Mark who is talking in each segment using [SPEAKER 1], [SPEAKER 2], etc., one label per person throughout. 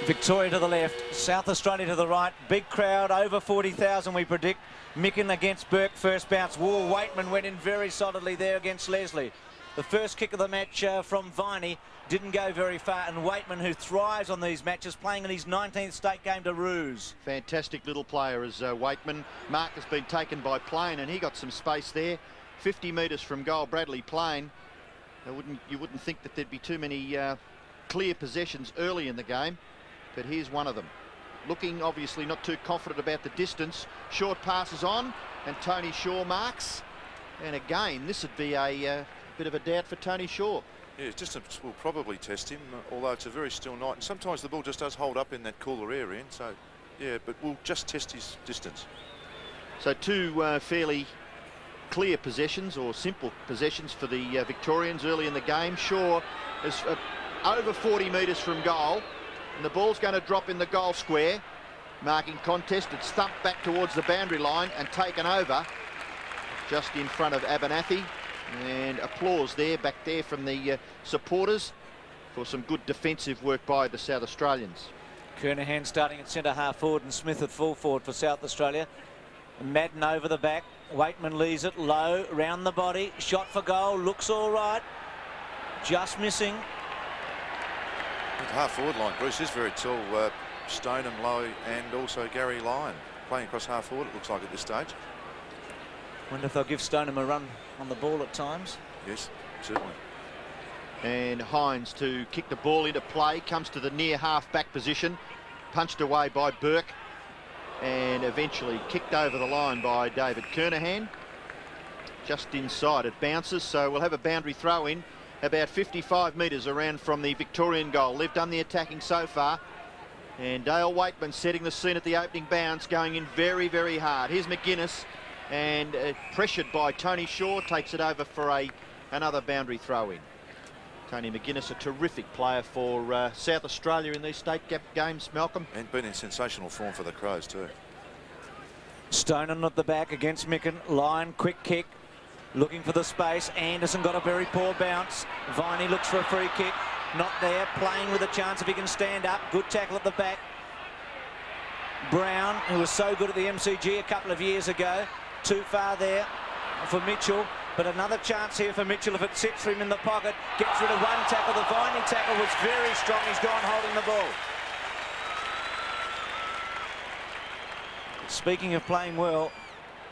[SPEAKER 1] Victoria to the left, South Australia to the right. Big crowd, over 40,000 we predict. Micken against Burke, first bounce. Waitman went in very solidly there against Leslie. The first kick of the match from Viney didn't go very far, and Waitman, who thrives on these matches, playing in his 19th state game to Roos.
[SPEAKER 2] Fantastic little player is Waitman. Mark has been taken by Plain, and he got some space there. 50 metres from goal, Bradley Plain. You wouldn't think that there'd be too many clear possessions early in the game, but here's one of them. Looking obviously not too confident about the distance. Short passes on, and Tony Shaw marks. And again, this would be a bit of a doubt for Tony Shaw.
[SPEAKER 3] Yeah, distance will probably test him, although it's a very still night, and sometimes the ball just does hold up in that cooler area, and so yeah, but we'll just test his distance.
[SPEAKER 2] So two fairly clear possessions, or simple possessions, for the Victorians early in the game. Shaw is over 40 metres from goal, and the ball's going to drop in the goal square. Marking contest, it's thumped back towards the boundary line and taken over just in front of Abernathy. And applause there, back there from the supporters for some good defensive work by the South Australians.
[SPEAKER 1] Kernahan starting at centre half forward and Smith at full forward for South Australia. Madden over the back. Waitman leaves it low, round the body. Shot for goal, looks all right. Just missing.
[SPEAKER 3] The half forward line, Bruce, is very tall. Stoneham, Lowe, and also Gary Lyon playing across half forward, it looks like, at this stage.
[SPEAKER 1] Wonder if they'll give Stoneham a run on the ball at times.
[SPEAKER 3] Yes, certainly.
[SPEAKER 2] And Hines to kick the ball into play, comes to the near half-back position, punched away by Burke, and eventually kicked over the line by David Kernahan. Just inside, it bounces, so we'll have a boundary throw-in about 55 metres around from the Victorian goal. They've done the attacking so far, and Dale Waitman setting the scene at the opening bounce, going in very, very hard. Here's McGuinness, and pressured by Tony Shaw, takes it over for another boundary throw-in. Tony McGuinness, a terrific player for South Australia in these state gap games, Malcolm.
[SPEAKER 3] And been in sensational form for the Crows too.
[SPEAKER 1] Stoneham at the back against Micken. Lyon, quick kick, looking for the space. Anderson got a very poor bounce. Viney looks for a free kick. Not there, playing with a chance if he can stand up. Good tackle at the back. Brown, who was so good at the MCG a couple of years ago. Too far there for Mitchell, but another chance here for Mitchell if it sits for him in the pocket. Gets rid of one tackle. The Viney tackle was very strong. He's gone holding the ball. Speaking of playing well,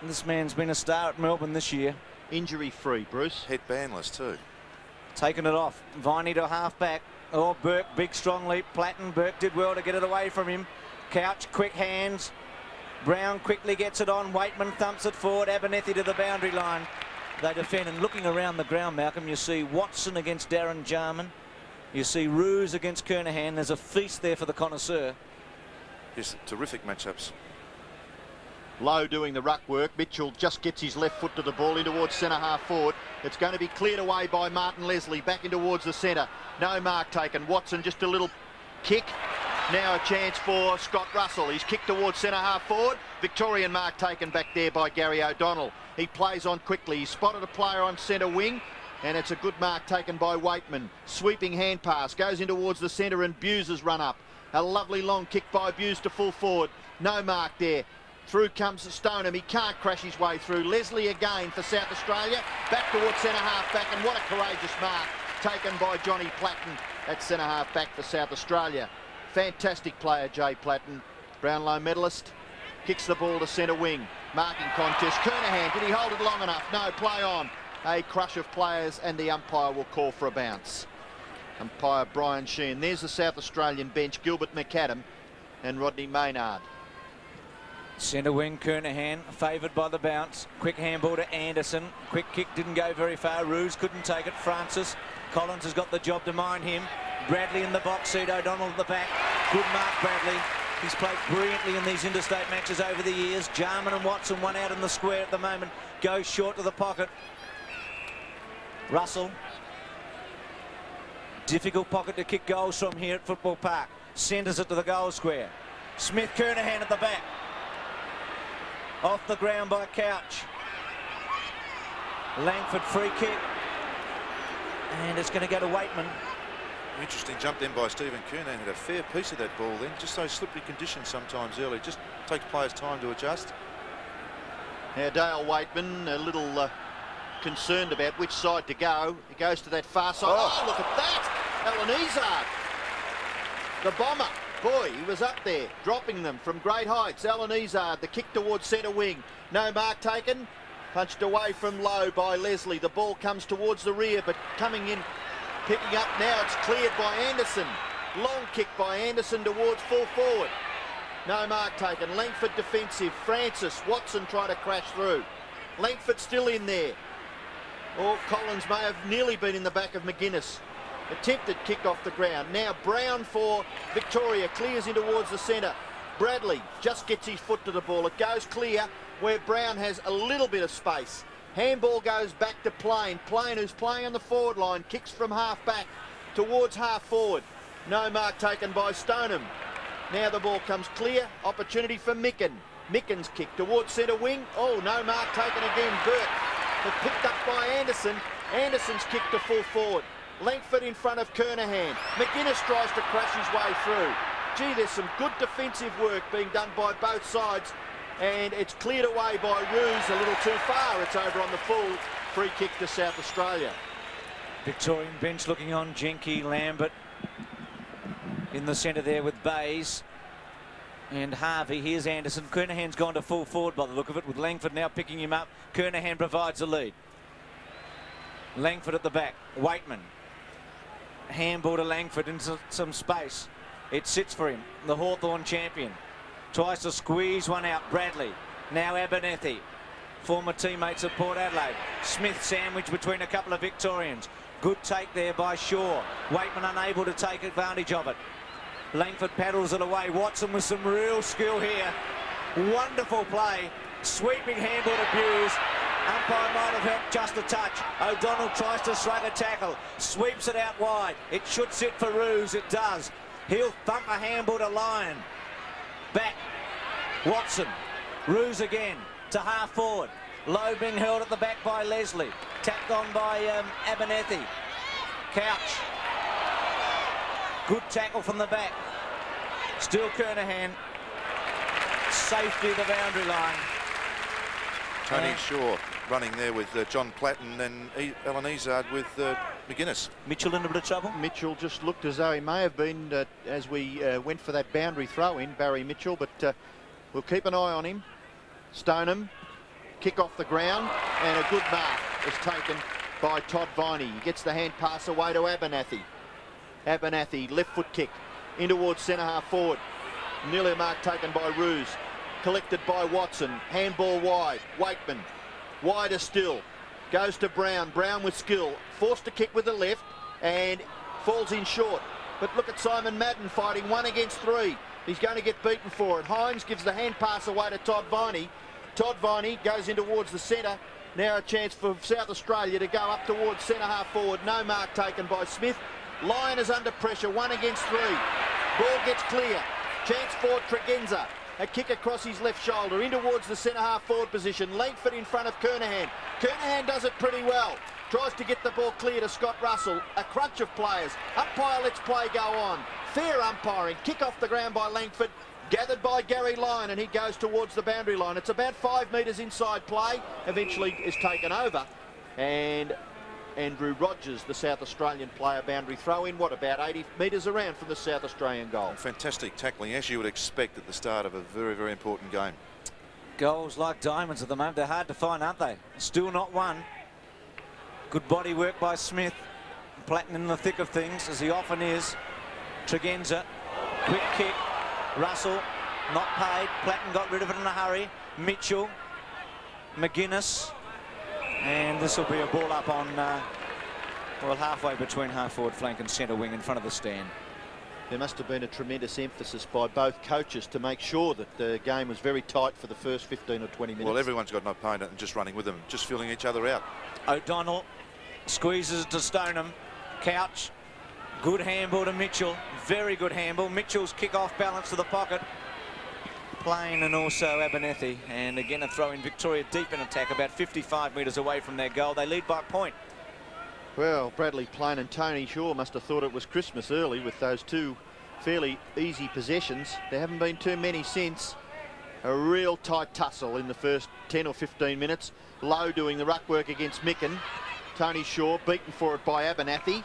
[SPEAKER 1] this man's been a star at Melbourne this year.
[SPEAKER 2] Injury-free, Bruce.
[SPEAKER 3] Head banless too.
[SPEAKER 1] Taking it off. Viney to half-back. Oh, Burke, big strong leap. Platten, Burke did well to get it away from him. Couch, quick hands. Brown quickly gets it on. Waitman thumps it forward. Abernathy to the boundary line. They defend, and looking around the ground, Malcolm, you see Watson against Darren Jarman. You see Roos against Kernahan. There's a feast there for the connoisseur.
[SPEAKER 3] Yes, terrific matchups.
[SPEAKER 2] Lowe doing the ruck work. Mitchell just gets his left foot to the ball in towards centre half forward. It's going to be cleared away by Martin Leslie. Back in towards the centre. No mark taken. Watson just a little kick. Now a chance for Scott Russell. He's kicked towards centre half forward. Victorian mark taken back there by Gary O'Donnell. He plays on quickly. He spotted a player on centre wing, and it's a good mark taken by Waitman. Sweeping hand pass. Goes in towards the centre, and Buse has run up. A lovely long kick by Buse to full forward. No mark there. Through comes Stoneham. He can't crash his way through. Leslie again for South Australia. Back towards centre half back, and what a courageous mark taken by Johnny Platten at centre half back for South Australia. Fantastic player, Jay Platten. Brownlow medalist. Kicks the ball to centre wing. Marking contest. Kernahan, did he hold it long enough? No, play on. A crush of players, and the umpire will call for a bounce. Umpire Brian Sheehan. There's the South Australian bench. Gilbert McAdam and Rodney Maynard.
[SPEAKER 1] Centre wing, Kernahan, favoured by the bounce. Quick handball to Anderson. Quick kick didn't go very far. Roos couldn't take it. Francis. Collins has got the job to mind him. Bradley in the box seat. O'Donnell at the back. Good mark, Bradley. He's played brilliantly in these interstate matches over the years. Jarman and Watson, one out in the square at the moment. Goes short to the pocket. Russell. Difficult pocket to kick goals from here at Football Park. Centres it to the goal square. Smith, Kernahan at the back. Off the ground by Couch. Langford free kick. And it's going to go to Waitman.
[SPEAKER 3] Interesting jump then by Stephen Kernahan. Had a fair piece of that ball then. Just those slippery conditions sometimes early. Just takes players time to adjust.
[SPEAKER 2] Now Dale Waitman a little concerned about which side to go. He goes to that far side. Oh, look at that! Alan Izzard, the bomber. Boy, he was up there, dropping them from great heights. Alan Izzard, the kick towards centre wing. No mark taken. Punched away from low by Leslie. The ball comes towards the rear, but coming in, picking up now. It's cleared by Anderson. Long kick by Anderson towards full forward. No mark taken. Langford defensive. Francis, Watson try to crash through. Langford still in there. Or Collins may have nearly been in the back of McGuinness. Attempted kick off the ground. Now Brown for Victoria. Clears in towards the centre. Bradley just gets his foot to the ball. It goes clear where Brown has a little bit of space. Handball goes back to Plain. Plain, who's playing on the forward line, kicks from half back towards half forward. No mark taken by Stoneham. Now the ball comes clear. Opportunity for Micken. Micken's kick towards centre wing. Oh, no mark taken again. Burke. But picked up by Anderson. Anderson's kick to full forward. Langford in front of Kernahan. McGuinness tries to crash his way through. Gee, there's some good defensive work being done by both sides. And it's cleared away by Ruse a little too far. It's over on the full. Free kick to South Australia.
[SPEAKER 1] Victorian bench looking on. Jenke, Lambert in the centre there with Bays and Harvey. Here's Anderson. Kernahan's gone to full forward by the look of it, with Langford now picking him up. Kernahan provides the lead. Langford at the back. Waitman. Handball to Langford into some space. It sits for him. The Hawthorn champion. Tries to squeeze one out. Bradley. Now Abernethy. Former teammates of Port Adelaide. Smith sandwiched between a couple of Victorians. Good take there by Shaw. Waitman unable to take advantage of it. Langford paddles it away. Watson with some real skill here. Wonderful play. Sweeping handball to Buse. Umpire might have helped just a touch. O'Donnell tries to slug a tackle. Sweeps it out wide. It should sit for Ruse. It does. He'll thump a handball to Lyon. Back. Watson. Ruse again to half forward. Low being held at the back by Leslie. Tapped on by Abernethy. Couch. Good tackle from the back. Still Kernahan. Safety of the boundary line.
[SPEAKER 3] Tony Shaw running there with John Platten and Alan Izzard with McGuinness.
[SPEAKER 1] Mitchell in a bit of trouble?
[SPEAKER 2] Mitchell just looked as though he may have been as we went for that boundary throw in, Barry Mitchell, but we'll keep an eye on him. Stoneham, kick off the ground, and a good mark is taken by Todd Viney. He gets the hand pass away to Abernethy. Abernethy, left foot kick in towards centre half forward. Nearly a mark taken by Ruse. Collected by Watson. Handball wide. Waitman. Wider still. Goes to Brown. Brown with skill. Forced to kick with the left and falls in short. But look at Simon Madden fighting 1 against 3. He's going to get beaten for it. Hines gives the hand pass away to Todd Viney. Todd Viney goes in towards the centre. Now a chance for South Australia to go up towards centre half forward. No mark taken by Smith. Lyon is under pressure. 1 against 3. Ball gets clear. Chance for Tregenza. A kick across his left shoulder in towards the centre half forward position. Langford in front of Kernahan. Kernahan does it pretty well. Tries to get the ball clear to Scott Russell. A crunch of players. Umpire lets play go on. Fair umpiring. Kick off the ground by Langford. Gathered by Gary Lyon, and he goes towards the boundary line. It's about 5 metres inside play. Eventually is taken over. And Andrew Rogers, the South Australian player, boundary throw in, what, about 80 metres around from the South Australian goal.
[SPEAKER 3] Fantastic tackling, as you would expect at the start of a very, very important game.
[SPEAKER 1] Goals like diamonds at the moment. They're hard to find, aren't they? Still not one. Good body work by Smith. Platten in the thick of things, as he often is. Tregenza, quick kick. Russell, not paid. Platten got rid of it in a hurry. Mitchell, McGuinness. And this will be a ball up on, well, halfway between half-forward flank and centre wing in front of the stand.
[SPEAKER 2] There must have been a tremendous emphasis by both coaches to make sure that the game was very tight for the first 15 or 20 minutes.
[SPEAKER 3] Well, everyone's got no pain and just running with them, just feeling each other out.
[SPEAKER 1] O'Donnell squeezes to Stoneham. Couch, good handball to Mitchell. Very good handball. Mitchell's kick-off balance to the pocket. Plain and also Abernethy, and again a throw in. Victoria deep in attack, about 55 metres away from their goal. They lead by a point.
[SPEAKER 2] Well, Bradley Plain and Tony Shaw must have thought it was Christmas early with those two fairly easy possessions. There haven't been too many since. A real tight tussle in the first 10 or 15 minutes. Lowe doing the ruck work against Micken. Tony Shaw beaten for it by Abernathy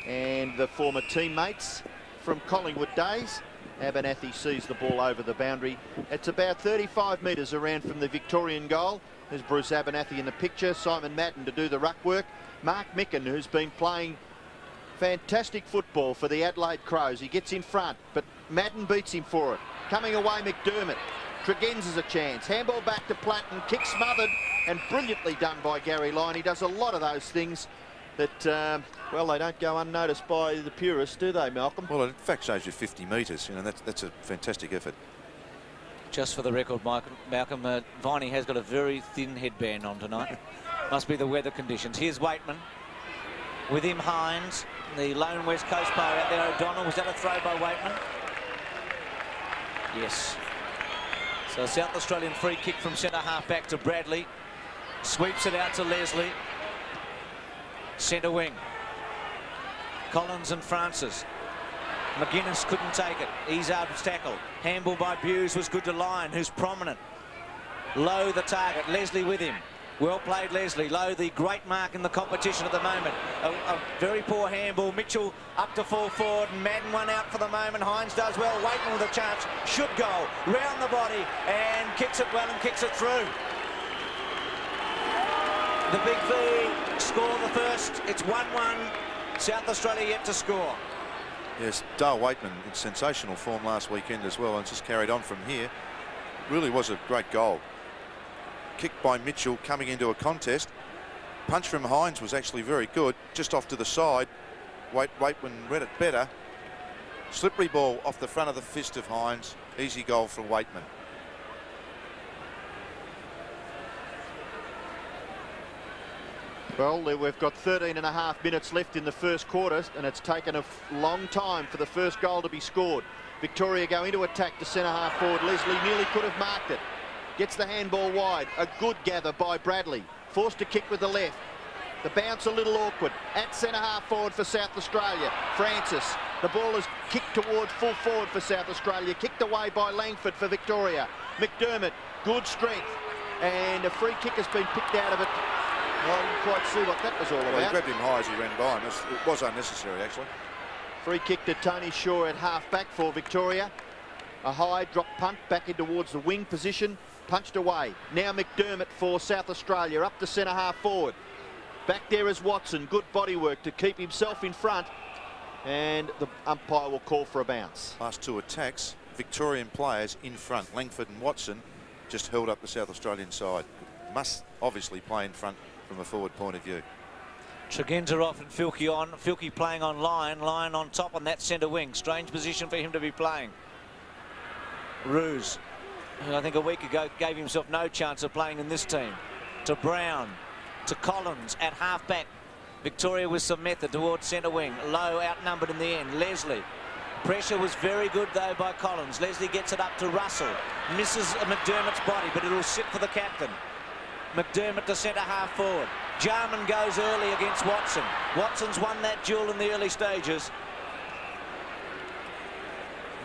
[SPEAKER 2] and the former teammates from Collingwood days. Abernathy sees the ball over the boundary. It's about 35 metres around from the Victorian goal. There's Bruce Abernathy in the picture. Simon Madden to do the ruck work. Mark Micken, who's been playing fantastic football for the Adelaide Crows. He gets in front, but Madden beats him for it. Coming away, McDermott. Tregenz's a chance. Handball back to Platten. Kick smothered and brilliantly done by Gary Lyon. He does a lot of those things that, well, they don't go unnoticed by the purists, do they, Malcolm?
[SPEAKER 3] Well, it in fact shows you 50 metres. You know, that's a fantastic effort.
[SPEAKER 1] Just for the record, Malcolm, Viney has got a very thin headband on tonight. Must be the weather conditions. Here's Waitman. With him, Hines. The lone West Coast player out there, O'Donnell. Was that a throw by Waitman? Yes. So South Australian free kick from centre half back to Bradley. Sweeps it out to Leslie. Centre wing. Collins and Francis. McGuinness couldn't take it. Izard's tackle. Handball by Buse was good to Lyon, who's prominent. Lowe the target. Leslie with him. Well played, Leslie. Lowe, the great mark in the competition at the moment. A very poor handball. Mitchell up to full forward. Madden one out for the moment. Hines does well. Waitman with a chance. Should go. Round the body and kicks it well and kicks it through. The Big V score the first. It's 1-1. South Australia yet to score.
[SPEAKER 3] Yes, Dale Waitman in sensational form last weekend as well, and just carried on from here. Really was a great goal. Kick by Mitchell coming into a contest. Punch from Hines was actually very good. Just off to the side. Waitman read it better. Slippery ball off the front of the fist of Hines. Easy goal for Waitman.
[SPEAKER 2] Well, we've got 13.5 minutes left in the first quarter, and it's taken a long time for the first goal to be scored. Victoria go into attack to centre half forward. Leslie nearly could have marked it. Gets the handball wide. A good gather by Bradley. Forced to kick with the left. The bounce a little awkward. At centre half forward for South Australia. Francis. The ball is kicked towards full forward for South Australia. Kicked away by Langford for Victoria. McDermott, good strength. And a free kick has been picked out of it. I didn't quite see what that was all about.
[SPEAKER 3] Well, he grabbed him high as he ran by him. It was unnecessary, actually.
[SPEAKER 2] Free kick to Tony Shaw at half-back for Victoria. A high drop punt back in towards the wing position. Punched away. Now McDermott for South Australia up to centre half forward. Back there is Watson. Good body work to keep himself in front. And the umpire will call for a bounce.
[SPEAKER 3] Last two attacks, Victorian players in front. Langford and Watson just held up the South Australian side. Must obviously play in front from a forward point of view.
[SPEAKER 1] Tregenza off and Filkey on. Filkey playing on Lyon. Lyon on top on that centre wing. Strange position for him to be playing. Roos, who I think a week ago gave himself no chance of playing in this team. To Brown. To Collins at half-back. Victoria with some method towards centre wing. Lowe outnumbered in the end. Leslie. Pressure was very good though by Collins. Leslie gets it up to Russell. Misses McDermott's body, but it'll sit for the captain. McDermott to centre half forward. Jarman goes early against Watson. Watson's won that duel in the early stages.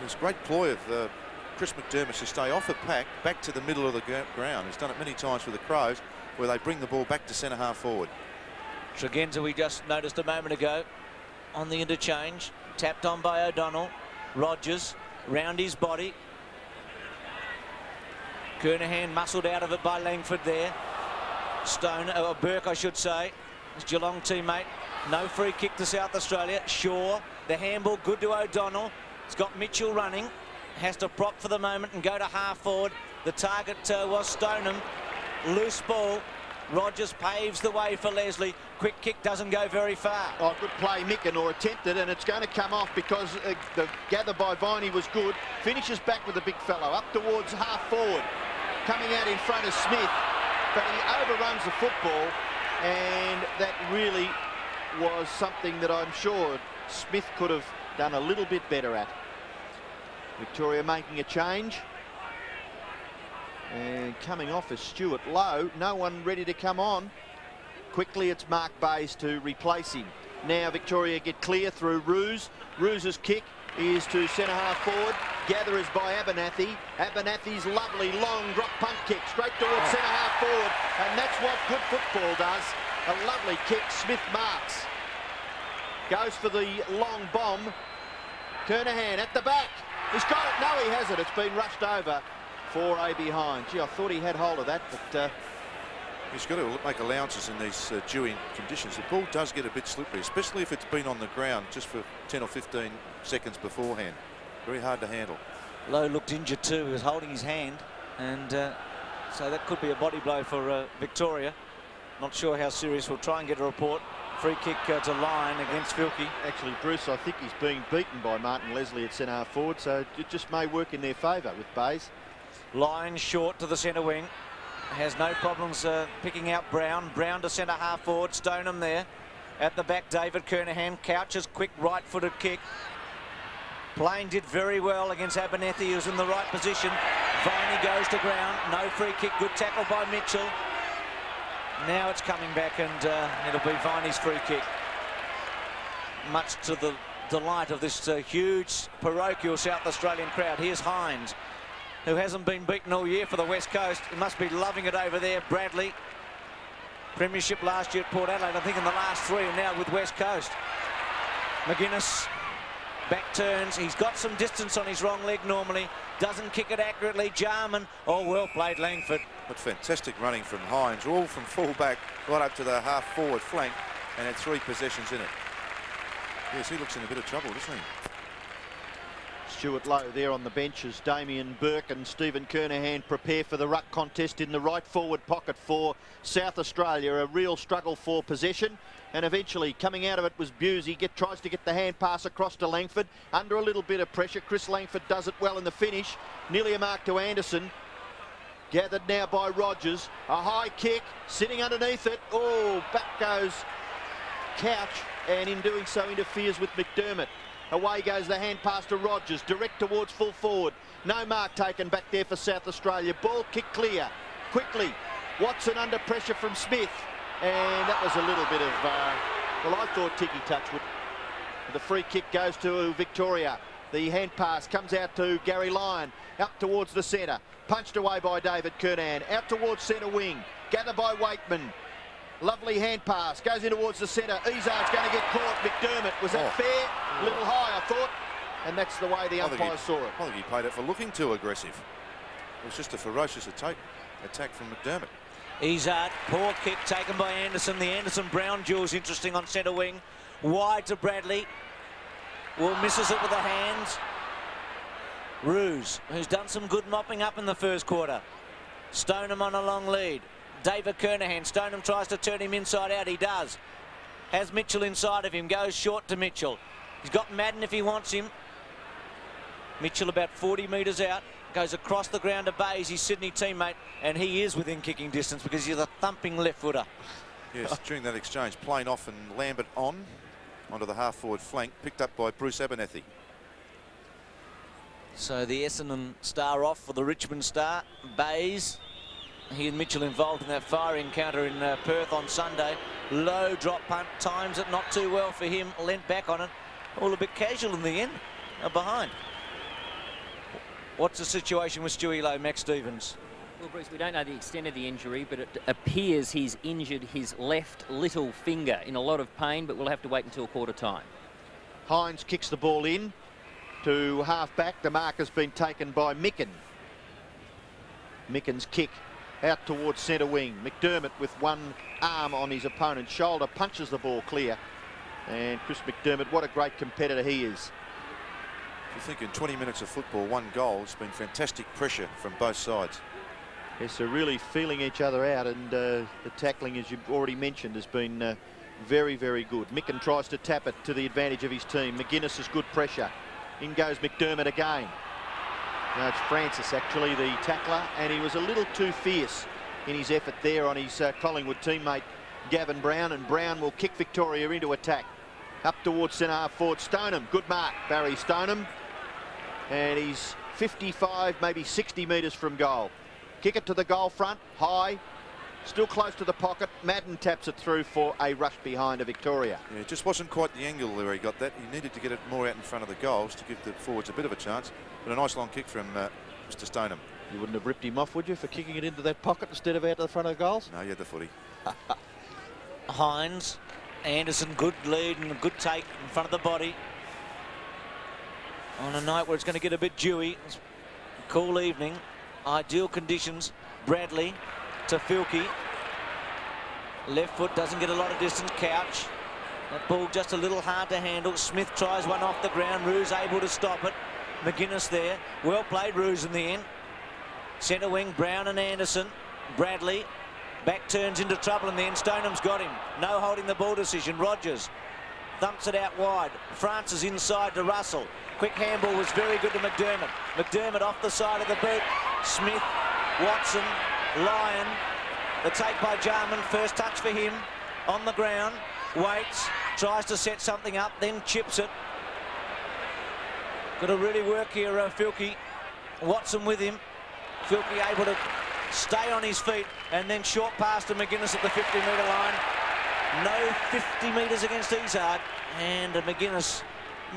[SPEAKER 3] It was a great ploy of Chris McDermott to stay off the pack, back to the middle of the ground. He's done it many times for the Crows, where they bring the ball back to centre half forward.
[SPEAKER 1] Tregenza, we just noticed a moment ago on the interchange. Tapped on by O'Donnell. Rogers round his body. Kernahan muscled out of it by Langford there. Burke, I should say, his Geelong teammate. No free kick to South Australia. Shaw, the handball good to O'Donnell. It's got Mitchell running. Has to prop for the moment and go to half forward. The target was Stoneham. Loose ball. Rogers paves the way for Leslie. Quick kick doesn't go very far.
[SPEAKER 2] Oh, good play, Micken, or attempted, and it's going to come off because the gather by Viney was good. Finishes back with the big fellow up towards half forward. Coming out in front of Smith, but he overruns the football, and that really was something that I'm sure Smith could have done a little bit better at. Victoria making a change. And coming off is Stuart Lowe. No one ready to come on. quickly it's Mark Bayes to replace him. Now Victoria get clear through Ruse. Ruse's kick is to centre-half forward. Gatherers by Abernathy. Abernathy's lovely long drop punt kick straight towards centre-half forward. And that's what good football does. A lovely kick. Smith marks. Goes for the long bomb. Kernahan at the back. He's got it. No, he hasn't. It's been rushed over for a behind. Gee, I thought he had hold of that, but...
[SPEAKER 3] He's got to make allowances in these dewy conditions. The ball does get a bit slippery, especially if it's been on the ground just for 10 or 15 seconds beforehand. Very hard to handle.
[SPEAKER 1] Lowe looked injured too. He was holding his hand, and so that could be a body blow for Victoria. Not sure how serious. We'll try and get a report. Free kick to line against Filkey.
[SPEAKER 2] Actually, Bruce, I think he's being beaten by Martin Leslie at centre forward, so it just may work in their favour with Bayes.
[SPEAKER 1] Line short to the centre wing. Has no problems picking out Brown. Brown to centre half forward. Stoneham there. At the back, David Kernahan. Couch's quick right-footed kick. Plain did very well against Abernathy, who's in the right position. Viney goes to ground. No free kick. Good tackle by Mitchell. Now it's coming back, and it'll be Viney's free kick. Much to the delight of this huge parochial South Australian crowd. Here's Hines, who hasn't been beaten all year for the West Coast. He must be loving it over there. Bradley, premiership last year at Port Adelaide, I think in the last three, and now with West Coast. McGuinness, back turns. He's got some distance on his wrong leg normally. Doesn't kick it accurately. Jarman, oh, well played, Langford.
[SPEAKER 3] But fantastic running from Hines, all from full-back right up to the half-forward flank, and had 3 possessions in it. Yes, he looks in a bit of trouble, doesn't he?
[SPEAKER 2] Stuart Lowe there on the bench as Damien Burke and Stephen Kernahan prepare for the ruck contest in the right forward pocket for South Australia. A real struggle for possession, and eventually coming out of it was Busey. Tries to get the hand pass across to Langford under a little bit of pressure. Chris Langford does it well in the finish. Nearly a mark to Anderson. Gathered now by Rogers. A high kick sitting underneath it. Oh, back goes Couch, and in doing so interferes with McDermott. Away goes the hand pass to Rogers, direct towards full forward. No mark taken back there for South Australia. Ball kick clear. Quickly, Watson under pressure from Smith. And that was a little bit of, well, I thought ticky-touch would. The free kick goes to Victoria. The hand pass comes out to Gary Lyon. Up towards the centre. Punched away by David Kernan. Out towards centre wing. Gathered by Wakeman. Lovely hand pass. Goes in towards the centre. Izzard's going to get caught. McDermott. Was that fair? A little high, I thought. And that's the way the umpire saw it.
[SPEAKER 3] I think he played it for looking too aggressive. It was just a ferocious attack from McDermott.
[SPEAKER 1] Izzard, poor kick taken by Anderson. The Anderson-Brown duel's interesting on centre wing. Wide to Bradley. Well, misses it with the hands. Ruse, who's done some good mopping up in the first quarter. Stoneham on a long lead. David Kernahan. Stoneham tries to turn him inside out. He does. Has Mitchell inside of him. Goes short to Mitchell. He's got Madden if he wants him. Mitchell about 40 metres out. Goes across the ground to Bayes, his Sydney teammate, and he is within kicking distance because he's a thumping left footer.
[SPEAKER 3] Yes, during that exchange, Plain off and Lambert onto the half-forward flank, picked up by Bruce Abernathy.
[SPEAKER 1] So the Essendon Star off for the Richmond Star. Bayes, he and Mitchell involved in that fire encounter in Perth on Sunday. Low drop punt, times it not too well for him, leant back on it. All a bit casual in the end, behind. What's the situation with Stewie Lowe, Max Stevens?
[SPEAKER 4] Well, Bruce, we don't know the extent of the injury, but it appears he's injured his left little finger in a lot of pain, but we'll have to wait until quarter time.
[SPEAKER 2] Hines kicks the ball in to half-back. The mark has been taken by Micken. Micken's kick out towards centre wing. McDermott with one arm on his opponent's shoulder punches the ball clear. And Chris McDermott, what a great competitor he is.
[SPEAKER 3] I think in 20 minutes of football, 1 goal. It's been fantastic pressure from both sides.
[SPEAKER 2] Yes, they're really feeling each other out, and the tackling, as you've already mentioned, has been very, very good. Micken tries to tap it to the advantage of his team. McGuinness has good pressure. In goes McDermott again. Now it's Francis, actually, the tackler, and he was a little too fierce in his effort there on his Collingwood teammate, Gavin Brown, and Brown will kick Victoria into attack. Up towards centre half forward, Stoneham. Good mark, Barry Stoneham. And he's 55, maybe 60 metres from goal. Kick it to the goal front, high. Still close to the pocket. Madden taps it through for a rush behind to Victoria.
[SPEAKER 3] Yeah, it just wasn't quite the angle where he got that. He needed to get it more out in front of the goals to give the forwards a bit of a chance. But a nice long kick from Mr. Stoneham.
[SPEAKER 2] You wouldn't have ripped him off, would you, for kicking it into that pocket instead of out to the front of the goals?
[SPEAKER 3] No, you had the footy.
[SPEAKER 1] Hines, Anderson, good lead and a good take in front of the body. On a night where it's going to get a bit dewy. It's a cool evening. Ideal conditions. Bradley to Filkey. Left foot doesn't get a lot of distance. Couch. That ball just a little hard to handle. Smith tries one off the ground. Ruse able to stop it. McGuinness there. Well played, Ruse in the end. Centre wing, Brown and Anderson. Bradley. Back turns into trouble in the end. Stoneham's got him. No holding the ball decision. Rogers thumps it out wide. Francis inside to Russell. Quick handball was very good to McDermott. McDermott off the side of the boot. Smith, Watson, Lyon. The take by Jarman. First touch for him. On the ground. Waits. Tries to set something up. Then chips it. Got to really work here, Filkey. Watson with him. Filkey able to stay on his feet and then short pass to McGuinness at the 50-metre line. No 50 metres against Izard, and McGuinness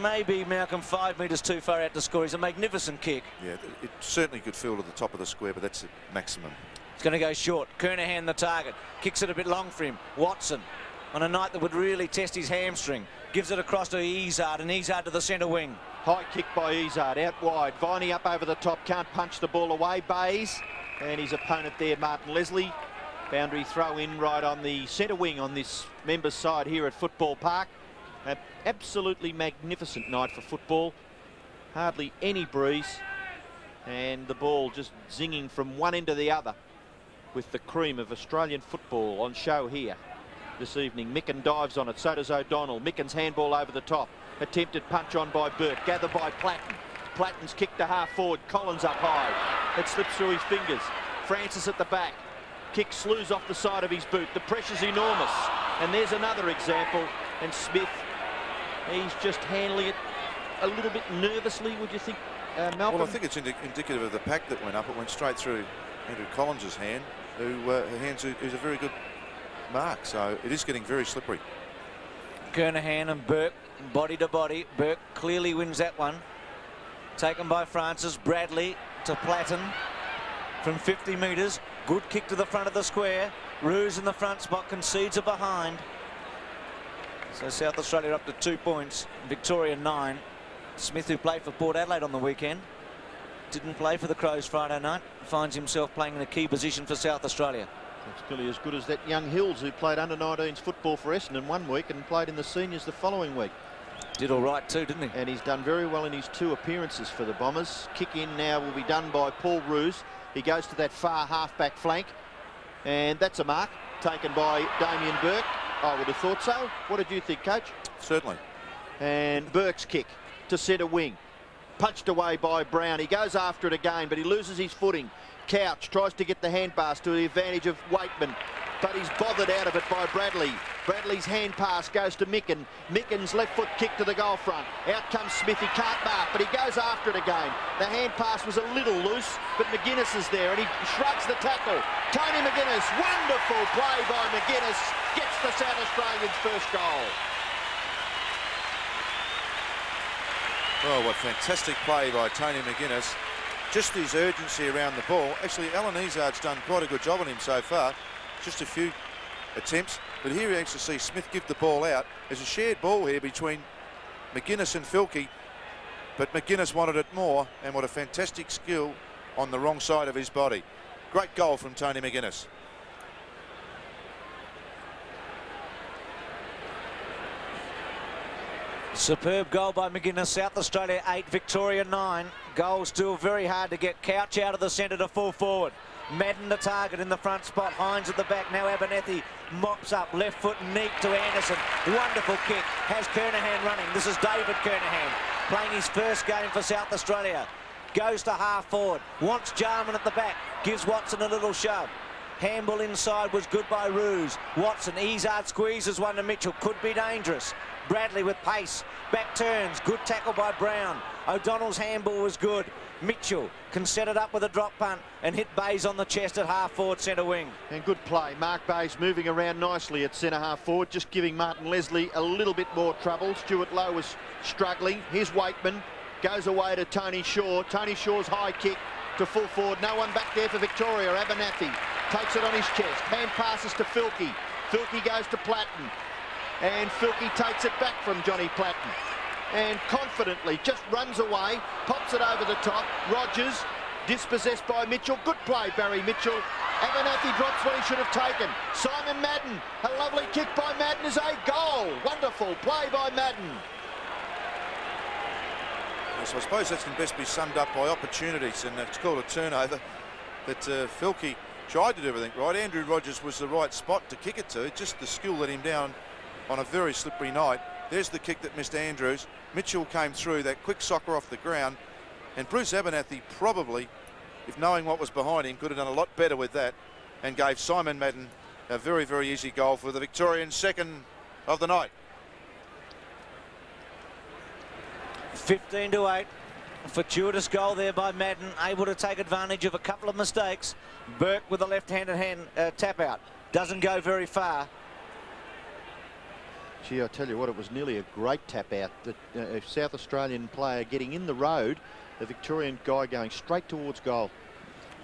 [SPEAKER 1] maybe Malcolm 5 metres too far out to score. He's a magnificent kick.
[SPEAKER 3] Yeah, it certainly could fill to the top of the square, but that's the maximum.
[SPEAKER 1] It's going to go short. Kernahan the target. Kicks it a bit long for him. Watson on a night that would really test his hamstring. Gives it across to Izard, and Izard to the centre wing.
[SPEAKER 2] High kick by Izard, out wide. Viney up over the top, can't punch the ball away. Bays, and his opponent there, Martin Leslie. Boundary throw in right on the centre wing on this members' side here at Football Park. An absolutely magnificent night for football. Hardly any breeze, and the ball just zinging from one end to the other with the cream of Australian football on show here this evening. Micken dives on it, so does O'Donnell. Micken's handball over the top. Attempted punch on by Burke, gathered by Platten. Platten's kick to half forward, Collins up high. It slips through his fingers. Francis at the back. Kick slews off the side of his boot. The pressure's enormous. And there's another example. And Smith, he's just handling it a little bit nervously, would you think, Malcolm?
[SPEAKER 3] Well, I think it's indicative of the pack that went up. It went straight through Andrew Collins' hand, who's a very good mark. So it is getting very slippery.
[SPEAKER 1] Kernahan and Burke, body to body. Burke clearly wins that one. Taken by Francis. Bradley to Platten from 50 metres. Good kick to the front of the square. Ruse in the front spot, concedes a behind. So South Australia up to 2 points. Victoria 9. Smith, who played for Port Adelaide on the weekend, didn't play for the Crows Friday night. Finds himself playing in a key position for South Australia.
[SPEAKER 2] It's nearly as good as that young Hills who played under-19s football for Essendon one week and played in the seniors the following week.
[SPEAKER 1] Did all right too, didn't he?
[SPEAKER 2] And he's done very well in his 2 appearances for the Bombers. Kick in now will be done by Paul Ruse. He goes to that far half-back flank. And that's a mark taken by Damien Burke. I would have thought so. What did you think, Coach?
[SPEAKER 3] Certainly.
[SPEAKER 2] And Burke's kick to centre wing. Punched away by Brown. He goes after it again, but he loses his footing. Couch tries to get the hand pass to the advantage of Waitman, but he's bothered out of it by Bradley. Bradley's hand pass goes to Micken. Micken's left foot kick to the goal front. Out comes Smith. He can't mark, but he goes after it again. The hand pass was a little loose, but McGuinness is there, and he shrugs the tackle. Tony McGuinness, wonderful play by McGuinness, gets the South Australians' first goal.
[SPEAKER 3] Oh, what fantastic play by Tony McGuinness. Just his urgency around the ball. Actually, Alan Izard's done quite a good job on him so far. Just a few attempts. But here you actually see Smith give the ball out. There's a shared ball here between McGuinness and Filkey. But McGuinness wanted it more. And what a fantastic skill on the wrong side of his body. Great goal from Tony McGuinness.
[SPEAKER 1] Superb goal by McGuinness. South Australia 8, Victoria 9. Goal still very hard to get. Couch out of the centre to full forward. Madden the target in the front spot. Hines at the back. Now Abernethy mops up. Left foot neat to Anderson. Wonderful kick. Has Kernahan running. This is David Kernahan playing his first game for South Australia. Goes to half forward. Wants Jarman at the back. Gives Watson a little shove. Handball inside was good by Ruse. Watson, Izard squeezes one to Mitchell. Could be dangerous. Bradley with pace back turns, good tackle by Brown. O'Donnell's handball was good. Mitchell can set it up with a drop punt and hit Bays on the chest at half forward centre wing.
[SPEAKER 2] And good play. Mark Bays moving around nicely at centre half forward, just giving Martin Leslie a little bit more trouble. Stuart Lowe was struggling. Here's Waitman, goes away to Tony Shaw. Tony Shaw's high kick to full forward. No one back there for Victoria. Abernathy takes it on his chest. Hand passes to Filkey. Filkey goes to Platten. And Filkey takes it back from Johnny Platten. And confidently just runs away, pops it over the top. Rogers dispossessed by Mitchell. Good play, Barry Mitchell. Abernathy drops what he should have taken. Simon Madden, a lovely kick by Madden is a goal. Wonderful play by Madden.
[SPEAKER 3] Yes, I suppose that can best be summed up by opportunities, and it's called a turnover. That Filkey tried to do everything right. Andrew Rogers was the right spot to kick it to. Just the skill let him down on a very slippery night. There's the kick that missed Andrews. Mitchell came through, that quick soccer off the ground, and Bruce Abernathy probably, if knowing what was behind him, could have done a lot better with that and gave Simon Madden a very, very easy goal for the Victorian second of the night.
[SPEAKER 1] 15-8. Fortuitous goal there by Madden, able to take advantage of a couple of mistakes. Burke with a left-handed tap out. Doesn't go very far.
[SPEAKER 2] Gee, I tell you what, it was nearly a great tap out. A South Australian player getting in the road, the Victorian guy going straight towards goal.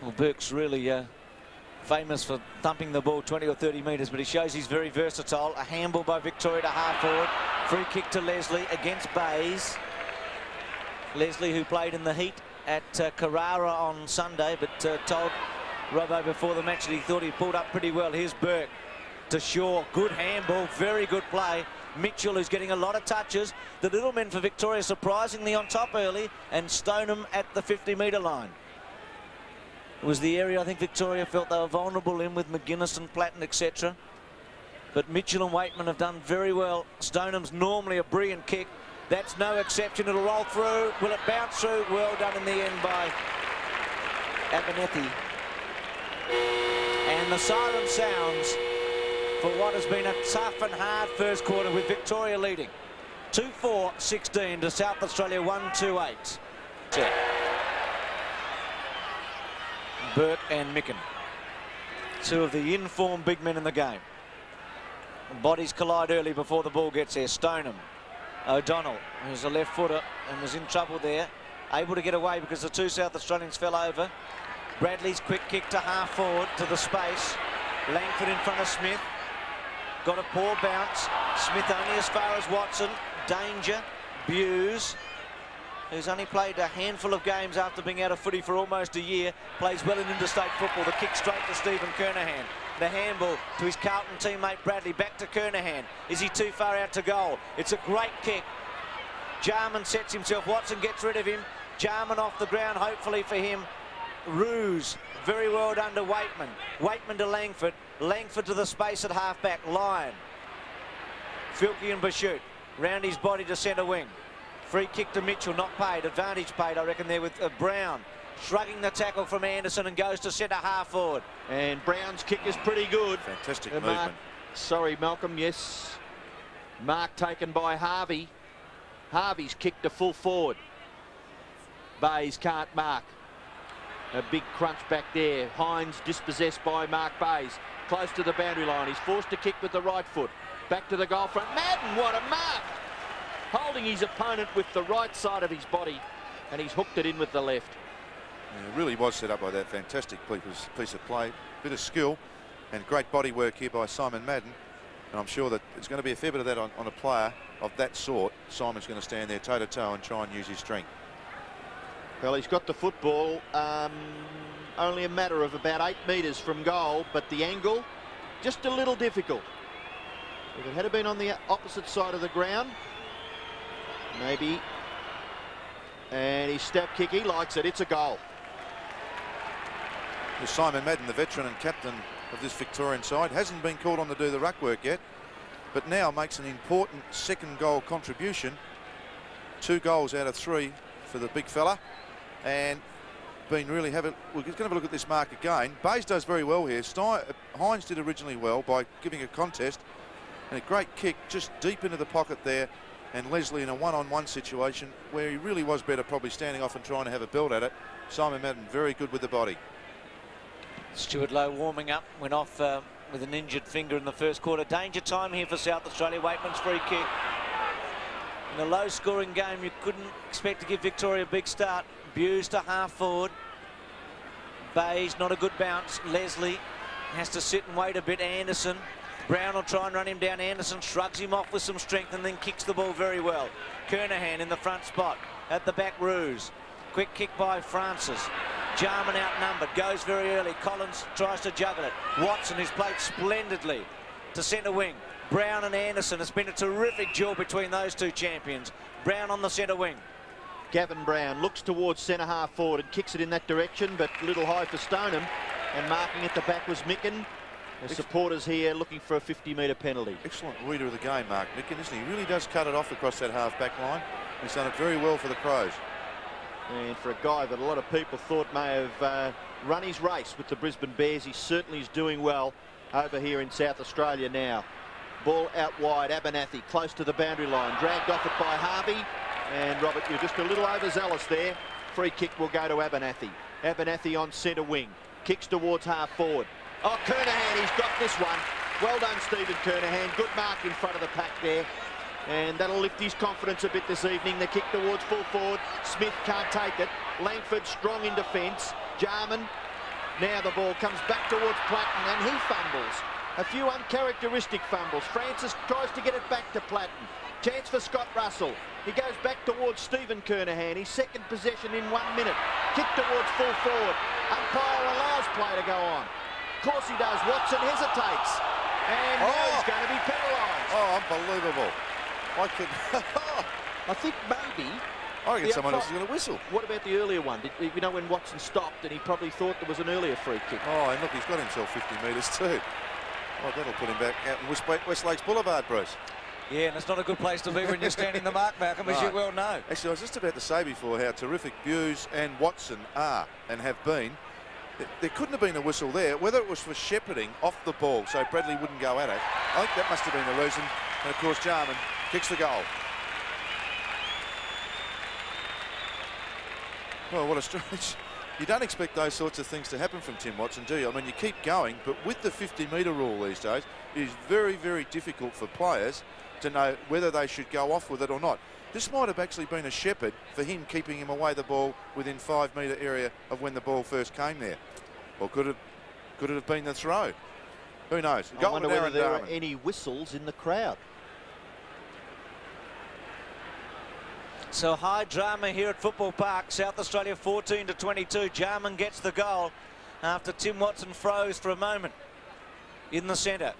[SPEAKER 1] Well, Burke's really famous for thumping the ball 20 or 30 metres, but he shows he's very versatile. A handball by Victoria to half forward. Free kick to Leslie against Bays. Leslie, who played in the heat at Carrara on Sunday, but told Robbo before the match that he thought he pulled up pretty well. Here's Burke to Shaw. Good handball, very good play. Mitchell, who's getting a lot of touches. The little men for Victoria surprisingly on top early, and Stoneham at the 50-metre line. It was the area I think Victoria felt they were vulnerable in, with McGuinness and Platten, etc. But Mitchell and Waitman have done very well. Stoneham's normally a brilliant kick. That's no exception. It'll roll through. Will it bounce through? Well done in the end by Abernathy. And the siren sounds for what has been a tough and hard first quarter, with Victoria leading 2-4-16 to South Australia 1-2-8. Burke and Micken, two of the in-form big men in the game. Bodies collide early before the ball gets there. Stoneham. O'Donnell, who's a left footer and was in trouble there, able to get away because the two South Australians fell over. Bradley's quick kick to half forward to the space. Langford in front of Smith. Got a poor bounce. Smith only as far as Watson. Danger. Buse, who's only played a handful of games after being out of footy for almost a year, plays well in interstate football. The kick straight to Stephen Kernahan. The handball to his Carlton teammate Bradley. Back to Kernahan. Is he too far out to goal? It's a great kick. Jarman sets himself. Watson gets rid of him. Jarman off the ground, hopefully for him. Ruse, very well done to Waitman. Waitman to Langford. Langford to the space at half-back. Lyon. Filkey and Bashut. Round his body to centre wing. Free kick to Mitchell, not paid. Advantage paid, I reckon, there with Brown. Shrugging the tackle from Anderson and goes to centre half forward.
[SPEAKER 2] And Brown's kick is pretty good.
[SPEAKER 3] Fantastic movement.
[SPEAKER 2] Sorry, Malcolm, yes. Mark taken by Harvey. Harvey's kick to full forward. Bays can't mark. A big crunch back there. Hines dispossessed by Mark Bays. Close to the boundary line. He's forced to kick with the right foot. Back to the goal front. Madden, what a mark! Holding his opponent with the right side of his body, and he's hooked it in with the left.
[SPEAKER 3] Yeah, it really was set up by that fantastic piece of play. Bit of skill and great body work here by Simon Madden. And I'm sure that it's going to be a fair bit of that on a player of that sort. Simon's going to stand there toe-to-toe and try and use his strength.
[SPEAKER 2] Well, he's got the football, only a matter of about 8 metres from goal, but the angle, just a little difficult. If it had been on the opposite side of the ground, maybe. And his step kick, he likes it, it's a goal.
[SPEAKER 3] Well, Simon Madden, the veteran and captain of this Victorian side, hasn't been called on to do the ruck work yet, but now makes an important second goal contribution. 2 goals out of 3 for the big fella. And been really we're going to have a look at this mark again. Bays does very well here. Hines did originally well by giving a contest, and a great kick just deep into the pocket there And Leslie in a one-on-one situation where he really was better probably standing off and trying to have a build at it. Simon Madden very good with the body.
[SPEAKER 1] Stuart Lowe warming up, went off with an injured finger in the first quarter. Danger time here for South Australia. Waitman's free kick. In a low-scoring game, you couldn't expect to give Victoria a big start. Buse to half forward. Bayes, not a good bounce. Leslie has to sit and wait a bit. Anderson. Brown will try and run him down. Anderson shrugs him off with some strength and then kicks the ball very well. Kernahan in the front spot. At the back, Ruse. Quick kick by Francis. Jarman outnumbered. Goes very early. Collins tries to juggle it. Watson, who's played splendidly, to centre wing. Brown and Anderson. It's been a terrific duel between those two champions. Brown on the centre wing.
[SPEAKER 2] Gavin Brown looks towards centre half forward and kicks it in that direction, but a little high for Stoneham. And marking at the back was Micken. The supporters here looking for a 50-metre penalty.
[SPEAKER 3] Excellent reader of the game, Mark Micken, isn't he? He really does cut it off across that half-back line. He's done it very well for the Crows.
[SPEAKER 2] And for a guy that a lot of people thought may have run his race with the Brisbane Bears, he certainly is doing well over here in South Australia now. Ball out wide, Abernathy close to the boundary line, dragged off it by Harvey. And Robert, you're just a little overzealous there. Free kick will go to Abernathy. Abernathy on centre wing, kicks towards half forward. Oh, Kernahan, he's got this one. Well done, Stephen Kernahan. Good mark in front of the pack there. And that'll lift his confidence a bit this evening. The kick towards full forward. Smith can't take it. Langford strong in defence. Jarman. Now the ball comes back towards Platten and he fumbles. A few uncharacteristic fumbles. Francis tries to get it back to Platten. Chance for Scott Russell. He goes back towards Stephen Kernahan. His second possession in 1 minute. Kick towards full forward. Umpire allows play to go on. Of course he does. Watson hesitates. And now he's going to be penalised.
[SPEAKER 3] Oh, unbelievable.
[SPEAKER 2] I think maybe...
[SPEAKER 3] I reckon someone else is going to whistle.
[SPEAKER 2] What about the earlier one? You know, when Watson stopped and he probably thought there was an earlier free kick.
[SPEAKER 3] Oh, and look, he's got himself 50 metres too. Oh, that'll put him back out in West Lakes Boulevard, Bruce.
[SPEAKER 1] Yeah, and it's not a good place to be when you're standing the mark, Malcolm, as you well know.
[SPEAKER 3] Actually, I was just about to say before how terrific Buse and Watson are and have been. There couldn't have been a whistle there, whether it was for shepherding off the ball so Bradley wouldn't go at it. I think that must have been the reason. And of course, Jarman kicks the goal. Well, what a strange... You don't expect those sorts of things to happen from Tim Watson, do you? I mean, you keep going, but with the 50-metre rule these days, it is very, very difficult for players to know whether they should go off with it or not. This might have actually been a shepherd for him, keeping him away the ball within 5-metre area of when the ball first came there. Or could it have been the throw? Who knows?
[SPEAKER 2] I wonder whether there are any whistles in the crowd.
[SPEAKER 1] So high drama here at Football Park. South Australia 14-22. Jarman gets the goal after Tim Watson froze for a moment in the centre.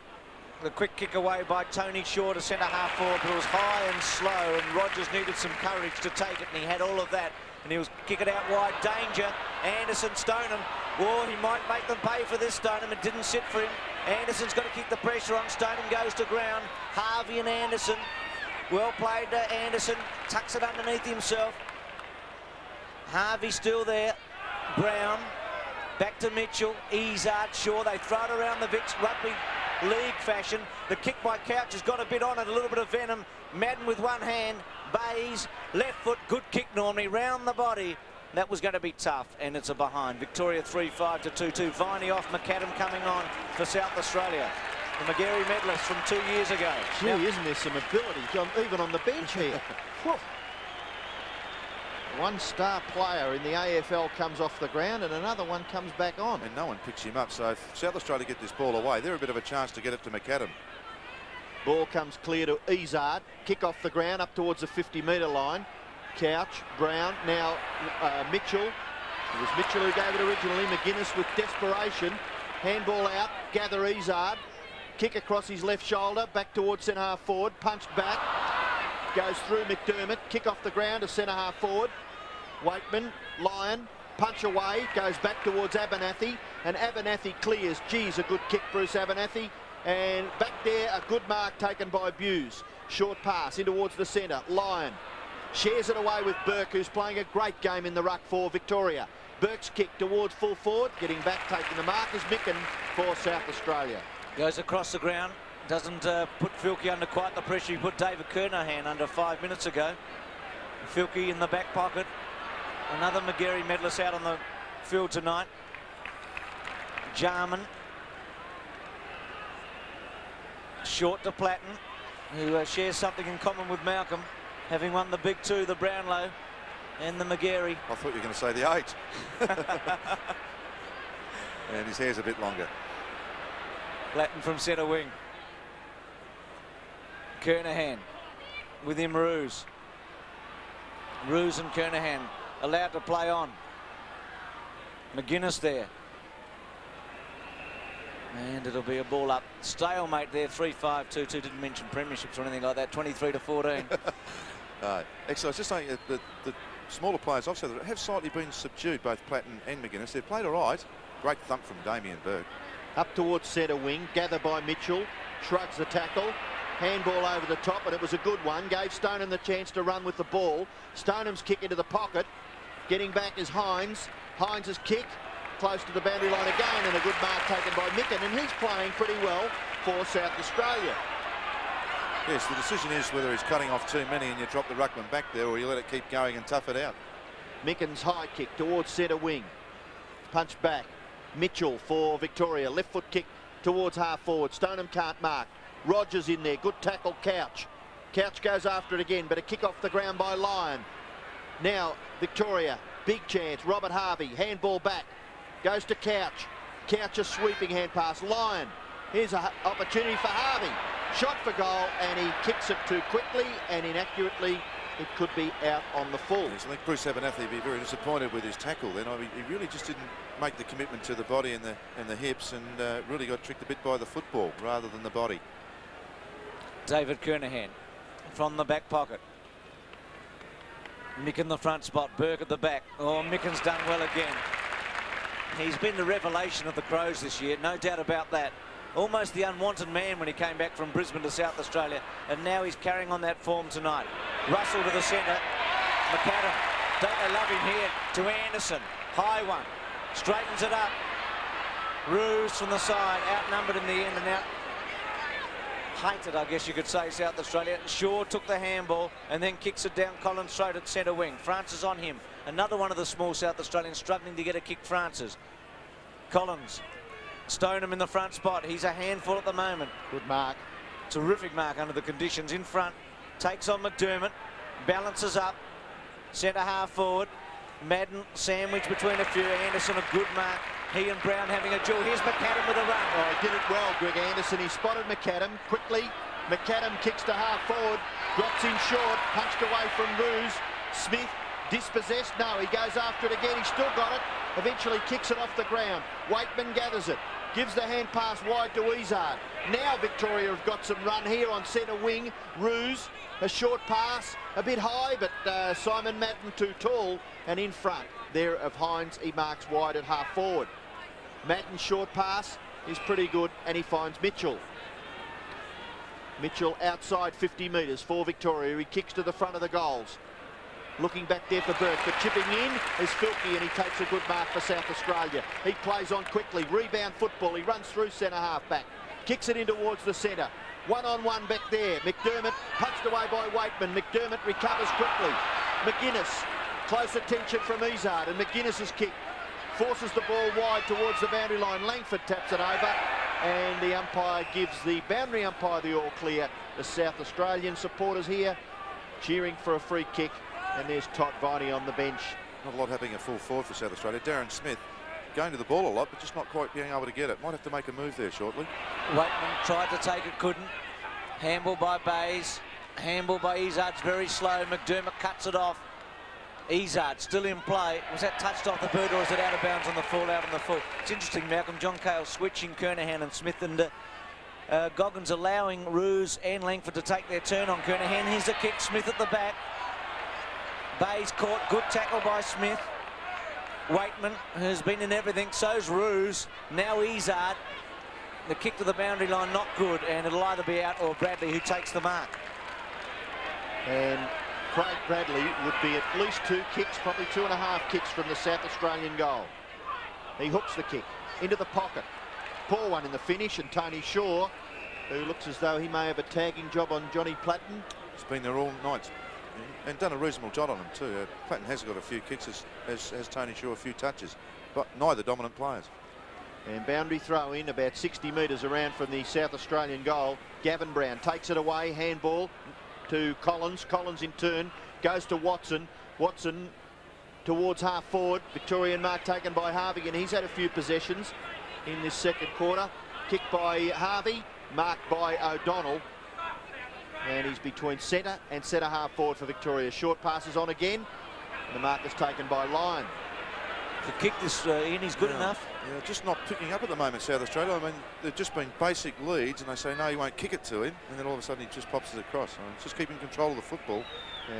[SPEAKER 1] The quick kick away by Tony Shaw to centre half forward, but it was high and slow, and Rogers needed some courage to take it, and he had all of that, and he was kick it out wide. Danger. Anderson, Stoneham. Oh, he might make them pay for this, Stoneham. It didn't sit for him. Anderson's got to keep the pressure on. Stoneham goes to ground. Harvey and Anderson. Well played to Anderson. Tucks it underneath himself. Harvey still there. Brown. Back to Mitchell. Izard, Shaw. They throw it around the Vicks rugby league fashion. The kick by Couch has got a bit on it, a little bit of venom. Madden with one hand. Bayes, left foot, good kick normally, round the body. That was going to be tough, and it's a behind. Victoria 3-5-2-2. Viney off, McAdam coming on for South Australia. The McGarry medalist from 2 years ago.
[SPEAKER 2] Gee, isn't there some ability, even on the bench here? One star player in the AFL comes off the ground and another one comes back on.
[SPEAKER 3] And no one picks him up, so if South Australia get this ball away, they're a bit of a chance to get it to McAdam.
[SPEAKER 2] Ball comes clear to Izard. Kick off the ground up towards the 50-metre line. Couch, Brown, now Mitchell. It was Mitchell who gave it originally. McGuinness with desperation. Handball out, gather Izard. Kick across his left shoulder, back towards centre half forward. Punched back. Goes through McDermott. Kick off the ground to centre half forward. Waitman, Lyon, punch away, goes back towards Abernathy, and Abernathy clears. Geez, a good kick, Bruce Abernathy. And back there, a good mark taken by Buse. Short pass in towards the centre. Lyon shares it away with Burke, who's playing a great game in the ruck for Victoria. Burke's kick towards full forward, getting back, taking the mark is Micken for South Australia.
[SPEAKER 1] Goes across the ground. Doesn't put Filkey under quite the pressure he put David Kernahan under 5 minutes ago. Filkey in the back pocket. Another Magarey medalist out on the field tonight. Jarman. Short to Platten, who shares something in common with Malcolm, having won the big two, the Brownlow and the Magarey.
[SPEAKER 3] I thought you were going to say the 8. And his hair's a bit longer.
[SPEAKER 1] Platten from centre wing. Kernahan with him, Roos. Roos and Kernahan allowed to play on. McGuinness there. And it'll be a ball up. Stalemate there, 3-5-2-2. Didn't mention premierships or anything like that. 23-14.
[SPEAKER 3] Excellent. I was just saying that the smaller players I've said that have slightly been subdued, both Platten and McGuinness. They've played all right. Great thump from Damien Burke.
[SPEAKER 2] Up towards centre wing, gather by Mitchell, shrugs the tackle, handball over the top, and it was a good one. Gave Stoneham the chance to run with the ball. Stoneham's kick into the pocket. Getting back is Hines. Hines' kick close to the boundary line again, and a good mark taken by Micken, and he's playing pretty well for South Australia.
[SPEAKER 3] Yes, the decision is whether he's cutting off too many and you drop the ruckman back there, or you let it keep going and tough it out.
[SPEAKER 2] Micken's high kick towards centre wing. Punch back. Mitchell for Victoria. Left foot kick towards half forward. Stoneham can't mark. Rogers in there. Good tackle, Couch. Couch goes after it again, but a kick off the ground by Lyon. Now, Victoria. Big chance. Robert Harvey. Handball back. Goes to Couch. Couch a sweeping hand pass. Lyon. Here's an opportunity for Harvey. Shot for goal, and he kicks it too quickly and inaccurately. It could be out on the full.
[SPEAKER 3] Yes, I think Bruce Abernathy would be very disappointed with his tackle then. I mean, he really just didn't make the commitment to the body and the hips, and really got tricked a bit by the football rather than the body.
[SPEAKER 1] David Kernahan from the back pocket. Mick in the front spot, Burke at the back. Oh, Micken's done well again. He's been the revelation of the Crows this year, no doubt about that. Almost the unwanted man when he came back from Brisbane to South Australia, and now he's carrying on that form tonight. Russell to the centre. McAdam. Don't they love him here? To Anderson. High one. Straightens it up. Roos from the side. Outnumbered in the end and out. Hated, I guess you could say, South Australia. Shaw took the handball and then kicks it down Collins straight at centre wing. Francis on him. Another one of the small South Australians struggling to get a kick, Francis. Collins. Stoneham in the front spot. He's a handful at the moment.
[SPEAKER 2] Good mark.
[SPEAKER 1] Terrific mark under the conditions. In front. Takes on McDermott. Balances up. Centre half forward. Madden sandwich between a few. Anderson a good mark. He and Brown having a duel. Here's McAdam with a run.
[SPEAKER 2] Oh, he did it well, Greg Anderson. He spotted McAdam quickly. McAdam kicks to half forward. Drops in short. Punched away from Roos. Smith dispossessed. No, he goes after it again. He's still got it. Eventually kicks it off the ground. Waitman gathers it. Gives the hand pass wide to Izard. Now Victoria have got some run here on centre wing. Roos, a short pass, a bit high, but Simon Madden too tall. And in front there of Hines, he marks wide at half forward. Madden's short pass is pretty good, and he finds Mitchell. Mitchell outside 50 metres for Victoria. He kicks to the front of the goals. Looking back there for Burke, but chipping in is Filkey, and he takes a good mark for South Australia. He plays on quickly, rebound football. He runs through centre half back, kicks it in towards the centre. One-on-one back there. McDermott punched away by Waitman. McDermott recovers quickly. McGuinness, close attention from Izard, and McGuinness's kick forces the ball wide towards the boundary line. Langford taps it over, and the umpire gives the boundary umpire the all clear. The South Australian supporters here cheering for a free kick. And there's Todd Viney on the bench.
[SPEAKER 3] Not a lot happening at full forward for South Australia. Darren Smith going to the ball a lot, but just not quite being able to get it. Might have to make a move there shortly.
[SPEAKER 1] Waitman tried to take it, couldn't. Handball by Bays. Handball by Izard's very slow. McDermott cuts it off. Izard still in play. Was that touched off the bird, or is it out of bounds on the full, out on the full? It's interesting, Malcolm. John Cale switching Kernahan and Smith, and Goggins allowing Roos and Langford to take their turn on Kernahan. Here's the kick. Smith at the back. Bays caught. Good tackle by Smith. Waitman has been in everything. So's Roos. Now Izard. The kick to the boundary line, not good, and it'll either be out or Bradley who takes the mark.
[SPEAKER 2] And Craig Bradley would be at least 2 kicks, probably 2.5 kicks from the South Australian goal. He hooks the kick into the pocket. Poor one in the finish, and Tony Shaw who looks as though he may have a tagging job on Johnny Platten.
[SPEAKER 3] He's been there all night and done a reasonable job on him too. Platten has got a few kicks, as Tony Shaw a few touches, but neither dominant players.
[SPEAKER 2] And boundary throw in about 60 metres around from the South Australian goal. Gavin Brown takes it away, handball to Collins. Collins in turn goes to Watson. Watson towards half forward. Victorian mark taken by Harvey, and he's had a few possessions in this second quarter. Kicked by Harvey, marked by O'Donnell. And he's between centre and centre half forward for Victoria. Short passes on again. And the mark is taken by Lyon.
[SPEAKER 1] To kick this in, he's good enough.
[SPEAKER 3] Yeah, just not picking up at the moment, South Australia. I mean, they've just been basic leads, and they say, no, you won't kick it to him. And then all of a sudden, he just pops it across. I mean, just keeping control of the football.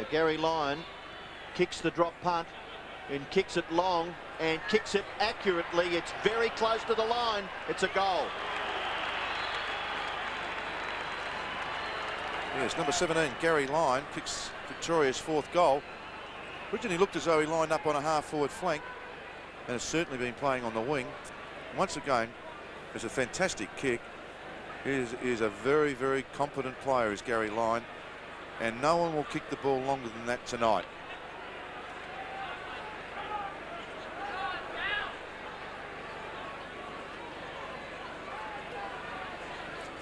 [SPEAKER 2] Gary Lyon kicks the drop punt and kicks it long and kicks it accurately. It's very close to the line. It's a goal.
[SPEAKER 3] Yes, number 17, Gary Lyon, kicks Victoria's 4th goal. Originally looked as though he lined up on a half-forward flank and has certainly been playing on the wing. Once again, it's a fantastic kick. He is a very, very competent player, is Gary Lyon, and no one will kick the ball longer than that tonight.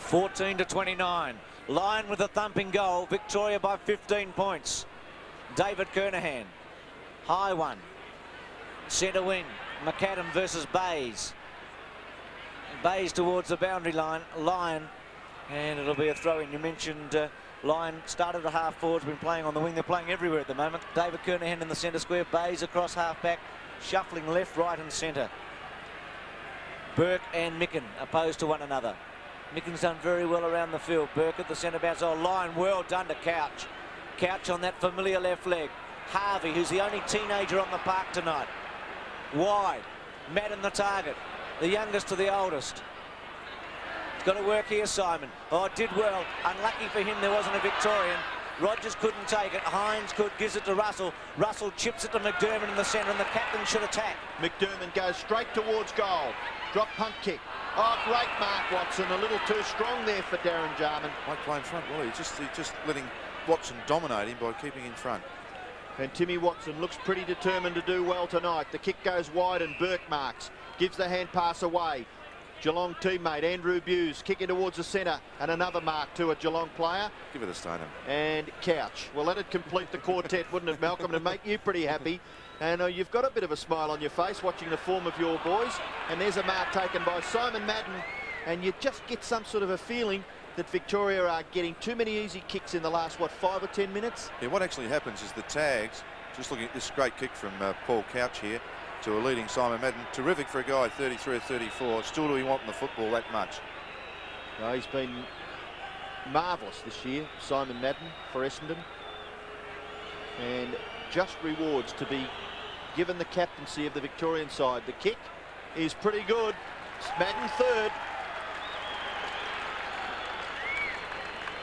[SPEAKER 1] (14-29). Lyon with a thumping goal. Victoria by 15 points. David Kernahan. High one. Centre wing. McAdam versus Bays. Bays towards the boundary line. Lyon. And it'll be a throw-in. You mentioned Lyon started at half forward, been playing on the wing. They're playing everywhere at the moment. David Kernahan in the centre square. Bays across half-back. Shuffling left, right and centre. Burke and Micken opposed to one another. Micken's done very well around the field. Burke at the centre bounce. Oh, Lyon well done to Couch. Couch on that familiar left leg. Harvey, who's the only teenager on the park tonight. Wide. Madden the target. The youngest to the oldest. He's got to work here, Simon. Oh, did well. Unlucky for him, there wasn't a Victorian. Rogers couldn't take it. Hines gives it to Russell. Russell chips it to McDermott in the centre, and the captain should attack.
[SPEAKER 2] McDermott goes straight towards goal. Drop punt kick. Oh, great mark, Watson. A little too strong there for Darren Jarman.
[SPEAKER 3] Might play in front, well, he's just letting Watson dominate him by keeping in front.
[SPEAKER 2] And Timmy Watson looks pretty determined to do well tonight. The kick goes wide and Burke marks. Gives the hand pass away. Geelong teammate Andrew Buse kicking towards the centre, and another mark to a Geelong player.
[SPEAKER 3] Give it a Stoneham.
[SPEAKER 2] And Couch. Well, that'd complete the quartet, wouldn't it, Malcolm, and make you pretty happy. And you've got a bit of a smile on your face watching the form of your boys. And there's a mark taken by Simon Madden, and you just get some sort of a feeling that Victoria are getting too many easy kicks in the last, what, 5 or 10 minutes?
[SPEAKER 3] Yeah, what actually happens is the tags, just looking at this great kick from Paul Couch here to a leading Simon Madden. Terrific for a guy 33 or 34. Still do we want in the football that much?
[SPEAKER 2] No, he's been marvellous this year, Simon Madden, for Essendon. And just rewards to be given the captaincy of the Victorian side. The kick is pretty good. Madden third.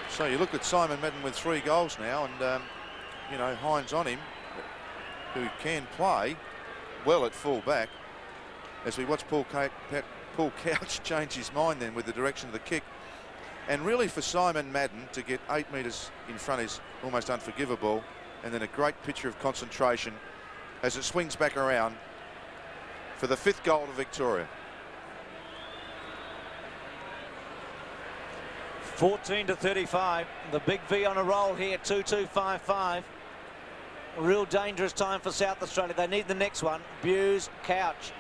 [SPEAKER 3] So you look at Simon Madden with 3 goals now, and you know, Hines on him, who can play well at full back. As we watch Paul Couch change his mind then with the direction of the kick. And really for Simon Madden to get 8 metres in front is almost unforgivable. And then a great picture of concentration as it swings back around for the 5th goal of Victoria.
[SPEAKER 1] 14-35. The big V on a roll here. 2-2-5-5. Real dangerous time for South Australia. They need the next one. Buse, Couch.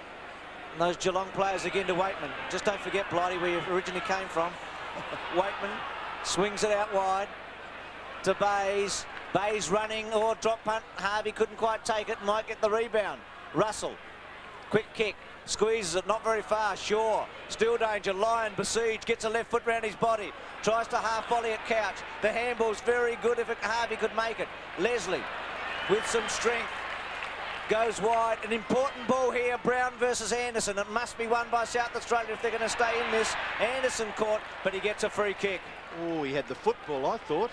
[SPEAKER 1] And those Geelong players again to Waitman. Just don't forget, Blighty, where you originally came from. Waitman swings it out wide to Bays. Bays running, or drop punt. Harvey couldn't quite take it. Might get the rebound. Russell. Quick kick. Squeezes it, not very far. Shaw, still danger. Lyon besieged, gets a left foot round his body. Tries to half volley at Couch. The handball's very good if Harvey could make it. Leslie with some strength. Goes wide. An important ball here. Brown versus Anderson. It must be won by South Australia if they're going to stay in this. Anderson caught, but he gets a free kick.
[SPEAKER 2] Oh, he had the football, I thought.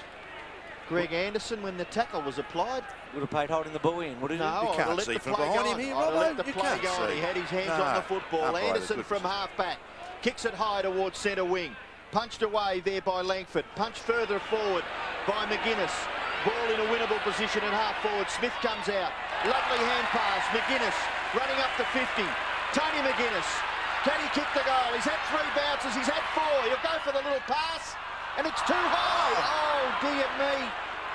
[SPEAKER 2] Greg Anderson, when the tackle was applied,
[SPEAKER 1] would have paid holding the ball in, would he?
[SPEAKER 2] No,
[SPEAKER 3] you can't see from behind him here, Robbo.
[SPEAKER 2] Let the play go on. He had his hands on the football. Anderson from half back kicks it high towards centre wing. Punched away there by Langford. Punched further forward by McGuinness. Ball in a winnable position at half forward. Smith comes out. Lovely hand pass. McGuinness running up to 50. Tony McGuinness. Can he kick the goal? He's had 3 bounces. He's had 4. He'll go for the little pass. And it's too high. Oh, dear me.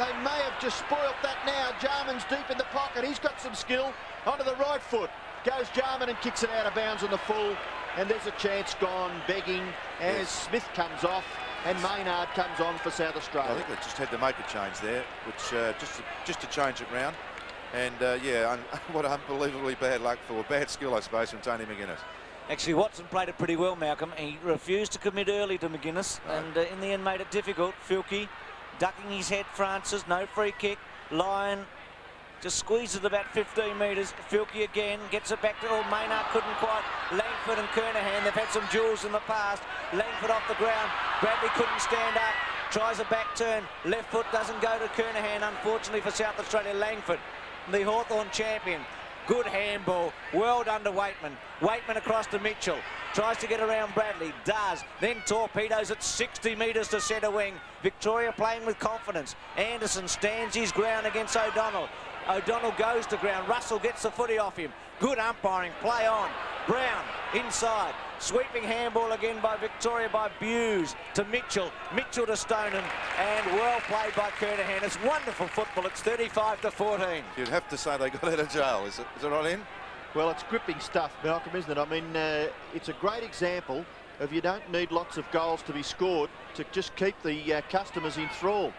[SPEAKER 2] They may have just spoilt that now. Jarman's deep in the pocket. He's got some skill. Onto the right foot. Goes Jarman and kicks it out of bounds on the full. And there's a chance gone, begging, as Smith comes off and Maynard comes on for South Australia.
[SPEAKER 3] I think they just had to make a change there, which just to change it round. And yeah, what unbelievably bad luck for bad skill, I suppose, from Tony McGuinness.
[SPEAKER 1] Actually, Watson played it pretty well, Malcolm. He refused to commit early to McGuinness, and in the end made it difficult. Filkey ducking his head, Francis, no free kick. Lyon just squeezes it about 15 metres. Filkey again gets it back to, oh, Maynard couldn't quite. Langford and Kernahan, they've had some duels in the past. Langford off the ground. Bradley couldn't stand up. Tries a back turn. Left foot doesn't go to Kernahan, unfortunately for South Australia. Langford, the Hawthorn champion. Good handball. Well done to Waitman. Waitman across to Mitchell. Tries to get around Bradley. Does. Then torpedoes at 60 metres to centre wing. Victoria playing with confidence. Anderson stands his ground against O'Donnell. O'Donnell goes to ground. Russell gets the footy off him. Good umpiring. Play on. Brown inside. Sweeping handball again by Victoria by Buse to Mitchell. Mitchell to Stoneham. And well played by Kernahan. It's wonderful football. It's 35-14.
[SPEAKER 3] You'd have to say they got out of jail. Is it right in?
[SPEAKER 2] Well, it's gripping stuff, Malcolm, isn't it? I mean, it's a great example of you don't need lots of goals to be scored to just keep the customers in thrall.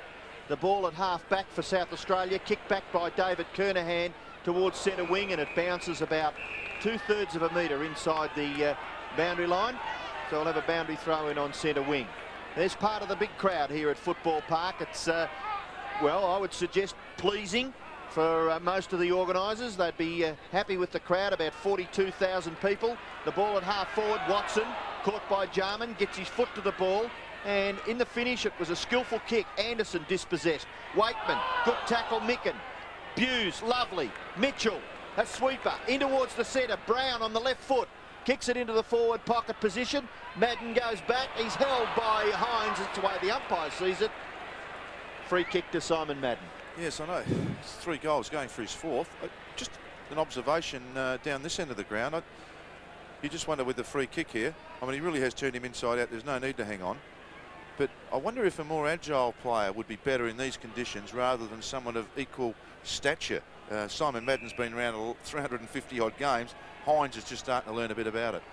[SPEAKER 2] The ball at half back for South Australia, kicked back by David Kernahan towards centre wing, and it bounces about 2/3 of a metre inside the boundary line. So we'll have a boundary throw in on centre wing. There's part of the big crowd here at Football Park. It's, well, I would suggest pleasing for most of the organisers. They'd be happy with the crowd, about 42,000 people. The ball at half forward, Watson, caught by Jarman, gets his foot to the ball. And in the finish, it was a skillful kick. Anderson dispossessed. Waitman, good tackle, Micken. Buse, lovely. Mitchell, a sweeper, in towards the centre. Brown on the left foot, kicks it into the forward pocket position. Madden goes back. He's held by Hines. It's the way the umpire sees it. Free kick to Simon Madden.
[SPEAKER 3] Yes, I know. It's 3 goals going for his 4th. Just an observation down this end of the ground. You just wonder with the free kick here. I mean, he really has turned him inside out. There's no need to hang on. But I wonder if a more agile player would be better in these conditions rather than someone of equal stature. Simon Madden's been around 350-odd games. Hines is just starting to learn a bit about it.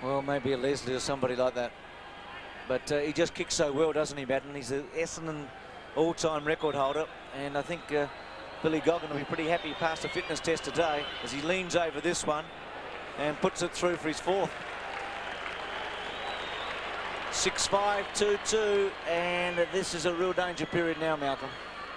[SPEAKER 3] Well,
[SPEAKER 1] maybe a Leslie or somebody like that. But he just kicks so well, doesn't he, Madden? He's the Essendon all-time record holder. And I think Billy Goggin will be pretty happy he passed the fitness test today as he leans over this one and puts it through for his 4th. 6-5, 2-2, and this is a real danger period now, Malcolm.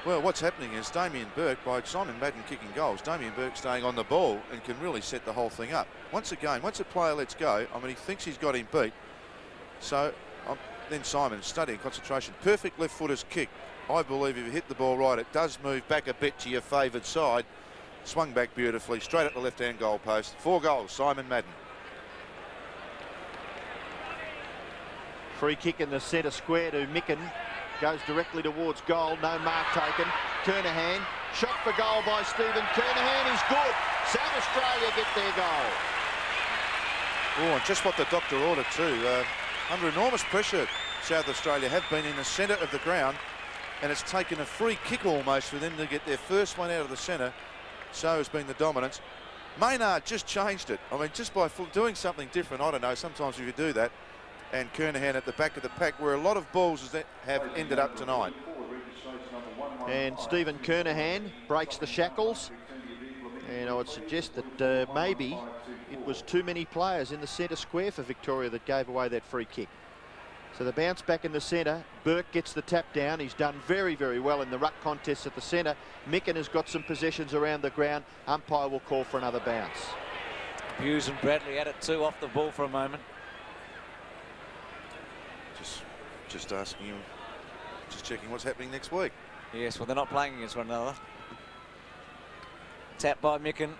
[SPEAKER 3] Well, what's happening is Damien Burke, by Simon Madden kicking goals, Damien Burke staying on the ball and can really set the whole thing up. Once again, once a player lets go, I mean, he thinks he's got him beat. So then Simon, studying concentration, perfect left-footer's kick. I believe if you hit the ball right, it does move back a bit to your favoured side. Swung back beautifully, straight at the left-hand goal post. 4 goals, Simon Madden.
[SPEAKER 2] Free kick in the centre square to Micken. Goes directly towards goal. No mark taken. Kernahan. Shot for goal by Stephen Kernahan is good. South Australia get their goal.
[SPEAKER 3] Oh, and just what the doctor ordered too. Under enormous pressure, South Australia have been in the centre of the ground, and it's taken a free kick almost for them to get their first one out of the centre. So has been the dominance. Maynard just changed it. I mean, just by doing something different. I don't know, sometimes if you do that. And Kernahan at the back of the pack, where a lot of balls have ended up tonight.
[SPEAKER 2] And Stephen Kernahan breaks the shackles. And I would suggest that maybe it was too many players in the centre square for Victoria that gave away that free kick. So the bounce back in the centre. Burke gets the tap down. He's done very, very well in the ruck contest at the centre. Micken has got some possessions around the ground. Umpire will call for another bounce.
[SPEAKER 1] Buse and Bradley had it too, off the ball for a moment.
[SPEAKER 3] Just asking him, just checking what's happening next week.
[SPEAKER 1] Yes, well, they're not playing against one another. Tap by Micken.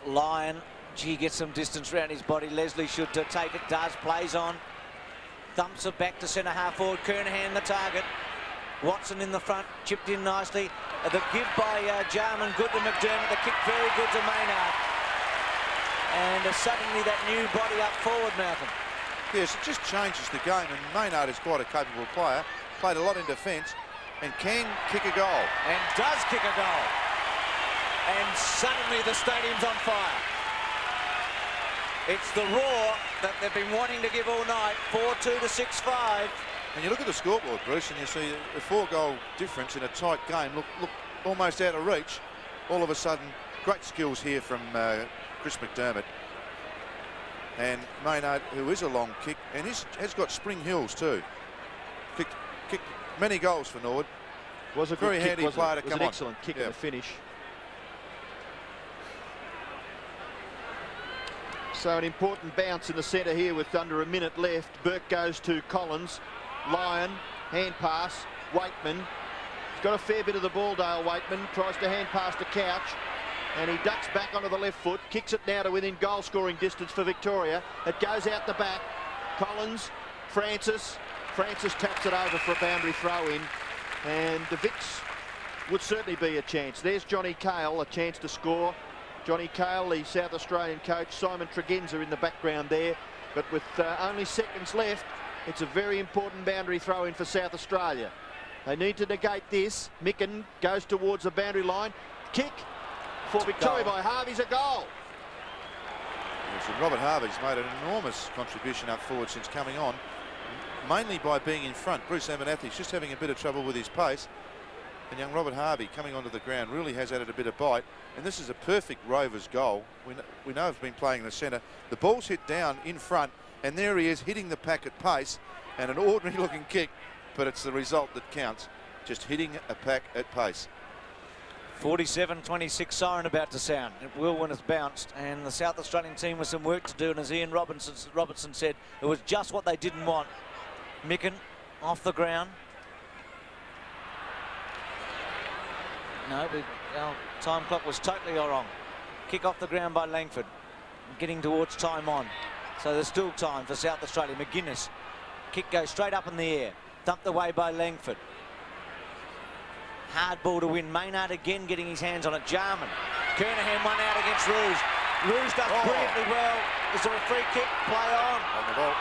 [SPEAKER 1] Lyon, gee, gets some distance around his body. Leslie should take it, does, plays on. Thumps it back to centre half forward. Kernahan the target. Watson in the front, chipped in nicely. The give by Jarman, good to McDermott. The kick very good to Maynard. And suddenly that new body up forward, Malcolm.
[SPEAKER 3] Yes, it just changes the game, and Maynard is quite a capable player. Played a lot in defence and can kick a goal.
[SPEAKER 1] And does kick a goal. And suddenly the stadium's on fire. It's the roar that they've been wanting to give all night. 4-2 to 6-5.
[SPEAKER 3] And you look at the scoreboard, Bruce, and you see a 4-goal difference in a tight game. Look almost out of reach. All of a sudden, great skills here from Chris McDermott. And Maynard, who is a long kick, and has got spring heels too. Kicked many goals for Norwood.
[SPEAKER 2] Was a
[SPEAKER 3] very
[SPEAKER 2] good
[SPEAKER 3] handy
[SPEAKER 2] kick,
[SPEAKER 3] player to
[SPEAKER 2] was
[SPEAKER 3] come
[SPEAKER 2] an
[SPEAKER 3] on.
[SPEAKER 2] Excellent kick
[SPEAKER 3] Yeah.
[SPEAKER 2] in the finish. So an important bounce in the centre here with under a minute left. Burke goes to Collins. Lyon, hand pass. Waitman. He's got a fair bit of the ball, Dale Waitman. Tries to hand pass to Couch. And he ducks back onto the left foot. Kicks it now to within goal scoring distance for Victoria. It goes out the back. Collins, Francis. Francis taps it over for a boundary throw in. And the Vicks would certainly be a chance. There's Johnny Cale, a chance to score. Johnny Cale, the South Australian coach. Simon Tregenza in the background there. But with only seconds left, it's a very important boundary throw in for South Australia. They need to negate this. Micken goes towards the boundary line. Kick for Victoria by Harvey's a goal.
[SPEAKER 3] Yes, and Robert Harvey's made an enormous contribution up forward since coming on, mainly by being in front. Bruce Abernathy's just having a bit of trouble with his pace. And young Robert Harvey coming onto the ground really has added a bit of bite. And this is a perfect Rovers goal. We know he's been playing in the centre. The ball's hit down in front, and there he is hitting the pack at pace. And an ordinary looking kick, but it's the result that counts. Just hitting a pack at pace.
[SPEAKER 1] 47-26 siren about to sound. It will when it's bounced. And the South Australian team with some work to do. And as Ian Robertson said, it was just what they didn't want. Micken off the ground. No, our time clock was totally wrong. Kick off the ground by Langford. Getting towards time on. So there's still time for South Australia. McGuinness. Kick goes straight up in the air. Thumped away by Langford. Hard ball to win. Maynard again getting his hands on it. Jarman. Kernahan one out against Rouge. Rouge does brilliantly well. Is there a free kick? Play on.
[SPEAKER 3] On the ball.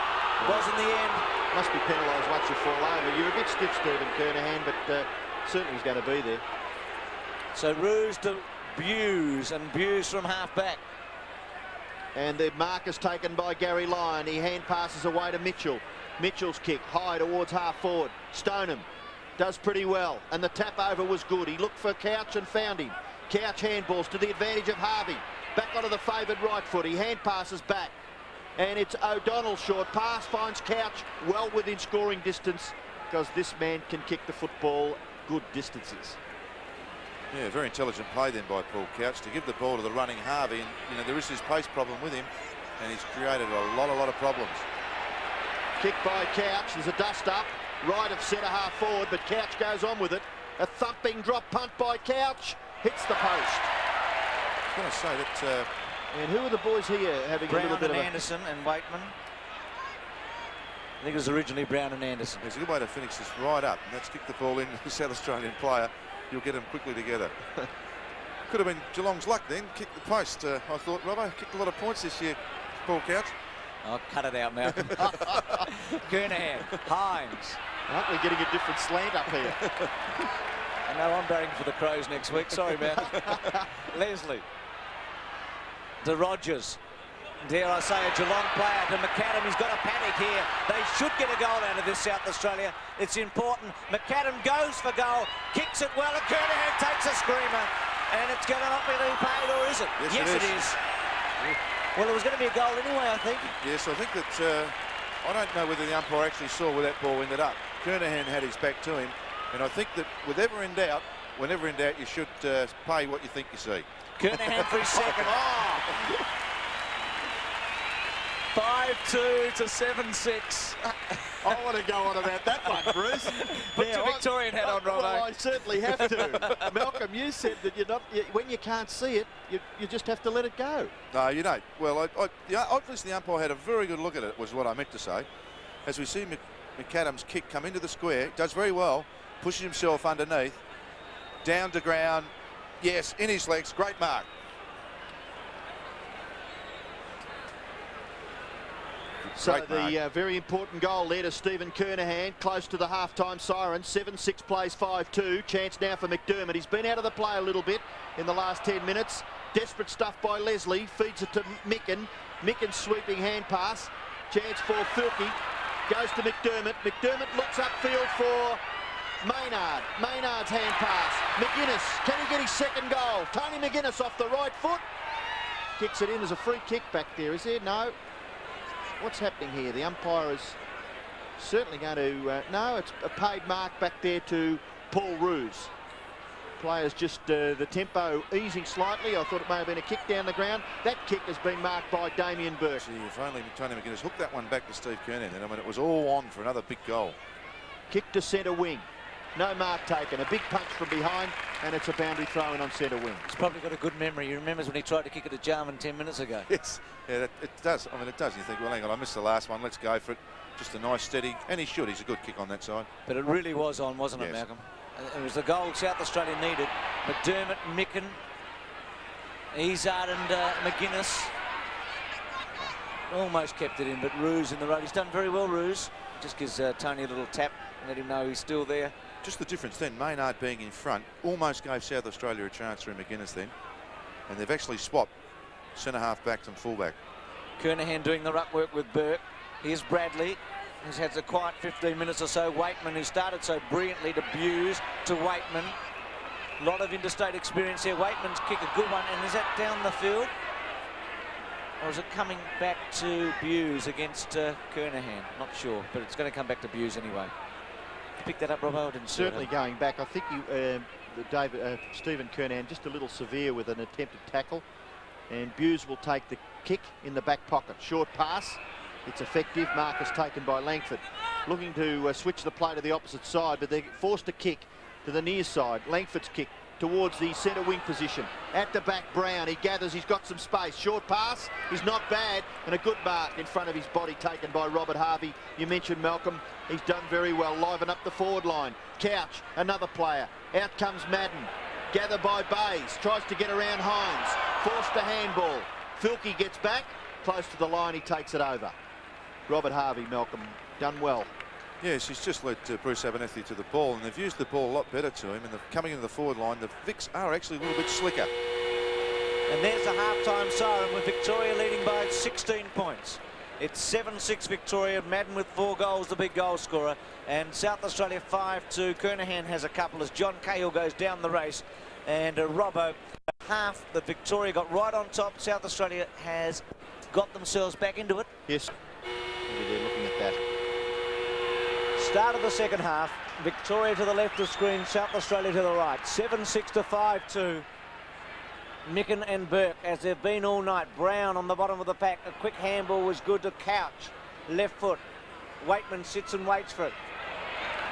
[SPEAKER 1] Was in the end.
[SPEAKER 2] Must be penalised once you fall over. You're a bit stiff, Stephen Kernahan, but certainly he's going to be there.
[SPEAKER 1] So Rouge to Buse, and Buse from half back.
[SPEAKER 2] And the mark is taken by Gary Lyon. He hand passes away to Mitchell. Mitchell's kick high towards half forward. Stoneham does pretty well, and the tap over was good. He looked for Couch and found him. Couch handballs to the advantage of Harvey. Back onto the favoured right foot. He hand passes back, and it's O'Donnell short pass, finds Couch well within scoring distance, because this man can kick the football good distances.
[SPEAKER 3] Yeah, very intelligent play then by Paul Couch to give the ball to the running Harvey. And, you know, there is this pace problem with him, and he's created a lot of problems.
[SPEAKER 2] Kick by Couch. There's a dust up. Right of centre half forward, but Couch goes on with it. A thumping drop punt by Couch. Hits the post.
[SPEAKER 3] I was going to say that...
[SPEAKER 2] and who are the boys here having
[SPEAKER 1] Brown
[SPEAKER 2] a little bit
[SPEAKER 1] and
[SPEAKER 2] of
[SPEAKER 1] Anderson and Waitman. I think it was originally Brown and Anderson.
[SPEAKER 3] There's a good way to finish this right up, and that's kick the ball in to the South Australian player. You'll get them quickly together. Could have been Geelong's luck then. Kick the post. I thought, Robbo, kicked a lot of points this year, Paul Couch.
[SPEAKER 1] Oh, cut it out, Malcolm. Kernahan, Hines.
[SPEAKER 2] Aren't we getting a different slant up here?
[SPEAKER 1] I know I'm bearing for the Crows next week. Sorry, man. Leslie. To Rogers. Dare I say a Geelong player to McAdam. He's got a panic here. They should get a goal out of this, South Australia. It's important. McAdam goes for goal, kicks it well, and Kernahan takes a screamer. And it's going to not be repaid, or is it?
[SPEAKER 3] Yes, it is.
[SPEAKER 1] Well, it was going to be a goal anyway, I think.
[SPEAKER 3] Yes, I think that... I don't know whether the umpire actually saw where that ball ended up. Kernahan had his back to him, and I think that whenever in doubt, you should pay what you think you see.
[SPEAKER 1] Kernahan for his second. 5-2 to 7-6.
[SPEAKER 2] I want to go on about that one, Bruce.
[SPEAKER 1] Put your Victorian hat on, Robo.
[SPEAKER 2] Well, I certainly have to. Malcolm, you said that you're not. When you can't see it, you just have to let it go.
[SPEAKER 3] No, you don't. Well, obviously the umpire had a very good look at it, was what I meant to say. as we see McAdams' kick come into the square. Does very well, pushes himself underneath, down to ground. Yes, in his legs. Great mark.
[SPEAKER 2] So the very important goal there to Stephen Kernahan, close to the half-time siren. 7-6 plays 5-2. Chance now for McDermott. He's been out of the play a little bit in the last 10 minutes. Desperate stuff by Leslie. Feeds it to Micken. Micken's sweeping hand pass. Chance for Filkey. Goes to McDermott. McDermott looks upfield for Maynard. Maynard's hand pass. McGuinness. Can he get his second goal? Tony McGuinness off the right foot. Kicks it in. There's a free kick back there, is there? No. What's happening here? The umpire is certainly going to... no, it's a paid mark back there to Paul Roos. Players just the tempo easing slightly. I thought it may have been a kick down the ground. That kick has been marked by Damien Burke.
[SPEAKER 3] Gee, if only Tony McGuinness hooked that one back to Steve Kernan. I mean, it was all on for another big goal.
[SPEAKER 2] Kick to centre wing. No mark taken. A big punch from behind, and it's a boundary throw in on centre wing.
[SPEAKER 1] He's probably got a good memory. He remembers when he tried to kick it at Jarman 10 minutes ago.
[SPEAKER 3] Yes, yeah, it does. I mean, it does. You think, well, hang on, I missed the last one. Let's go for it. Just a nice, steady, and he should. He's a good kick on that side.
[SPEAKER 1] But it really was on, wasn't it, Malcolm? It was the goal South Australia needed. McDermott, Micken, Izard and McGuinness almost kept it in, but Roos in the road. He's done very well, Roos. Just gives Tony a little tap and let him know he's still there.
[SPEAKER 3] Just the difference then, Maynard being in front almost gave South Australia a chance through McGuinness then. And they've actually swapped centre-half backs and full-back. Kernahan
[SPEAKER 1] doing the ruck work with Burke. Here's Bradley. He's had a quiet 15 minutes or so. Waitman, who started so brilliantly, to Buse, to Waitman. A lot of interstate experience here. Waitman's kick, a good one. And is that down the field? Or is it coming back to Buse against Kernahan? Not sure, but it's going to come back to Buse anyway. Pick that up, Robbo.
[SPEAKER 2] Certainly going back. I think Stephen Kernahan just a little severe with an attempted tackle, and Buse will take the kick in the back pocket. Short pass. It's effective. Mark is taken by Langford. Looking to switch the play to the opposite side, but they're forced to kick to the near side. Langford's kick towards the centre wing position. At the back, Brown. He gathers. He's got some space. Short pass. He's not bad. And a good mark in front of his body taken by Robert Harvey. You mentioned Malcolm. He's done very well. Liven up the forward line. Couch, another player. Out comes Madden. Gathered by Bays. Tries to get around Hines. Forced the handball. Filkey gets back. Close to the line. He takes it over. Robert Harvey, Malcolm, done well.
[SPEAKER 3] Yes, he's just led Bruce Abernethy to the ball, and they've used the ball a lot better to him. And coming into the forward line, the Vics are actually a little bit slicker.
[SPEAKER 1] And there's the half-time siren with Victoria leading by 16 points. It's 7-6 Victoria. Madden with 4 goals, the big goal scorer. And South Australia 5-2. Kernahan has a couple as John Cahill goes down the race. And Robbo, half that Victoria got right on top. South Australia has got themselves back into it.
[SPEAKER 2] Yes. They're looking at that.
[SPEAKER 1] Start of the second half. Victoria to the left of screen, South Australia to the right. 7-6 to 5-2. Micken and Burke, as they've been all night. Brown on the bottom of the pack. A quick handball was good to Couch. Left foot. Waitman sits and waits for it.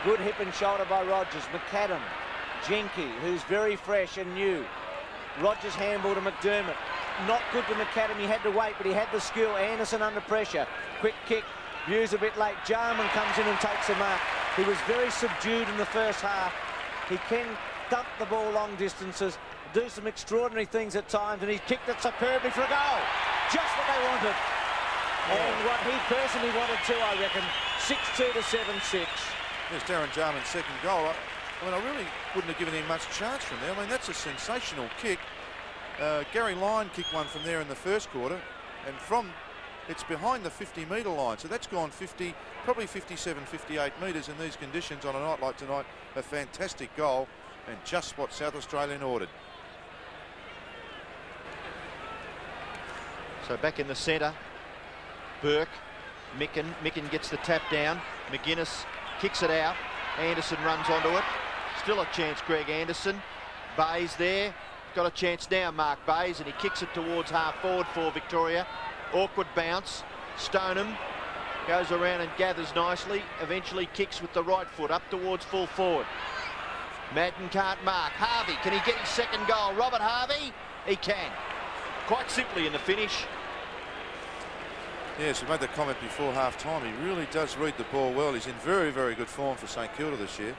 [SPEAKER 1] Good hip and shoulder by Rogers. McAdam. Jenke, who's very fresh and new. Rogers handball to McDermott. Not good to McAdam. He had to wait, but he had the skill. Anderson under pressure. Quick kick. Views a bit late. Jarman comes in and takes a mark. He was very subdued in the first half. He can dump the ball long distances, do some extraordinary things at times, and he kicked it superbly for a goal. Just what they wanted. And what he personally wanted too, I reckon. 6-2 to 7-6.
[SPEAKER 3] There's Darren Jarman's second goal. I mean, I really wouldn't have given him much chance from there. I mean, that's a sensational kick. Gary Lyon kicked one from there in the first quarter, and it's behind the 50-metre line, so that's gone 50, probably 57, 58 metres in these conditions on a night like tonight. A fantastic goal, and just what South Australian ordered.
[SPEAKER 2] So back in the centre, Burke, Micken gets the tap down. McGuinness kicks it out. Anderson runs onto it. Still a chance, Greg Anderson. Bays there. Got a chance now, Mark Bays, and he kicks it towards half forward for Victoria. Awkward bounce. Stoneham goes around and gathers nicely. Eventually kicks with the right foot up towards full forward. Madden can't mark. Harvey, can he get his second goal? Robert Harvey, he can. Quite simply in the finish.
[SPEAKER 3] Yes, we made the comment before half-time. He really does read the ball well. He's in very, very good form for St Kilda this year.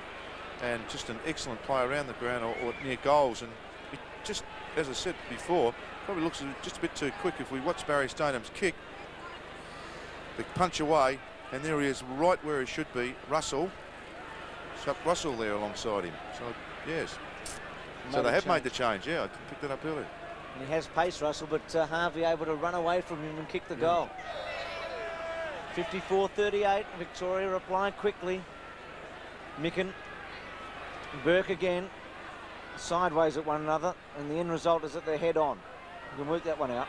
[SPEAKER 3] And just an excellent play around the ground or near goals. And it just, as I said before, probably looks just a bit too quick. If we watch Barry Stoneham's kick, the punch away, and there he is right where he should be. Russell there alongside him. So, yes. So they have made the change. Yeah, I picked that up earlier.
[SPEAKER 1] And he has pace, Russell, but Harvey able to run away from him and kick the goal. 54-38, Victoria reply quickly. Micken, Burke again, sideways at one another, and the end result is that they're head on. You can work that one out.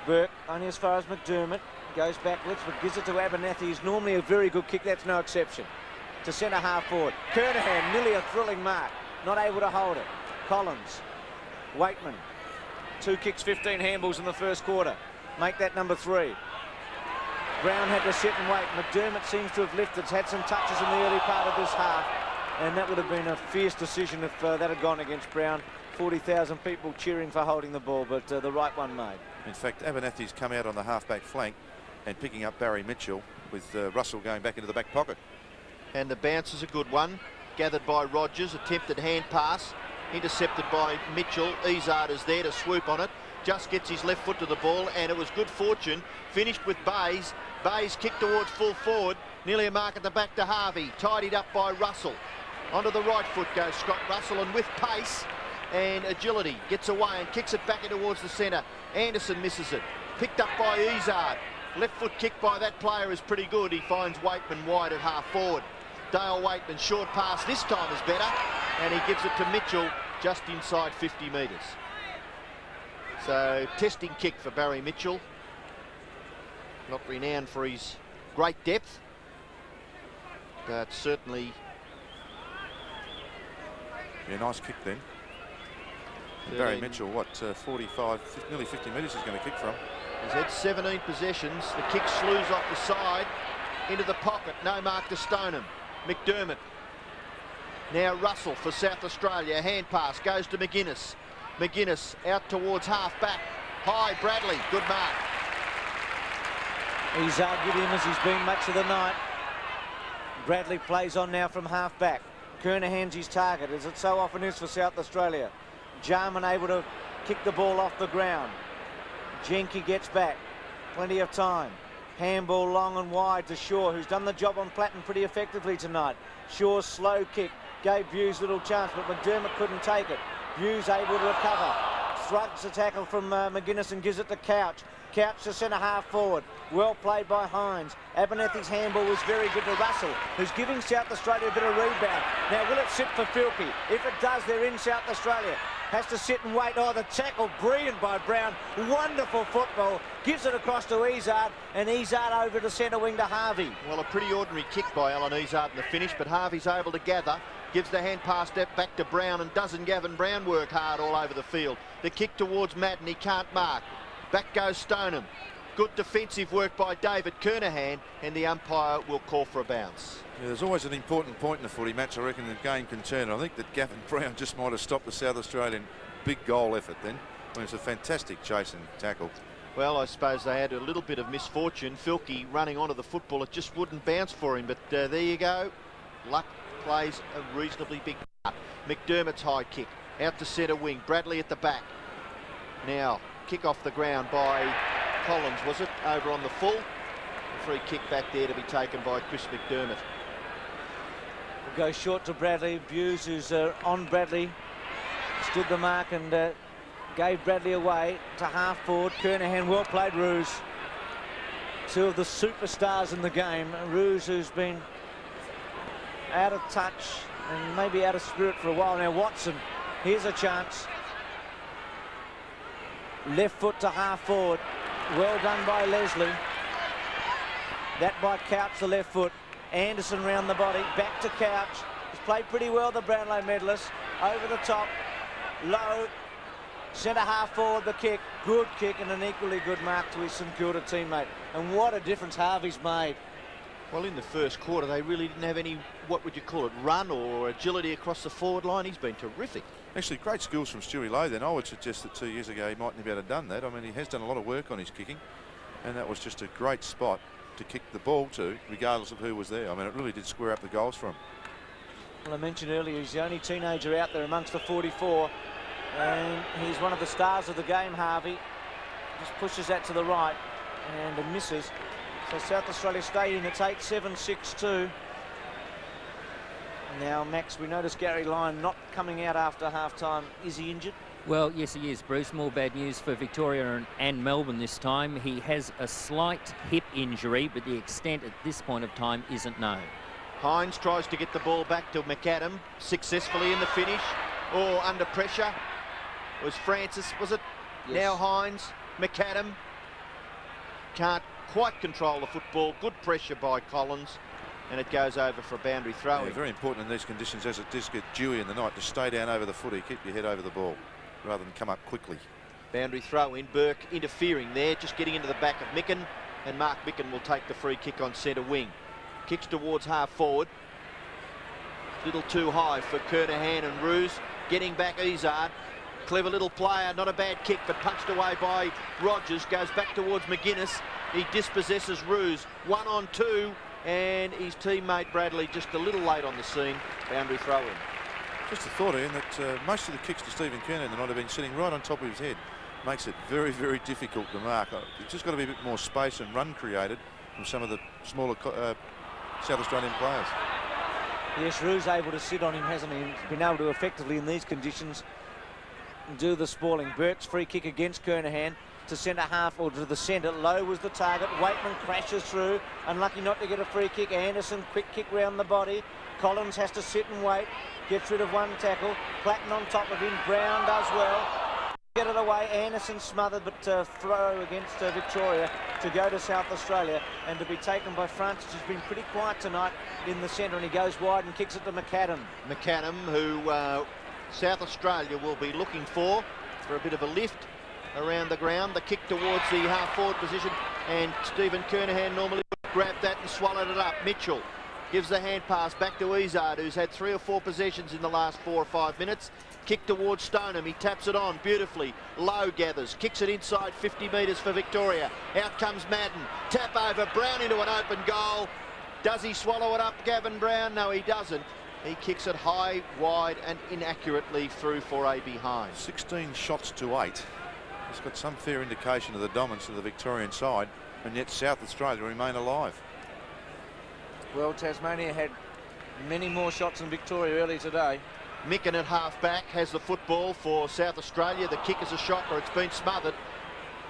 [SPEAKER 1] Burke only as far as McDermott, goes backwards, but gives it to Abernethy. He's normally a very good kick, that's no exception. To centre half forward. Kernahan, nearly a thrilling mark, not able to hold it. Collins, Waitman, 2 kicks, 15 handballs in the first quarter. Make that number 3. Brown had to sit and wait. McDermott seems to have lifted, had some touches in the early part of this half, and that would have been a fierce decision if that had gone against Brown. 40,000 people cheering for holding the ball, but the right one made.
[SPEAKER 3] In fact, Abernethy's come out on the half-back flank and picking up Barry Mitchell, with Russell going back into the back pocket.
[SPEAKER 2] And the bounce is a good one. Gathered by Rogers, attempted hand pass, intercepted by Mitchell. Izzard is there to swoop on it. Just gets his left foot to the ball, and it was good fortune. Finished with Bays. Bays kicked towards full forward. Nearly a mark at the back to Harvey. Tidied up by Russell. Onto the right foot goes Scott Russell, and with pace and agility gets away and kicks it back in towards the centre. Anderson misses it. Picked up by Izzard. Left foot kick by that player is pretty good. He finds Waitman wide at half forward. Dale Waitman, short pass this time is better, and he gives it to Mitchell just inside 50 metres. So, testing kick for Barry Mitchell. Not renowned for his great depth, but certainly...
[SPEAKER 3] Yeah, nice kick then. Barry Mitchell, what, 45, nearly 50 metres he's going to kick from.
[SPEAKER 2] He's had 17 possessions. The kick slews off the side into the pocket. No mark to Stoneham. McDermott. Now Russell for South Australia. Hand pass goes to McGuinness. McGuinness out towards half back. High Bradley. Good mark.
[SPEAKER 1] He's argued him as he's been much of the night. Bradley plays on now from half back. Kernahan's his target, as it so often is for South Australia. Jarman able to kick the ball off the ground. Jenke gets back. Plenty of time. Handball long and wide to Shaw, who's done the job on Platten pretty effectively tonight. Shaw's slow kick gave Buse little chance, but McDermott couldn't take it. Buse able to recover. Shrugs the tackle from McGuinness and gives it to Couch. Couch to centre half forward. Well played by Hines. Abernethy's handball was very good to Russell, who's giving South Australia a bit of rebound. Now, will it sit for Filkey? If it does, they're in South Australia. Has to sit and wait. Oh, the tackle, brilliant by Brown. Wonderful football. Gives it across to Izzard, and Izzard over to centre wing to Harvey.
[SPEAKER 2] Well, a pretty ordinary kick by Alan Izzard in the finish, but Harvey's able to gather. Gives the hand pass step back to Brown, and doesn't Gavin Brown work hard all over the field? The kick towards Madden, he can't mark. Back goes Stoneham. Good defensive work by David Kernahan, and the umpire will call for a bounce.
[SPEAKER 3] Yeah, there's always an important point in a footy match, I reckon, the game can turn. I think that Gavin Brown just might have stopped the South Australian big goal effort then. I mean, it's a fantastic chase and tackle.
[SPEAKER 2] Well, I suppose they had a little bit of misfortune. Filkey running onto the football, it just wouldn't bounce for him, but there you go. Luck plays a reasonably big part. McDermott's high kick out to centre wing. Bradley at the back. Now, kick off the ground by Collins, was it? Over on the full. Free kick back there to be taken by Chris McDermott.
[SPEAKER 1] We'll go short to Bradley. Buse, who's on Bradley, stood the mark and gave Bradley away to half forward. Kernahan, well played, Ruse. Two of the superstars in the game. Ruse, who's been out of touch and maybe out of spirit for a while now. Watson, here's a chance. Left foot to half forward. Well done by Leslie. That by Couch, the left foot. Anderson round the body. Back to Couch. He's played pretty well, the Brownlow medalist. Over the top. Low. Centre half forward, the kick. Good kick and an equally good mark to his St Kilda teammate. And what a difference Harvey's made.
[SPEAKER 2] Well, in the first quarter, they really didn't have any, what would you call it, run or agility across the forward line. He's been terrific.
[SPEAKER 3] Actually, great skills from Stewie Lowe then. I would suggest that 2 years ago he mightn't have able to done that. I mean, he has done a lot of work on his kicking. And that was just a great spot to kick the ball to, regardless of who was there. I mean, it really did square up the goals for him.
[SPEAKER 1] Well, I mentioned earlier, he's the only teenager out there amongst the 44, and he's one of the stars of the game, Harvey. Just pushes that to the right and misses. So South Australia stay in. It's 8-7, 6-2. Now, Max, we notice Gary Lyon not coming out after half-time. Is he injured?
[SPEAKER 4] Well, yes, he is, Bruce. More bad news for Victoria and Melbourne this time. He has a slight hip injury, but the extent at this point of time isn't known.
[SPEAKER 2] Hines tries to get the ball back to McAdam, successfully in the finish, or under pressure. It was Francis, was it?
[SPEAKER 1] Yes.
[SPEAKER 2] Now Hines, McAdam. Can't quite control the football. Good pressure by Collins, and it goes over for a boundary throw.
[SPEAKER 3] Yeah, very important in these conditions, as it does get dewy in the night, to stay down over the footy, keep your head over the ball, rather than come up quickly.
[SPEAKER 2] Boundary throw in. Burke interfering there, just getting into the back of Micken, and Mark Micken will take the free kick on centre wing. Kicks towards half forward. Little too high for Kernahan and Roos. Getting back Izard. Clever little player, not a bad kick, but punched away by Rogers. Goes back towards McGuinness. He dispossesses Roos. 1-on-2, and his teammate Bradley just a little late on the scene. Boundary throw in.
[SPEAKER 3] Just a thought, Ian, that most of the kicks to Stephen Kernahan might have been sitting right on top of his head. Makes it very, very difficult to mark. It's just got to be a bit more space and run created from some of the smaller South Australian players.
[SPEAKER 1] Yes, Roos able to sit on him, hasn't he? He's been able to effectively, in these conditions, do the spalling. Burke's free kick against Kernahan to centre half, or to the centre. Low was the target. Waitman crashes through. Unlucky not to get a free kick. Anderson, quick kick round the body. Collins has to sit and wait. Gets rid of one tackle. Platten on top of him. Brown does well. Get it away. Anderson smothered, but throw against Victoria to go to South Australia, and to be taken by Francis, who's been pretty quiet tonight in the centre, and he goes wide and kicks it to McAdam.
[SPEAKER 2] McAdam, who South Australia will be looking for a bit of a lift around the ground. The kick towards the half-forward position, and Stephen Kernahan normally grabbed that and swallowed it up. Mitchell gives the hand pass back to Izard, who's had 3 or 4 possessions in the last 4 or 5 minutes. Kick towards Stoneham. He taps it on beautifully. Low gathers. Kicks it inside 50 metres for Victoria. Out comes Madden. Tap over. Brown into an open goal. Does he swallow it up, Gavin Brown? No, he doesn't. He kicks it high, wide and inaccurately through for AB Hines.
[SPEAKER 3] 16 shots to 8. It's got some fair indication of the dominance of the Victorian side, and yet South Australia remain alive.
[SPEAKER 1] Well, Tasmania had many more shots than Victoria early today.
[SPEAKER 2] Micken at half-back has the football for South Australia. The kick is a shot, or it's been smothered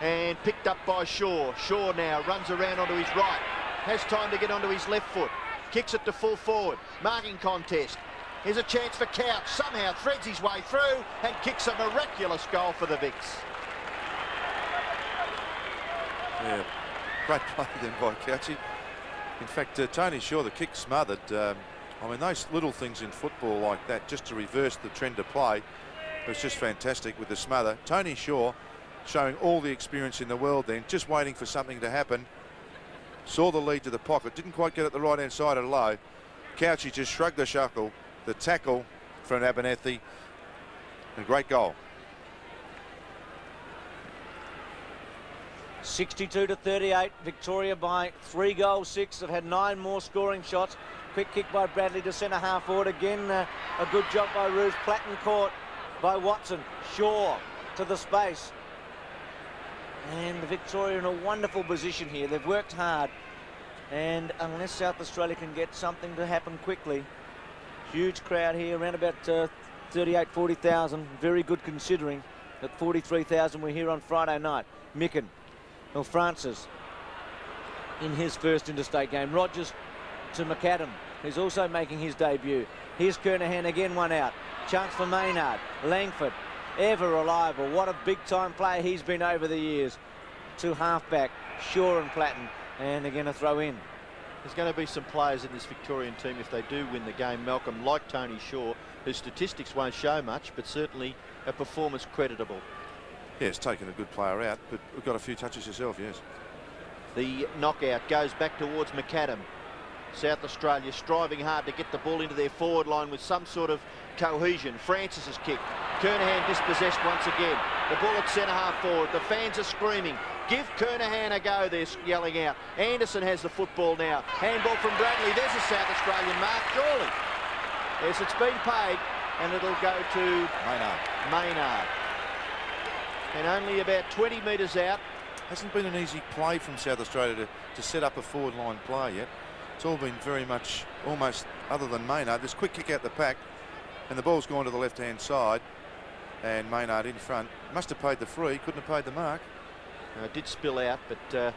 [SPEAKER 2] and picked up by Shaw. Shaw now runs around onto his right. Has time to get onto his left foot. Kicks it to full forward. Marking contest. Here's a chance for Couch. Somehow threads his way through and kicks a miraculous goal for the Vicks.
[SPEAKER 3] Yeah, great play then by Couchy. In fact, Tony Shaw, the kick smothered. I mean, those little things in football like that, just to reverse the trend of play, it was just fantastic with the smother. Tony Shaw showing all the experience in the world then, just waiting for something to happen. Saw the lead to the pocket, didn't quite get it the right-hand side of low. Couchy just shrugged the shuckle. The tackle from Abernethy. A great goal.
[SPEAKER 1] 62-38. Victoria by 3 goals, 6. They've had 9 more scoring shots. Quick kick by Bradley to centre half forward. Again, a good job by Roos. Platten caught by Watson. Shaw to the space. And Victoria in a wonderful position here. They've worked hard. And unless South Australia can get something to happen quickly, huge crowd here, around about 40,000. Very good considering that 43,000 were here on Friday night. Micken, or Francis, in his first interstate game. Rogers to McAdam, who's also making his debut. Here's Kernahan again, one out. Chance for Maynard. Langford, ever reliable. What a big-time player he's been over the years. To half-back, Shaw and Platten. And again, a throw in.
[SPEAKER 2] There's going to be some players in this Victorian team, if they do win the game, Malcolm, like Tony Shaw, whose statistics won't show much, but certainly a performance creditable.
[SPEAKER 3] Yeah, it's taken a good player out, but we've got a few touches yourself, yes.
[SPEAKER 2] The knockout goes back towards McAdam. South Australia striving hard to get the ball into their forward line with some sort of cohesion. Francis's kick. Kernahan dispossessed once again. The ball at centre-half forward. The fans are screaming. Give Kernahan a go, they're yelling out. Anderson has the football now. Handball from Bradley. There's a South Australian mark, surely. Yes, it's been paid, and it'll go to Maynard. And only about 20 metres out.
[SPEAKER 3] Hasn't been an easy play from South Australia to set up a forward line play yet. It's all been very much almost, other than Maynard, this quick kick out the pack, and the ball's gone to the left-hand side, and Maynard in front. Must have paid the free, couldn't have paid the mark.
[SPEAKER 2] It did spill out, but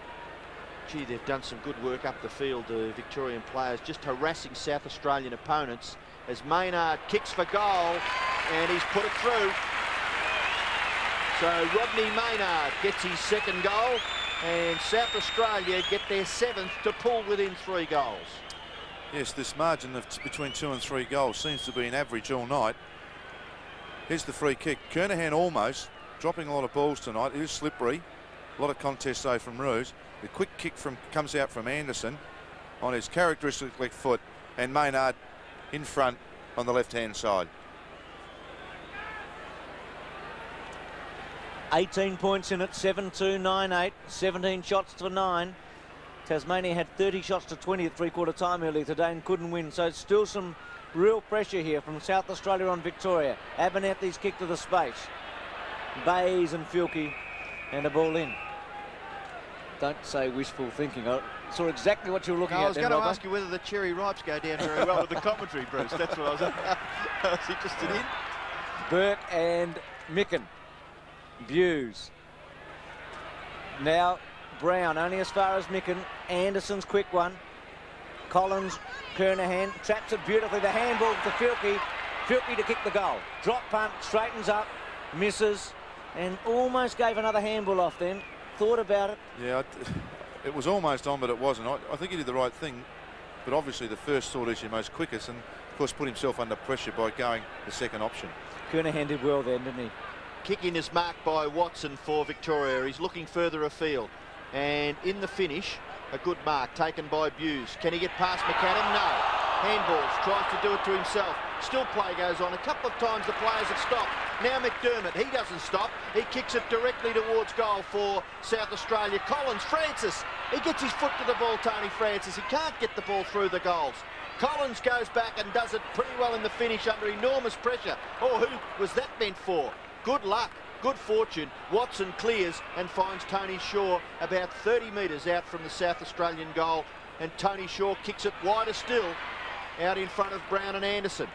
[SPEAKER 2] gee, they've done some good work up the field, the Victorian players, just harassing South Australian opponents as Maynard kicks for goal, and he's put it through. So Rodney Maynard gets his second goal, and South Australia get their 7th to pull within 3 goals.
[SPEAKER 3] Yes, this margin of between 2 and 3 goals seems to be an average all night. Here's the free kick. Kernahan almost dropping a lot of balls tonight. It is slippery. A lot of contest though from Roos. The quick kick comes out from Anderson on his characteristic left foot, and Maynard in front on the left-hand side.
[SPEAKER 1] 18 points in it, 7-2, 9-8, 17 shots to 9. Tasmania had 30 shots to 20 at three-quarter time earlier today and couldn't win. So it's still some real pressure here from South Australia on Victoria. Abernethy's kick to the space. Bays and Filkey, and a ball in. Don't say wishful thinking. I saw exactly what you were looking at.
[SPEAKER 2] I was
[SPEAKER 1] then,
[SPEAKER 2] going to
[SPEAKER 1] Robert.
[SPEAKER 2] ask you whether the cherry ripes go down very well with the commentary, Bruce. That's what I was interested in.
[SPEAKER 1] Burke and Micken. Buse. Now Brown only as far as Micken. Anderson's quick one. Collins, Kernahan traps it beautifully. The handball to Filkey. Filkey to kick the goal. Drop punt, straightens up, misses, and almost gave another handball off then. Thought about it.
[SPEAKER 3] Yeah, it was almost on, but it wasn't. I think he did the right thing, but obviously the first thought is your most quickest, and of course put himself under pressure by going the second option.
[SPEAKER 1] Kernahan did well then, didn't he?
[SPEAKER 2] Kick in is marked by Watson for Victoria. He's looking further afield, and in the finish, a good mark taken by Buse. Can he get past McAdam? No. Handballs, tries to do it to himself. Still play goes on. A couple of times the players have stopped. Now McDermott, he doesn't stop. He kicks it directly towards goal for South Australia. Collins, Francis, he gets his foot to the ball, Tony Francis. He can't get the ball through the goals. Collins goes back and does it pretty well in the finish under enormous pressure. Oh, who was that meant for? Good luck, good fortune. Watson clears and finds Tony Shaw about 30 metres out from the South Australian goal, and Tony Shaw kicks it wider still out in front of Brown and Anderson.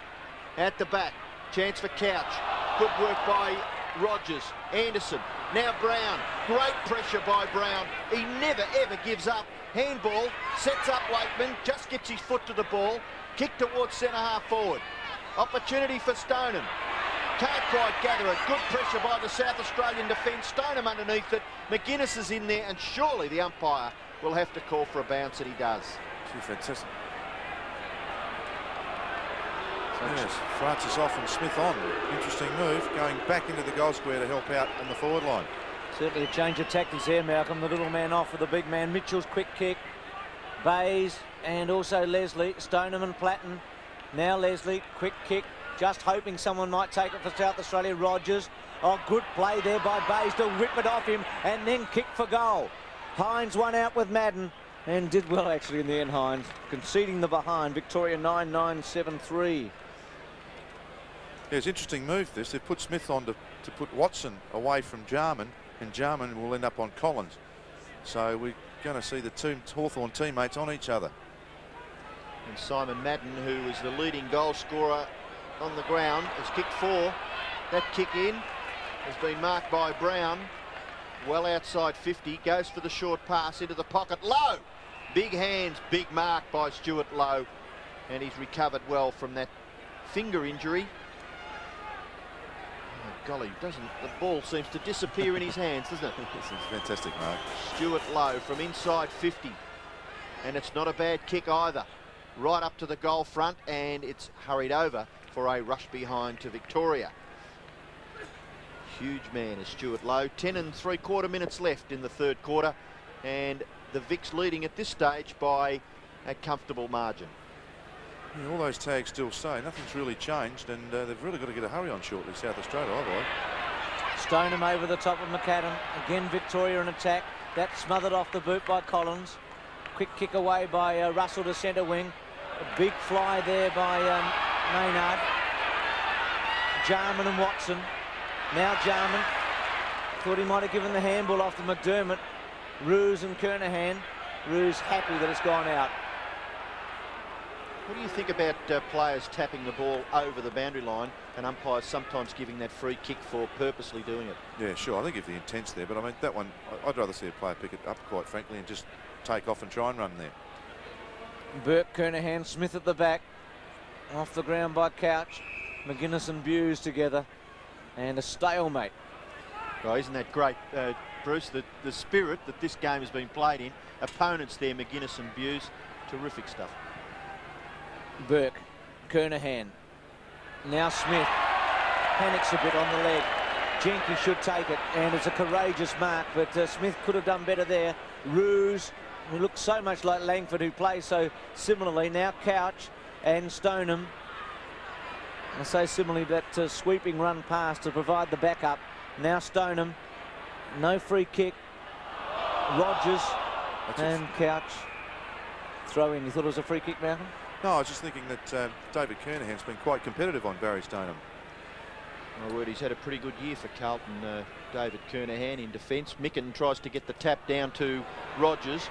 [SPEAKER 2] At the back, chance for Couch. Good work by Rogers. Anderson, now Brown. Great pressure by Brown. He never ever gives up. Handball, sets up Waitman, just gets his foot to the ball. Kick towards centre-half forward. Opportunity for Stoneham. Can't quite gather it. Good pressure by the South Australian defence. Stoneham underneath it. McGuinness is in there, and surely the umpire will have to call for a bounce, and he does.
[SPEAKER 3] Gee, fantastic. Yes, Francis off and Smith on. Interesting move, going back into the goal square to help out on the forward line.
[SPEAKER 1] Certainly a change of tactics there, Malcolm. The little man off with the big man. Mitchell's quick kick. Bays and also Leslie. Stoneham and Platten. Now Leslie, quick kick. Just hoping someone might take it for South Australia. Rogers. Oh, good play there by Bays to rip it off him and then kick for goal. Hines one out with Madden and did well actually in the end, Hines. Conceding the behind. Victoria 9-9-7-3.
[SPEAKER 3] Yeah, it's an interesting move this. They've put Smith on to put Watson away from Jarman, and Jarman will end up on Collins. So we're going to see the two Hawthorn teammates on each other.
[SPEAKER 2] And Simon Madden, who was the leading goal scorer on the ground, has kicked 4. That kick in has been marked by Brown. Well outside 50, goes for the short pass into the pocket. Lowe! Big hands, big mark by Stuart Lowe. And he's recovered well from that finger injury. Oh, golly, the ball seems to disappear in his hands, doesn't it?
[SPEAKER 3] This is fantastic, Mark.
[SPEAKER 2] Stuart Lowe from inside 50. And it's not a bad kick either. Right up to the goal front, and it's hurried over for a rush behind to Victoria. Huge man is Stuart Lowe. 10 3/4 minutes left in the third quarter, and the Vics leading at this stage by a comfortable margin.
[SPEAKER 3] Yeah, all those tags still say nothing's really changed, and they've really got to get a hurry on shortly, South Australia, I believe.
[SPEAKER 1] Stoneham over the top of McAdam. Again, Victoria in attack. That's smothered off the boot by Collins. Quick kick away by Russell to centre wing. A big fly there by Maynard. Jarman and Watson. Now Jarman. Thought he might have given the handball off to McDermott. Roos and Kernahan. Roos happy that it's gone out.
[SPEAKER 2] What do you think about players tapping the ball over the boundary line and umpires sometimes giving that free kick for purposely doing it?
[SPEAKER 3] Yeah, sure. I think if the intent's there, but I mean, that one, I'd rather see a player pick it up, quite frankly, and just take off and try and run there.
[SPEAKER 1] Burke, Kernahan, Smith at the back. Off the ground by Couch. McGuinness and Buse together. And a stalemate.
[SPEAKER 2] Oh, isn't that great, Bruce? The spirit that this game has been played in. Opponents there, McGuinness and Buse. Terrific stuff.
[SPEAKER 1] Burke, Kernahan. Now Smith. Panics a bit on the leg. Jenke should take it, and it's a courageous mark, but Smith could have done better there. Roos, who looks so much like Langford, who plays so similarly. Now Couch and Stoneham. I say similarly, that sweeping run pass to provide the backup. Now Stoneham. No free kick. Rogers and Couch. Throw in. You thought it was a free kick, Malcolm?
[SPEAKER 3] No, I was just thinking that David Kernahan's been quite competitive on Barry Stoneham.
[SPEAKER 2] My word, he's had a pretty good year for Carlton, David Kernahan in defence. Micken tries to get the tap down to Rogers,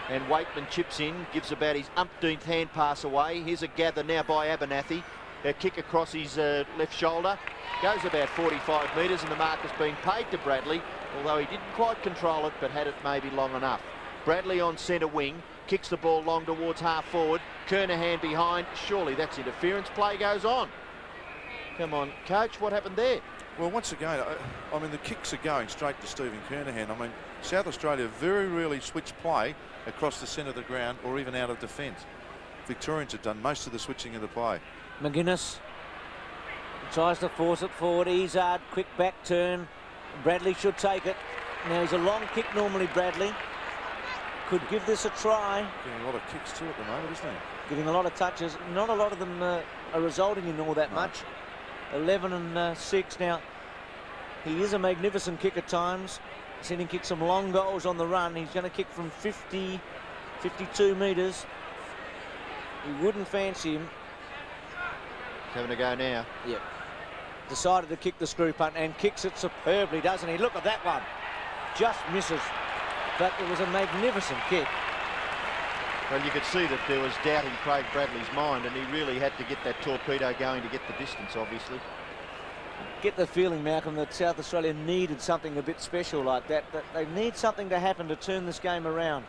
[SPEAKER 2] and Waitman chips in, gives about his umpteenth hand pass away. Here's a gather now by Abernathy. A kick across his left shoulder. Goes about 45 metres, and the mark has been paid to Bradley, although he didn't quite control it, but had it maybe long enough. Bradley on centre wing, kicks the ball long towards half forward. Kernahan behind. Surely that's interference. Play goes on. Come on, Coach, what happened there?
[SPEAKER 3] Well, once again, I mean, the kicks are going straight to Stephen Kernahan. I mean, South Australia very rarely switch play across the centre of the ground or even out of defence. Victorians have done most of the switching of the play.
[SPEAKER 1] McGuinness tries to force it forward. Izard, quick back turn. Bradley should take it. Now, he's a long kick normally, Bradley. Could give this a try.
[SPEAKER 3] Getting a lot of kicks too at the moment, isn't he?
[SPEAKER 1] Getting a lot of touches. Not a lot of them are resulting in all that much. 11 and 6 now. He is a magnificent kick at times. Seen him kick some long goals on the run. He's going to kick from 50, 52 metres. You wouldn't fancy him.
[SPEAKER 2] Having a go now.
[SPEAKER 1] Yep. Decided to kick the screw punt and kicks it superbly, doesn't he? Look at that one. Just misses. But it was a magnificent kick.
[SPEAKER 2] Well, you could see that there was doubt in Craig Bradley's mind, and he really had to get that torpedo going to get the distance, obviously.
[SPEAKER 1] Get the feeling, Malcolm, that South Australia needed something a bit special like that. That they need something to happen to turn this game around.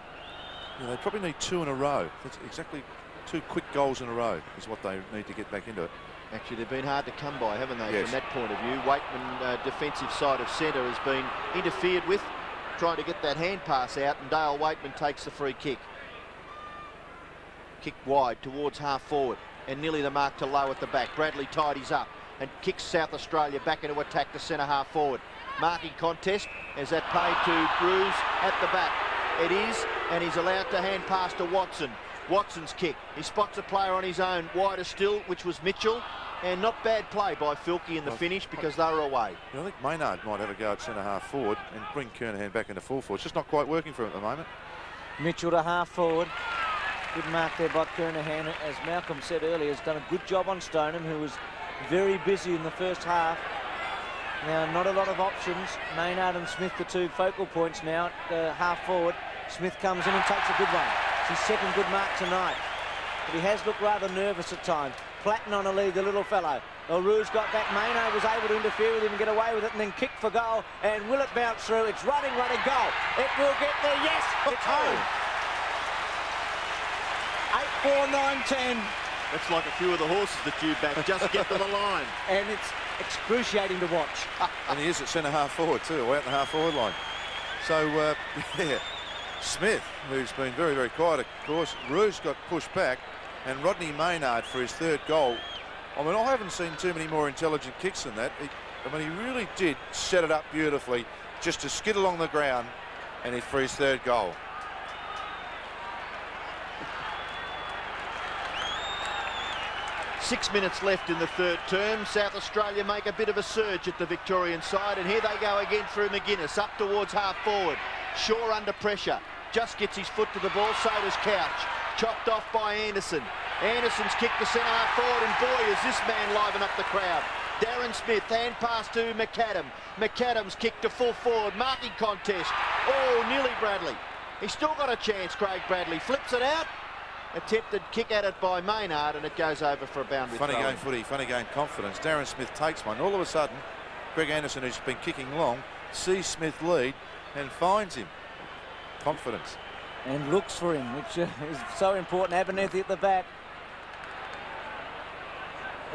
[SPEAKER 3] Yeah, they probably need 2 in a row. That's exactly 2 quick goals in a row is what they need to get back into it.
[SPEAKER 2] Actually, they've been hard to come by, haven't they,
[SPEAKER 3] yes,
[SPEAKER 2] from that point of view. Waitman, defensive side of centre, has been interfered with, trying to get that hand pass out, and Dale Waitman takes the free kick. Kick wide towards half forward, and nearly the mark to Lowe at the back. Bradley tidies up and kicks South Australia back into attack to centre half forward. Marking contest, is that paid to Bruce at the back? It is, and he's allowed to hand pass to Watson. Watson's kick. He spots a player on his own, wider still, which was Mitchell. And not bad play by Filkey in the finish because they were away.
[SPEAKER 3] I think Maynard might have a go at centre half forward and bring Kernahan back into full forward. It's just not quite working for him at the moment.
[SPEAKER 1] Mitchell to half forward. Good mark there by Kernahan. As Malcolm said earlier, has done a good job on Stoneham, who was very busy in the first half. Now, not a lot of options. Maynard and Smith, the 2 focal points now at half forward. Smith comes in and takes a good one. It's his second good mark tonight. But he has looked rather nervous at times. Platten on a lead, the little fellow. Rouge got back. Maynard was able to interfere with him and get away with it, and then kick for goal. And will it bounce through? It's running, goal. It will get there. Yes, it's home. 8, 4, 9, 10.
[SPEAKER 2] That's like a few of the horses that you back. Just get to the line.
[SPEAKER 1] And it's excruciating to watch.
[SPEAKER 3] And he is at centre half forward too, away at the half forward line. So, yeah, Smith, who's been very, very quiet, of course. Rouge got pushed back, and Rodney Maynard for his 3rd goal. I mean, I haven't seen too many more intelligent kicks than that. I mean, he really did set it up beautifully just to skid along the ground, and for his 3rd goal.
[SPEAKER 2] 6 minutes left in the third term. South Australia make a bit of a surge at the Victorian side, and here they go again through McGuinness, up towards half forward. Shaw under pressure, just gets his foot to the ball, so does Couch. Chopped off by Anderson. Anderson's kicked to centre half forward, and boy, is this man liven up the crowd. Darren Smith, hand pass to McAdam. McAdam's kick to full forward, marking contest. Oh, nearly Bradley. He's still got a chance, Craig Bradley. Flips it out. Attempted kick at it by Maynard, and it goes over for a boundary throw.
[SPEAKER 3] Funny game footy, funny game confidence. Darren Smith takes one. All of a sudden, Greg Anderson, who's been kicking long, sees Smith lead and finds him. Confidence.
[SPEAKER 1] And looks for him, which is so important. Abernethy at the back.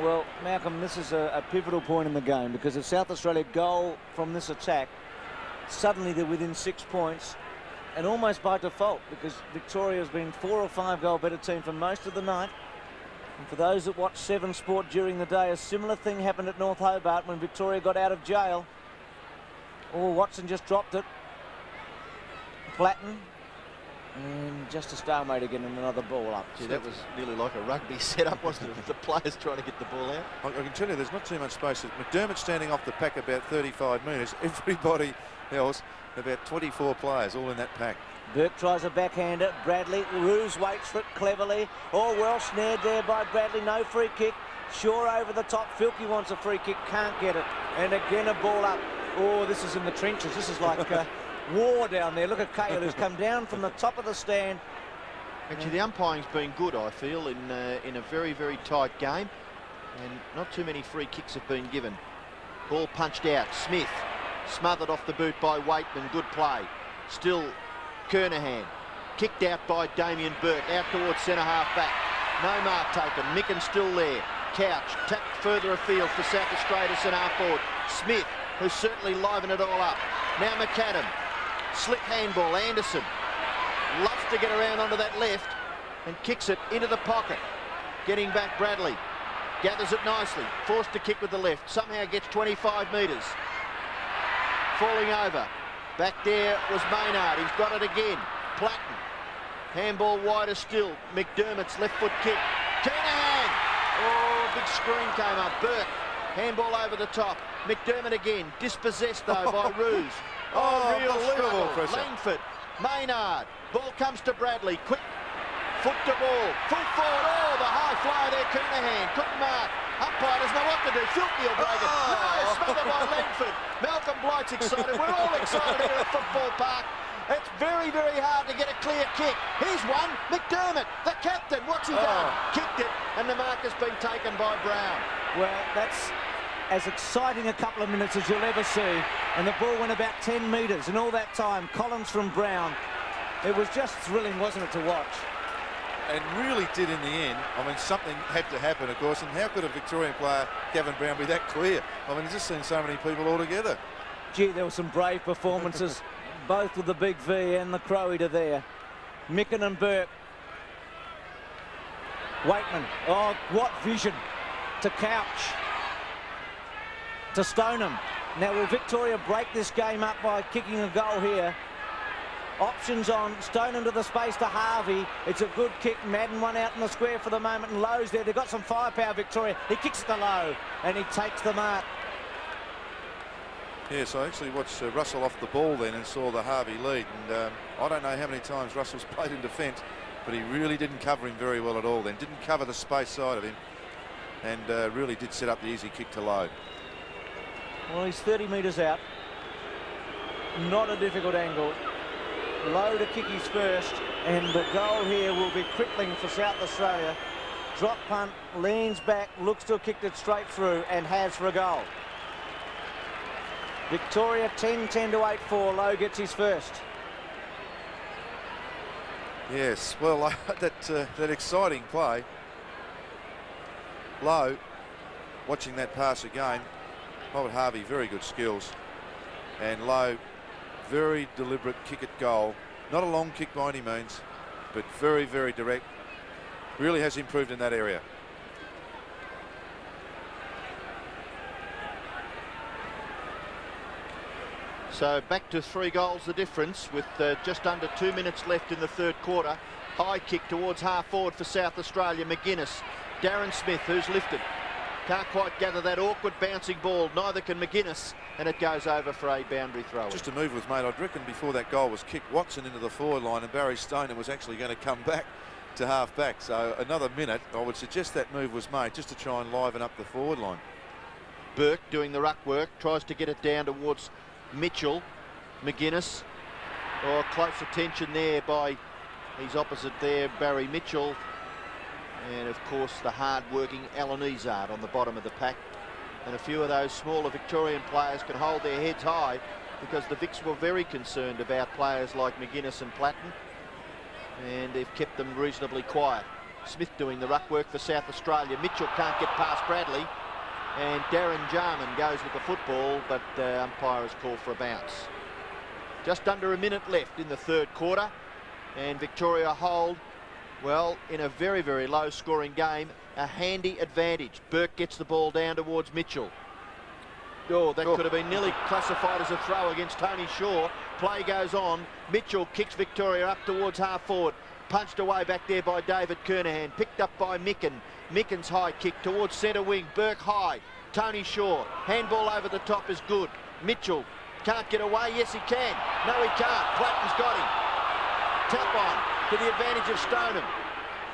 [SPEAKER 1] Well, Malcolm, this is a pivotal point in the game, because if South Australia goal from this attack, suddenly they're within 6 points, and almost by default, because Victoria's been 4 or 5 goal better team for most of the night. And for those that watch Seven Sport during the day, a similar thing happened at North Hobart when Victoria got out of jail. Oh, Watson just dropped it. Platten. And just a stalemate again, and another ball up.
[SPEAKER 2] Gee, that was nearly like a rugby setup, wasn't it? The players trying to get the ball out.
[SPEAKER 3] I can tell you there's not too much space. McDermott standing off the pack about 35 metres. Everybody else, about 24 players, all in that pack.
[SPEAKER 1] Burke tries a backhander. Bradley, Roos waits for it cleverly. Oh, well snared there by Bradley. No free kick. Shaw over the top. Filkey wants a free kick. Can't get it. And again a ball up. Oh, this is in the trenches. This is like war down there. Look at Cahill, who's come down from the top of the stand.
[SPEAKER 2] Actually, the umpiring's been good, I feel, in a very, very tight game. And not too many free kicks have been given. Ball punched out. Smith smothered off the boot by Waitman. Good play. Still Kernahan. Kicked out by Damien Burke. Out towards centre half back. No mark taken. Micken still there. Couch tapped further afield for South Australia centre half forward. Smith, who's certainly livened it all up. Now McAdam. Slick handball. Anderson loves to get around onto that left and kicks it into the pocket. Getting back Bradley. Gathers it nicely. Forced to kick with the left. Somehow gets 25 metres. Falling over. Back there was Maynard. He's got it again. Platten. Handball wider still. McDermott's left foot kick. Kernahan. Oh, big screen came up. Burke. Handball over the top. McDermott again. Dispossessed though by Roos. Oh, real struggle. Langford. Maynard. Ball comes to Bradley. Quick foot to ball. Full forward. Oh, the high flyer there. Kernahan. Couldn't mark. Umpire doesn't know what to do. Filthy will break it. No, smothered by Langford. Malcolm Blight's excited. We're all excited here at Football Park. It's very, very hard to get a clear kick. Here's one. McDermott, the captain. What's he done? Kicked it, and the mark has been taken by Brown.
[SPEAKER 1] Well, that's as exciting a couple of minutes as you'll ever see. And the ball went about 10 metres, and all that time, Collins from Brown. It was just thrilling, wasn't it, to watch?
[SPEAKER 3] And really did in the end. I mean, something had to happen, of course, and how could a Victorian player, Gavin Brown, be that clear? I mean, he's just seen so many people all together.
[SPEAKER 1] Gee, there were some brave performances, both with the big V and the Croweater there. Micken and Burke. Waitman, oh, what vision. To Couch. To Stoneham. Now, will Victoria break this game up by kicking a goal here? Options on. Stoneham to the space to Harvey. It's a good kick. Madden one out in the square for the moment, and Lowe's there. They've got some firepower, Victoria. He kicks it to Lowe, and he takes the mark.
[SPEAKER 3] Yes, I actually watched Russell off the ball then and saw the Harvey lead. And I don't know how many times Russell's played in defence, but he really didn't cover him very well at all then. Didn't cover the space side of him, and really did set up the easy kick to Lowe.
[SPEAKER 1] Well, he's 30 metres out. Not a difficult angle. Lowe to kick his first, and the goal here will be crippling for South Australia. Drop punt, leans back, looks to have kicked it straight through, and has for a goal. Victoria 10-10 to 8-4. Lowe gets his first.
[SPEAKER 3] Yes, well, that exciting play. Lowe, watching that pass again, Robert Harvey, very good skills. And Lowe, very deliberate kick at goal. Not a long kick by any means, but very, very direct. Really has improved in that area.
[SPEAKER 2] So back to 3 goals the difference with just under 2 minutes left in the third quarter. High kick towards half forward for South Australia. McGuinness Darren Smith, who's lifted. Can't quite gather that awkward bouncing ball. Neither can McGuinness, and it goes over for a boundary throw.
[SPEAKER 3] Just a move was made. I'd reckon before that goal was kicked Watson into the forward line, and Barry Stoneham was actually going to come back to half back. So another minute, I would suggest that move was made just to try and liven up the forward line.
[SPEAKER 2] Burke doing the ruck work, tries to get it down towards Mitchell. McGuinness. Oh, close attention there by his opposite there, Barry Mitchell. And of course the hard-working Alan Izard on the bottom of the pack. And a few of those smaller Victorian players can hold their heads high because the Vics were very concerned about players like McGuinness and Platten, and they've kept them reasonably quiet. Smith doing the ruck work for South Australia. Mitchell can't get past Bradley, and Darren Jarman goes with the football, but the umpire has called for a bounce. Just under a minute left in the third quarter, and Victoria hold, well, in a very, very low-scoring game, a handy advantage. Burke gets the ball down towards Mitchell. Oh, that could have been nearly classified as a throw against Tony Shaw. Play goes on. Mitchell kicks Victoria up towards half-forward. Punched away back there by David Kernahan. Picked up by Micken. Micken's high kick towards centre wing. Burke high. Tony Shaw. Handball over the top is good. Mitchell can't get away. Yes, he can. No, he can't. Platten's got him. Tap on to the advantage of Stoneham.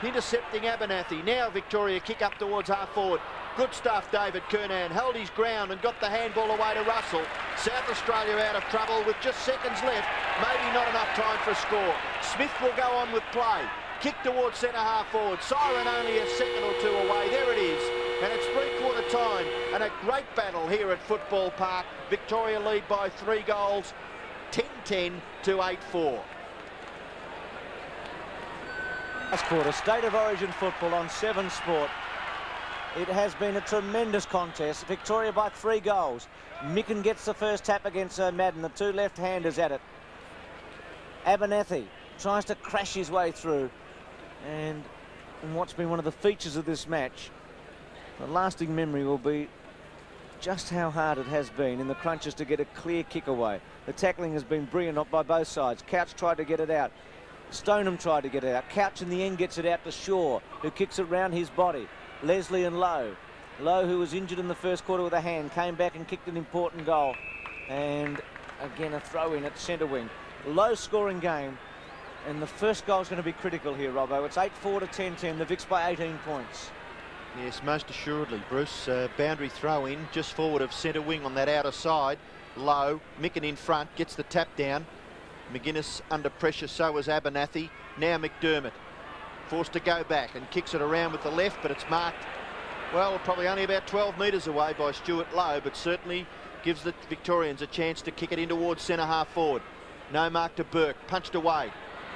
[SPEAKER 2] Intercepting Abernathy. Now Victoria kick up towards half-forward. Good stuff, David Kernan. Held his ground and got the handball away to Russell. South Australia out of trouble with just seconds left. Maybe not enough time for a score. Smith will go on with play. Kick towards centre half-forward. Siren only a second or two away. There it is. And it's three-quarter time. And a great battle here at Football Park. Victoria lead by 3 goals. 10-10 to 8-4.
[SPEAKER 1] Last quarter, State of Origin football on 7 Sport. It has been a tremendous contest. Victoria by 3 goals. Micken gets the first tap against Madden. The 2 left-handers at it. Abernathy tries to crash his way through. And what's been one of the features of this match, the lasting memory will be just how hard it has been in the crunches to get a clear kick away. The tackling has been brilliant by both sides. Couch tried to get it out. Stoneham tried to get it out. Couch in the end gets it out to Shaw, who kicks it round his body. Leslie and Lowe. Lowe, who was injured in the first quarter with a hand, came back and kicked an important goal. And again, a throw-in at centre wing. Low-scoring game, and the first goal is going to be critical here, Robbo. It's 8-4 to 10-10. The Vics by 18 points.
[SPEAKER 2] Yes, most assuredly, Bruce. Boundary throw-in just forward of centre wing on that outer side. Lowe, Micken in front, gets the tap down. McGuinness under pressure, so was Abernathy. Now McDermott forced to go back and kicks it around with the left, but it's marked, well, probably only about 12 metres away by Stuart Lowe, but certainly gives the Victorians a chance to kick it in towards centre half forward. No mark to Burke, punched away.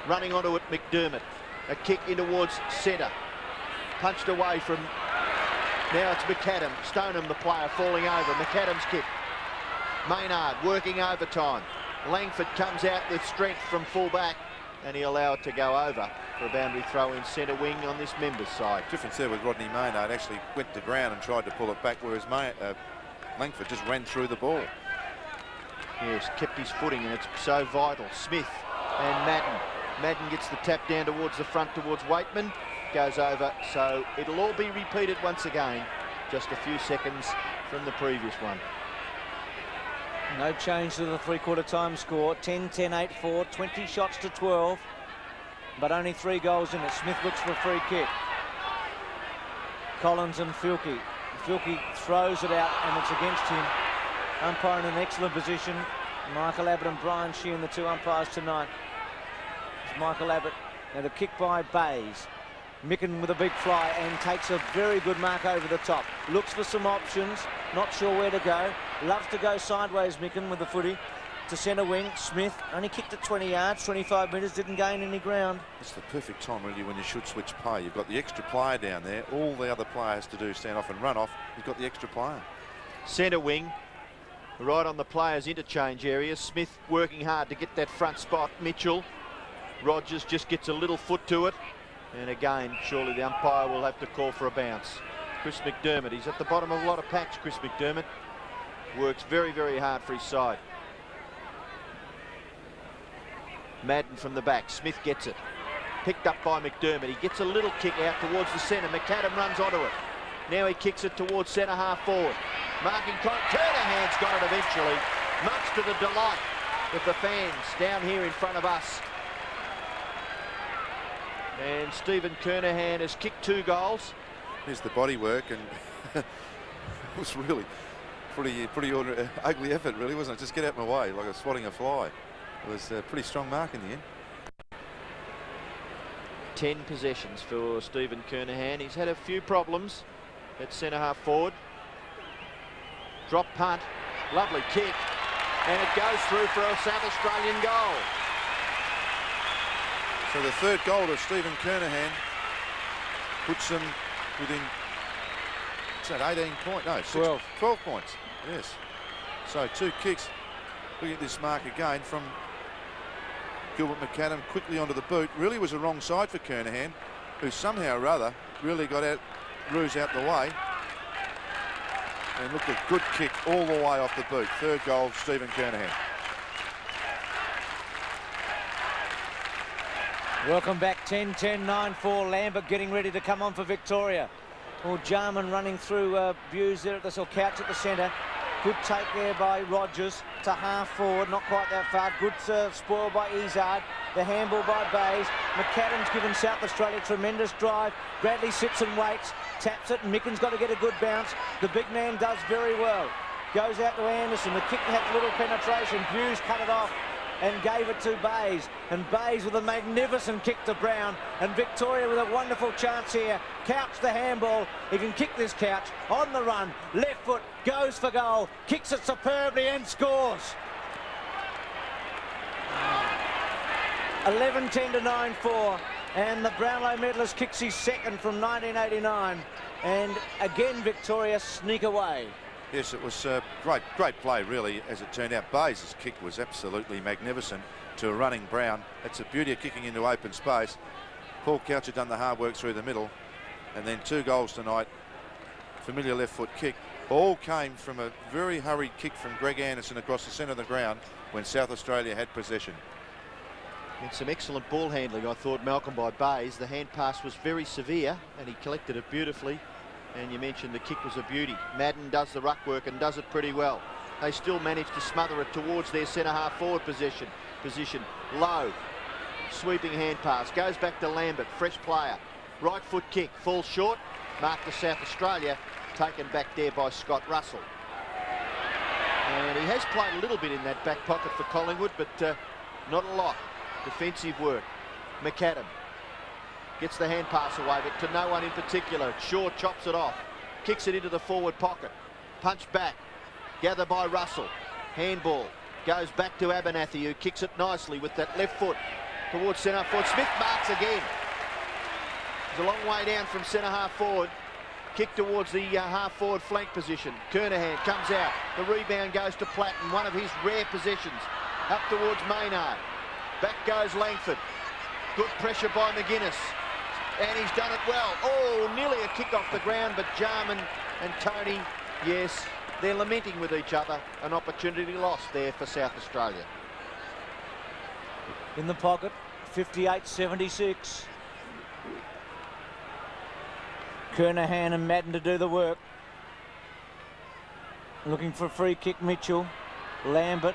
[SPEAKER 2] Running onto it, McDermott. A kick in towards centre. Punched away from, now it's McAdam. Stoneham, the player, falling over. McAdam's kick. Maynard working overtime. Langford comes out with strength from full back, and he'll allow it to go over for a boundary throw in centre wing on this members' side.
[SPEAKER 3] Difference there with Rodney Maynard actually went to ground and tried to pull it back, whereas Langford just ran through the ball.
[SPEAKER 2] Yes, kept his footing, and it's so vital. Smith and Madden. Madden gets the tap down towards the front towards Waitman. Goes over, so it'll all be repeated once again, just a few seconds from the previous one.
[SPEAKER 1] No change to the three-quarter time score. 10-10, 8-4, 20 shots to 12, but only 3 goals in it. Smith looks for a free kick. Collins and Filkey. Filkey throws it out, and it's against him. Umpire in an excellent position. Michael Abbott and Brian Sheehan, the 2 umpires tonight. It's Michael Abbott. Now the kick by Bays. Micken with a big fly and takes a very good mark over the top. Looks for some options, not sure where to go. Loves to go sideways, Micken, with the footy. To centre wing, Smith only kicked it 20 yards, 25 metres, didn't gain any ground.
[SPEAKER 3] It's the perfect time, really, when you should switch play. You've got the extra player down there. All the other player has to do is stand off and run off. He's got the extra player.
[SPEAKER 2] Centre wing, right on the players' interchange area. Smith working hard to get that front spot. Mitchell. Rogers just gets a little foot to it. And again, surely the umpire will have to call for a bounce. Chris McDermott, he's at the bottom of a lot of packs, Chris McDermott. Works very, very hard for his side. Madden from the back, Smith gets it. Picked up by McDermott. He gets a little kick out towards the centre. McAdam runs onto it. Now he kicks it towards centre half forward. Marking Kernahan's got it eventually, much to the delight of the fans down here in front of us. And Stephen Kernahan has kicked 2 goals.
[SPEAKER 3] Here's the body work, and it was really pretty ugly effort, really, wasn't it? Just get out of my way, like I was swatting a fly. It was a pretty strong mark in the end.
[SPEAKER 2] 10 possessions for Stephen Kernahan. He's had a few problems at centre half forward. Drop punt, lovely kick, and it goes through for a South Australian goal.
[SPEAKER 3] So the 3rd goal of Stephen Kernahan puts them within, what's that, 18 points? No, 12 points, yes. So 2 kicks. Look at this mark again from Gilbert McAdam, quickly onto the boot. Really was a wrong side for Kernahan, who somehow or other really got out, Ruse out the way. And look, a good kick all the way off the boot. 3rd goal, Stephen Kernahan.
[SPEAKER 1] Welcome back, 10-10, 9-4. Lambert getting ready to come on for Victoria. Well, Jarman running through views there at the Couch at the centre. Good take there by Rogers to half forward, not quite that far. Good spoil by Izzard. The handball by Bays. McAdam's given South Australia tremendous drive. Bradley sits and waits, taps it, and Micken's got to get a good bounce. The big man does very well. Goes out to Anderson. The kick had little penetration. Hughes cut it off and gave it to Bays. And Bays with a magnificent kick to Brown. And Victoria with a wonderful chance here. Couch the handball. He can kick this Couch on the run. Left foot, goes for goal. Kicks it superbly and scores. 11-10 to 9-4. And the Brownlow medalist kicks his 2nd from 1989. And again, Victoria sneak away.
[SPEAKER 3] Yes, it was great play, really, as it turned out. Bays' kick was absolutely magnificent to a running Brown. That's the beauty of kicking into open space. Paul Couch had done the hard work through the middle. And then 2 goals tonight. Familiar left foot kick. All came from a very hurried kick from Greg Anderson across the centre of the ground when South Australia had possession.
[SPEAKER 2] And some excellent ball handling, I thought, Malcolm, by Bays. The hand pass was very severe and he collected it beautifully. And you mentioned the kick was a beauty. Madden does the ruck work and does it pretty well. They still manage to smother it towards their centre half forward position. Low, sweeping hand pass, goes back to Lambert, fresh player. Right foot kick, falls short, marked to South Australia, taken back there by Scott Russell. And he has played a little bit in that back pocket for Collingwood, but not a lot. Defensive work. McAdam gets the hand pass away, but to no one in particular. Shaw chops it off, kicks it into the forward pocket. Punch back, gathered by Russell. Handball, goes back to Abernathy, who kicks it nicely with that left foot towards centre forward. Smith marks again. It's a long way down from centre half forward. Kick towards the half forward flank position. Kernahan comes out. The rebound goes to Platten, one of his rare possessions. Up towards Maynard. Back goes Langford. Good pressure by McGuinness. And he's done it well. Oh, nearly a kick off the ground, but Jarman and Tony, yes, they're lamenting with each other. An opportunity lost there for South Australia.
[SPEAKER 1] In the pocket, 58-76. Kernahan and Madden to do the work. Looking for a free kick, Mitchell. Lambert.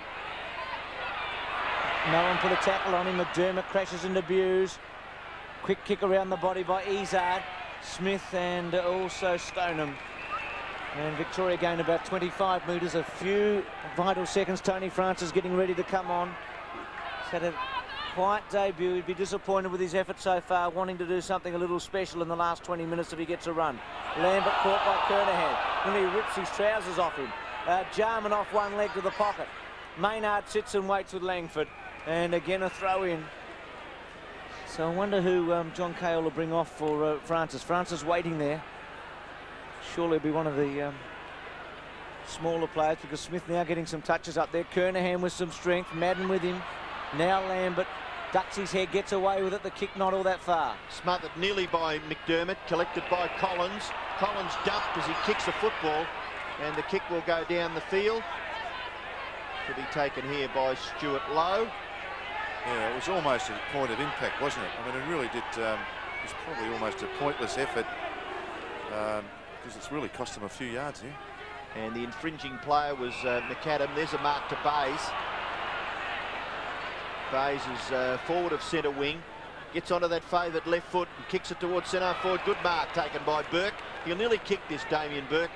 [SPEAKER 1] No one put a tackle on him. McDermott crashes into Buse. Quick kick around the body by Izzard. Smith and also Stoneham. And Victoria gained about 25 metres. A few vital seconds. Tony Francis getting ready to come on. He's had a quiet debut. He'd be disappointed with his effort so far, wanting to do something a little special in the last 20 minutes if he gets a run. Lambert caught by Kernahan. And he rips his trousers off him. Jarman off one leg to the pocket. Maynard sits and waits with Langford. And again a throw in. So I wonder who John Cahill will bring off for Francis. Francis waiting there. Surely it'll be one of the smaller players, because Smith now getting some touches up there. Kernahan with some strength. Madden with him. Now Lambert ducks his head, gets away with it. The kick not all that far.
[SPEAKER 2] Smothered nearly by McDermott, collected by Collins. Collins dumped as he kicks the football, and the kick will go down the field. To be taken here by Stuart Lowe.
[SPEAKER 3] Yeah, it was almost a point of impact, wasn't it? I mean, it really did. It was probably almost a pointless effort because it's really cost them a few yards here.
[SPEAKER 2] And the infringing player was McAdam. There's a mark to Bays. Bays is forward of centre wing. Gets onto that favoured left foot and kicks it towards centre forward. Good mark taken by Burke. He'll nearly kick this, Damien Burke.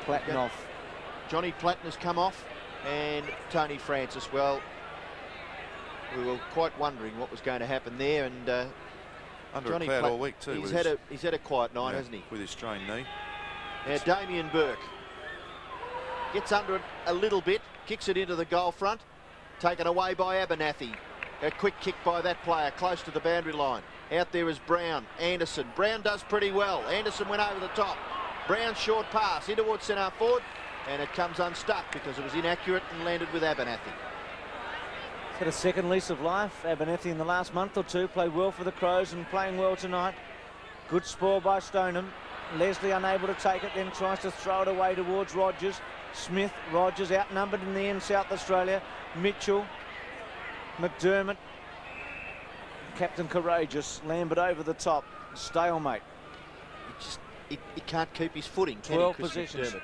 [SPEAKER 1] Platten off.
[SPEAKER 2] Johnny Platten has come off, and Tony Francis. Well, we were quite wondering what was going to happen there, and
[SPEAKER 3] Under
[SPEAKER 2] Johnny
[SPEAKER 3] a cloud
[SPEAKER 2] Platten,
[SPEAKER 3] all week too.
[SPEAKER 2] He's had a quiet night, hasn't he?
[SPEAKER 3] With his strained knee.
[SPEAKER 2] Now Damien Burke gets under it a little bit, kicks it into the goal front, taken away by Abernathy. A quick kick by that player, close to the boundary line. Out there is Brown, Anderson. Brown does pretty well. Anderson went over the top. Brown's short pass in towards centre forward, and it comes unstuck because it was inaccurate and landed with Abernathy.
[SPEAKER 1] He's had a second lease of life. Abernathy in the last month or two played well for the Crows and playing well tonight. Good spoil by Stoneham. Leslie unable to take it, then tries to throw it away towards Rogers. Smith, Rogers outnumbered in the end, South Australia. Mitchell, McDermott, Captain Courageous, Lambert over the top. Stalemate.
[SPEAKER 2] He can't keep his footing, can
[SPEAKER 1] 12
[SPEAKER 2] he, Chris
[SPEAKER 1] positions.
[SPEAKER 2] McDermott?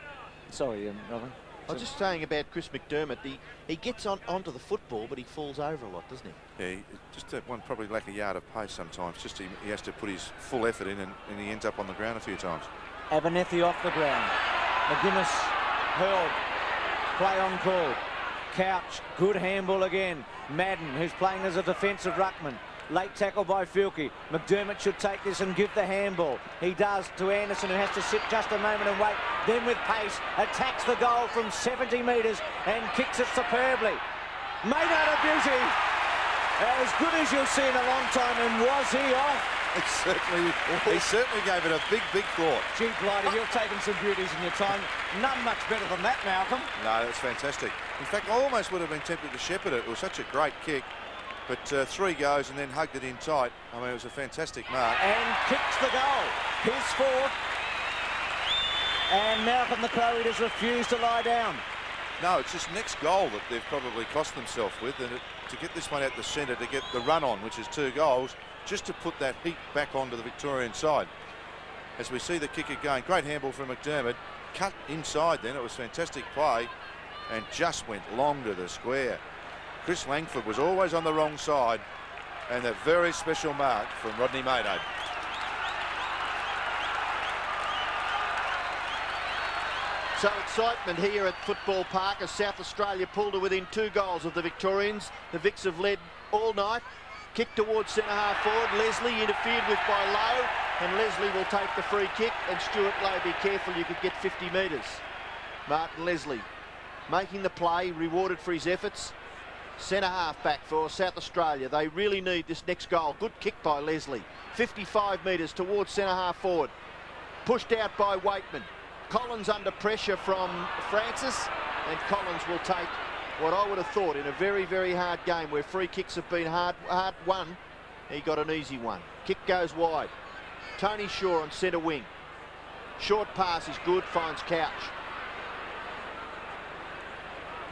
[SPEAKER 1] Sorry, Robin.
[SPEAKER 2] I was just saying about Chris McDermott. He gets onto the football, but he falls over a lot, doesn't he?
[SPEAKER 3] Yeah, just that one probably lack a yard of pace sometimes. Just he has to put his full effort in, and he ends up on the ground a few times.
[SPEAKER 1] Abernathy off the ground. McGuinness hurled. Play on call. Couch, good handball again. Madden, who's playing as a defensive ruckman. Late tackle by Filkey. McDermott should take this and give the handball. He does to Anderson, who has to sit just a moment and wait. Then with pace, attacks the goal from 70 metres and kicks it superbly. Made out of beauty. As good as you'll see in a long time, and was he off?
[SPEAKER 3] He certainly gave it a big thought.
[SPEAKER 1] Gee, Blighty, you've taken some beauties in your time. None much better than that, Malcolm.
[SPEAKER 3] No, that's fantastic. In fact, I almost would have been tempted to shepherd it. It was such a great kick. But 3 goes and then hugged it in tight. I mean, it was a fantastic mark.
[SPEAKER 1] And kicks the goal. His fourth. And Malcolm, the Croweaters refuse to lie down.
[SPEAKER 3] No, it's this next goal that they've probably cost themselves with. And to get this one out the centre, to get the run on, which is 2 goals, just to put that heat back onto the Victorian side. As we see the kicker going, great handball from McDermott. Cut inside then, it was fantastic play. And just went long to the square. Chris Langford was always on the wrong side, and that very special mark from Rodney Maynard.
[SPEAKER 2] So excitement here at Football Park as South Australia pulled to within 2 goals of the Victorians. The Vics have led all night. Kick towards centre half forward. Leslie interfered with by Lowe, and Leslie will take the free kick. And Stuart Lowe, be careful, you could get 50 metres. Martin Leslie making the play, rewarded for his efforts. Centre half back for South Australia. They really need this next goal. Good kick by Leslie. 55 metres towards centre half forward. Pushed out by Waitman. Collins under pressure from Francis, and Collins will take what I would have thought in a very hard game where free kicks have been hard won. He got an easy one. Kick goes wide. Tony Shaw on centre wing. Short pass is good, finds Couch.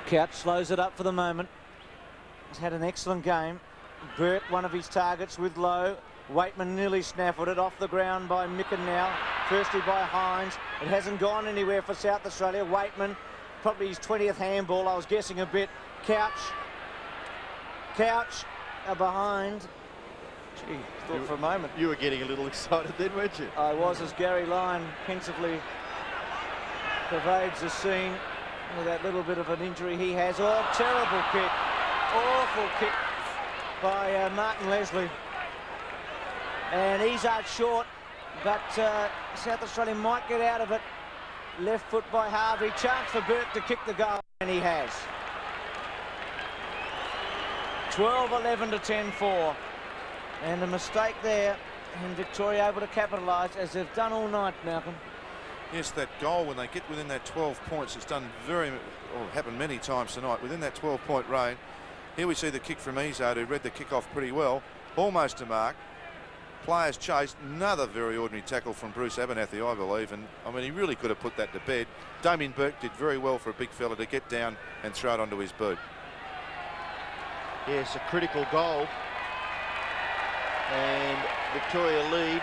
[SPEAKER 1] Couch slows it up for the moment. He's had an excellent game. Burke, one of his targets with Lowe. Waitman nearly snaffled it off the ground by Micken now. Firstly by Hines. It hasn't gone anywhere for South Australia. Waitman, probably his 20th handball. I was guessing a bit. Couch behind. Gee, thought for a moment.
[SPEAKER 2] You were getting a little excited then, weren't you?
[SPEAKER 1] I was, as Gary Lyon pensively pervades the scene with that little bit of an injury he has. Oh, terrible kick. Awful kick by Martin Leslie. And he's out short, but South Australia might get out of it. Left foot by Harvey. Chance for Burke to kick the goal, and he has. 12-11 to 10-4. And a mistake there, and Victoria able to capitalise, as they've done all night, Malcolm.
[SPEAKER 3] Yes, that goal, when they get within that 12 points, it's done happened many times tonight, within that 12-point range. Here we see the kick from Izzard, who read the kick off pretty well. Almost a mark. Players chased. Another very ordinary tackle from Bruce Abernathy, I believe. And, I mean, he really could have put that to bed. Damien Burke did very well for a big fella to get down and throw it onto his boot.
[SPEAKER 2] Yes, a critical goal. And Victoria lead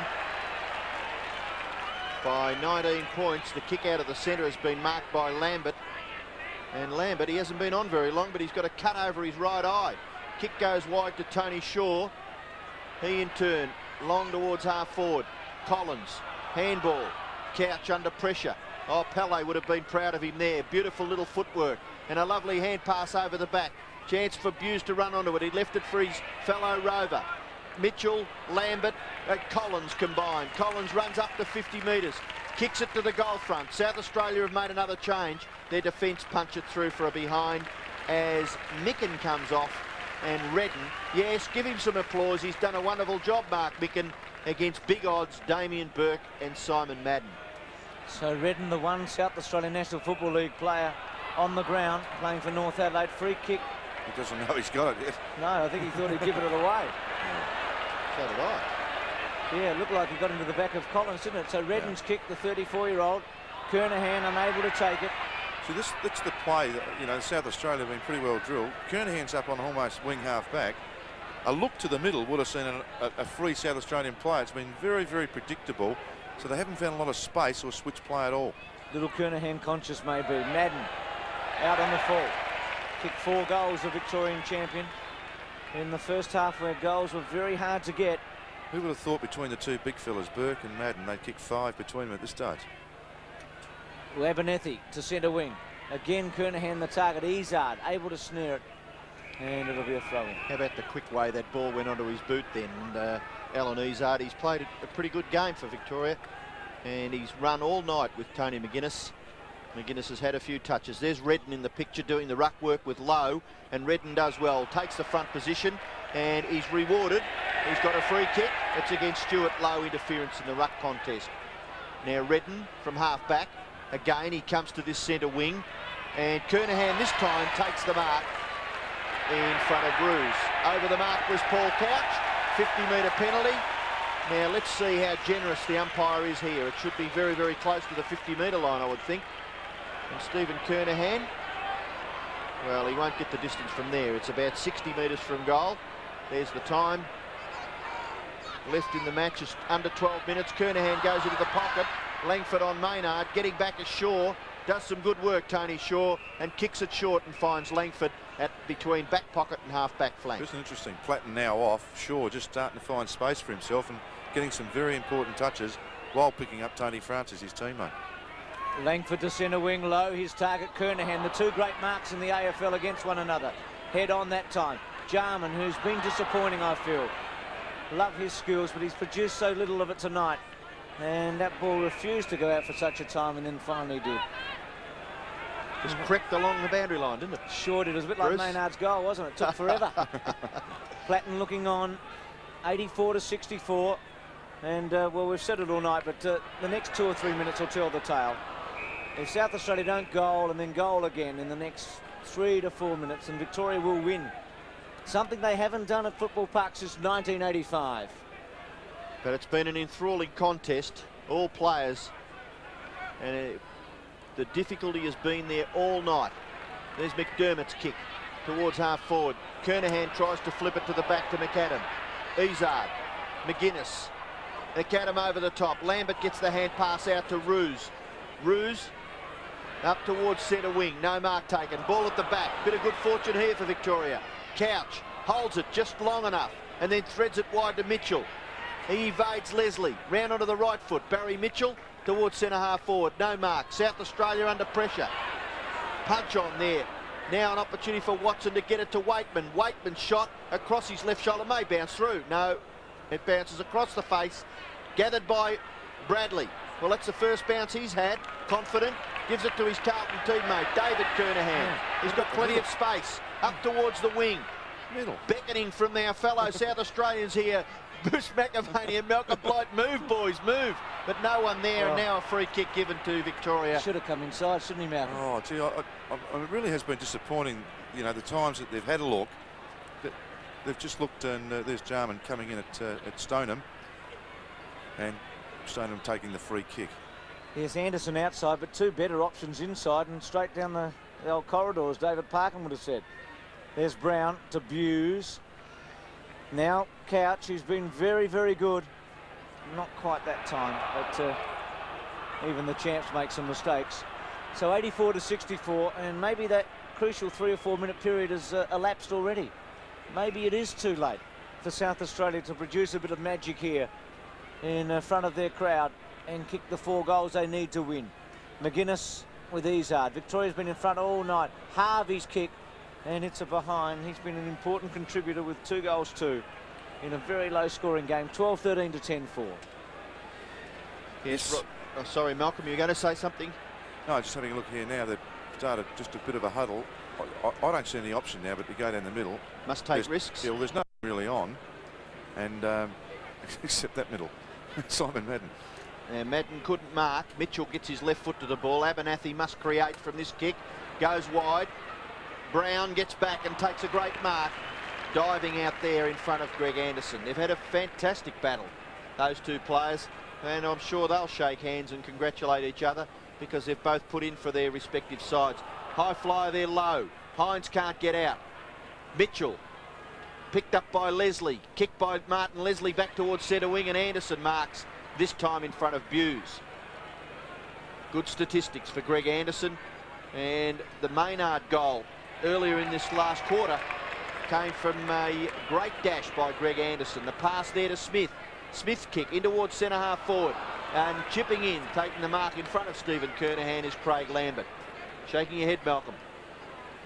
[SPEAKER 2] by 19 points. The kick out of the centre has been marked by Lambert. And Lambert, he hasn't been on very long, but he's got a cut over his right eye. Kick goes wide to Tony Shaw. He in turn, long towards half forward. Collins, handball. Couch under pressure. Oh, Pele would have been proud of him there. Beautiful little footwork. And a lovely hand pass over the back. Chance for Buse to run onto it. He left it for his fellow rover. Mitchell, Lambert, and Collins combined. Collins runs up to 50 metres, kicks it to the goal front. South Australia have made another change. Their defence punch it through for a behind as Micken comes off and Redden. Yes, give him some applause. He's done a wonderful job, Mark Micken, against big odds Damien Burke and Simon Madden.
[SPEAKER 1] So Redden, the one South Australian National Football League player on the ground, playing for North Adelaide. Free kick.
[SPEAKER 3] He doesn't know he's got it yet.
[SPEAKER 1] No, I think he thought he'd give it away.
[SPEAKER 2] So did I.
[SPEAKER 1] Yeah, it looked like he got into the back of Collins, didn't it? So Redden's kicked, the 34-year-old. Kernahan unable to take it.
[SPEAKER 3] So that's the play that, you know, South Australia have been pretty well drilled. Kernahan's up on almost wing half back. A look to the middle would have seen a free South Australian player. It's been very, very predictable. So they haven't found a lot of space or switch play at all.
[SPEAKER 1] Little Kernahan conscious maybe. Madden out on the full. Kicked 4 goals, the Victorian champion. In the first half where goals were very hard to get.
[SPEAKER 3] Who would have thought between the two big fellas, Burke and Madden, they'd kick 5 between them at this stage?
[SPEAKER 1] Abernethy to centre wing. Again, Kernahan the target. Izard able to snare it. And it'll be a throw-in.
[SPEAKER 2] How about the quick way that ball went onto his boot then? And Alan Izard, he's played a pretty good game for Victoria. And he's run all night with Tony McGuinness. McGuinness has had a few touches. There's Redden in the picture doing the ruck work with Lowe, and Redden does well. Takes the front position, and he's rewarded. He's got a free kick. It's against Stewart. Lowe interference in the ruck contest. Now Redden from half back. Again, he comes to this centre wing, and Kernahan this time takes the mark in front of Ruse. Over the mark was Paul Couch. 50-metre penalty. Now let's see how generous the umpire is here. It should be very, very close to the 50-metre line, I would think. And Stephen Kernahan, well, he won't get the distance from there. It's about 60 metres from goal. There's the time. Left in the match is under 12 minutes. Kernahan goes into the pocket. Langford on Maynard, getting back as Shaw. Does some good work, Tony Shaw, and kicks it short and finds Langford at between back pocket and half-back flank.
[SPEAKER 3] Just interesting. Platten now off. Shaw just starting to find space for himself and getting some very important touches while picking up Tony Francis, his teammate.
[SPEAKER 1] Langford to centre wing, Low, his target Kernahan. The two great marks in the AFL against one another. Head on that time. Jarman, who's been disappointing, I feel. Love his skills, but he's produced so little of it tonight. And that ball refused to go out for such a time and then finally did.
[SPEAKER 2] Just crept along the boundary line, didn't it?
[SPEAKER 1] Sure did. It was a bit like Maynard's goal, wasn't it? It took forever. Platten looking on, 84 to 64. And, well, we've said it all night, but the next 2 or 3 minutes will tell the tale. If South Australia don't goal and then goal again in the next 3 to 4 minutes, then Victoria will win. Something they haven't done at Football Park since 1985.
[SPEAKER 2] But it's been an enthralling contest, all players, and the difficulty has been there all night. There's McDermott's kick towards half forward. Kernahan tries to flip it to the back to McAdam. Izard, McGuinness, McAdam over the top. Lambert gets the hand pass out to Ruse. Ruse up towards centre wing, no mark taken. Ball at the back, bit of good fortune here for Victoria. Couch holds it just long enough and then threads it wide to Mitchell. He evades Leslie, round onto the right foot. Barry Mitchell towards centre half forward, no mark. South Australia under pressure. Punch on there. Now an opportunity for Watson to get it to Waitman. Waitman's shot across his left shoulder, may bounce through. No, it bounces across the face. Gathered by Bradley. Well, that's the first bounce he's had. Confident, gives it to his Carlton teammate, David Kernahan. He's got plenty of space. Up towards the wing.
[SPEAKER 3] Middle.
[SPEAKER 2] Beckoning from our fellow South Australians here. Bruce McAvaney and Malcolm Blight, move, boys, move. But no one there, and now a free kick given to Victoria.
[SPEAKER 1] Should have come inside, shouldn't he, Malcolm?
[SPEAKER 3] Oh, gee, it really has been disappointing, you know, the times that they've had a look. They've just looked, and there's Jarman coming in at Stoneham. And Stoneham taking the free kick.
[SPEAKER 1] Yes, Anderson outside, but two better options inside and straight down the old corridor, as David Parkin would have said. There's Brown to Buse. Now Couch, who's been very, very good. Not quite that time, but even the champs make some mistakes. So 84 to 64, and maybe that crucial 3 or 4 minute period has elapsed already. Maybe it is too late for South Australia to produce a bit of magic here in front of their crowd and kick the 4 goals they need to win. McGuinness with Izard. Victoria's been in front all night. Harvey's kick, and it's a behind. He's been an important contributor with 2 goals too in a very low scoring game. 12-13 to 10-4.
[SPEAKER 2] Yes. Oh, sorry, Malcolm, you were going to say something?
[SPEAKER 3] No, just having a look here now. They've started just a bit of a huddle. I don't see any option now but to go down the middle.
[SPEAKER 2] Must take risks.
[SPEAKER 3] Yeah, well, there's nothing really on, and except that middle. Simon Madden.
[SPEAKER 2] Madden couldn't mark. Mitchell gets his left foot to the ball. Abernathy must create from this kick. Goes wide. Brown gets back and takes a great mark. Diving out there in front of Greg Anderson. They've had a fantastic battle, those 2 players, and I'm sure they'll shake hands and congratulate each other because they've both put in for their respective sides. High flyer there low. Hines can't get out. Mitchell picked up by Leslie. Kicked by Martin Leslie back towards centre wing, and Anderson marks, this time in front of Buse. Good statistics for Greg Anderson. And the Maynard goal earlier in this last quarter came from a great dash by Greg Anderson. The pass there to Smith. Smith's kick in towards centre half forward. And chipping in, taking the mark in front of Stephen Kernahan is Craig Lambert. Shaking your head, Malcolm.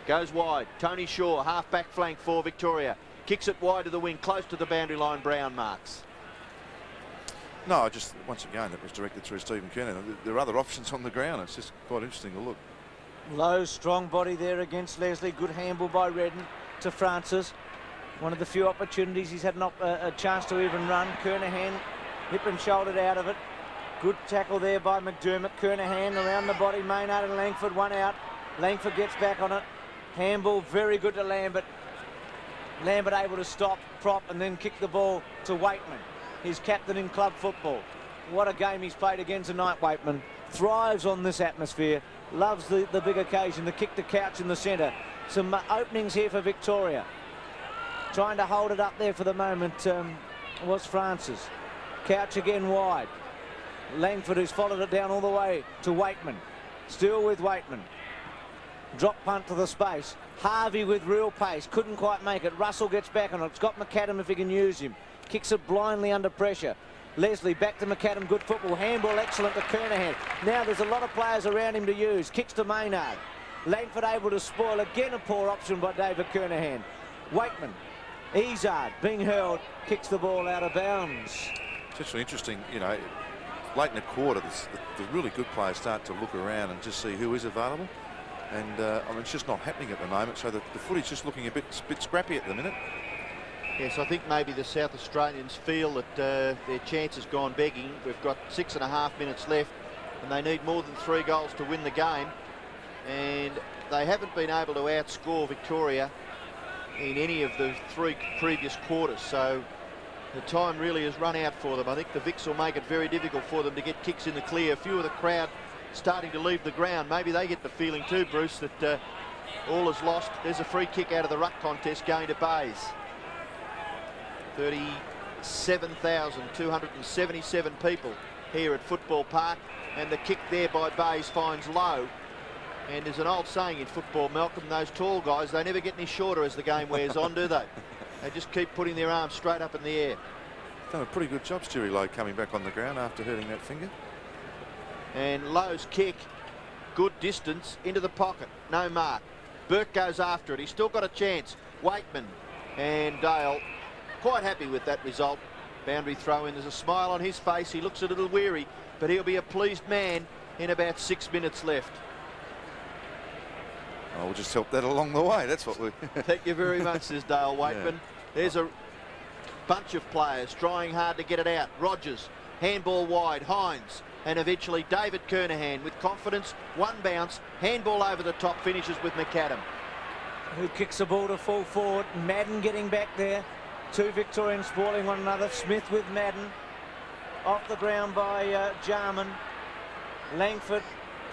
[SPEAKER 2] Goes wide. Tony Shaw, half-back flank for Victoria. Kicks it wide to the wing, close to the boundary line. Brown marks.
[SPEAKER 3] No, just once again that was directed through Stephen Kernahan. There are other options on the ground. It's just quite interesting to look.
[SPEAKER 1] Low, strong body there against Leslie. Good handball by Redden to Francis. One of the few opportunities he's had a chance to even run. Kernahan hip and shouldered out of it. Good tackle there by McDermott. Kernahan around the body. Maynard and Langford, one out. Langford gets back on it. Handball very good to Lambert. Lambert able to stop, prop, and then kick the ball to Waitman, his captain in club football. What a game he's played again tonight, Waitman. Thrives on this atmosphere. Loves the big occasion. The kick to Couch in the centre. Some openings here for Victoria. Trying to hold it up there for the moment was Francis. Couch again wide. Langford, who's followed it down all the way to Waitman. Still with Waitman. Drop punt to the space. Harvey with real pace. Couldn't quite make it. Russell gets back on it. It's got McAdam if he can use him. Kicks it blindly under pressure. Leslie back to McAdam. Good football. Handball excellent to Kernahan. Now there's a lot of players around him to use. Kicks to Maynard. Langford able to spoil. Again a poor option by David Kernahan. Waitman. Izard being held. Kicks the ball out of bounds.
[SPEAKER 3] It's actually interesting, you know, late in the quarter, the really good players start to look around and just see who is available. And I mean, it's just not happening at the moment, so the footy's just looking a bit scrappy at the minute.
[SPEAKER 2] Yes, I think maybe the South Australians feel that their chance has gone begging. We've got 6.5 minutes left, and they need more than 3 goals to win the game. And they haven't been able to outscore Victoria in any of the 3 previous quarters, so the time really has run out for them. I think the Vics will make it very difficult for them to get kicks in the clear. A few of the crowd starting to leave the ground. Maybe they get the feeling too, Bruce, that all is lost. There's a free kick out of the ruck contest going to Bays. 37,277 people here at Football Park, and the kick there by Bays finds Lowe. And there's an old saying in football, Malcolm, those tall guys, they never get any shorter as the game wears on, do they? They just keep putting their arms straight up in the air.
[SPEAKER 3] Done a pretty good job, Stewie Lowe, coming back on the ground after hurting that finger.
[SPEAKER 2] And Lowe's kick, good distance into the pocket. No mark. Burke goes after it. He's still got a chance. Waitman and Dale quite happy with that result. Boundary throw in. There's a smile on his face. He looks a little weary, but he'll be a pleased man in about 6 minutes left.
[SPEAKER 3] Oh, we'll just help that along the way. That's what we...
[SPEAKER 2] Thank you very much, says Dale Waitman.
[SPEAKER 3] Yeah.
[SPEAKER 2] There's a bunch of players trying hard to get it out. Rogers, handball wide. Hines. And eventually David Kernahan with confidence, one bounce, handball over the top, finishes with McAdam.
[SPEAKER 1] Who kicks the ball to full forward. Madden getting back there. 2 Victorians spoiling one another. Smith with Madden. Off the ground by Jarman. Langford,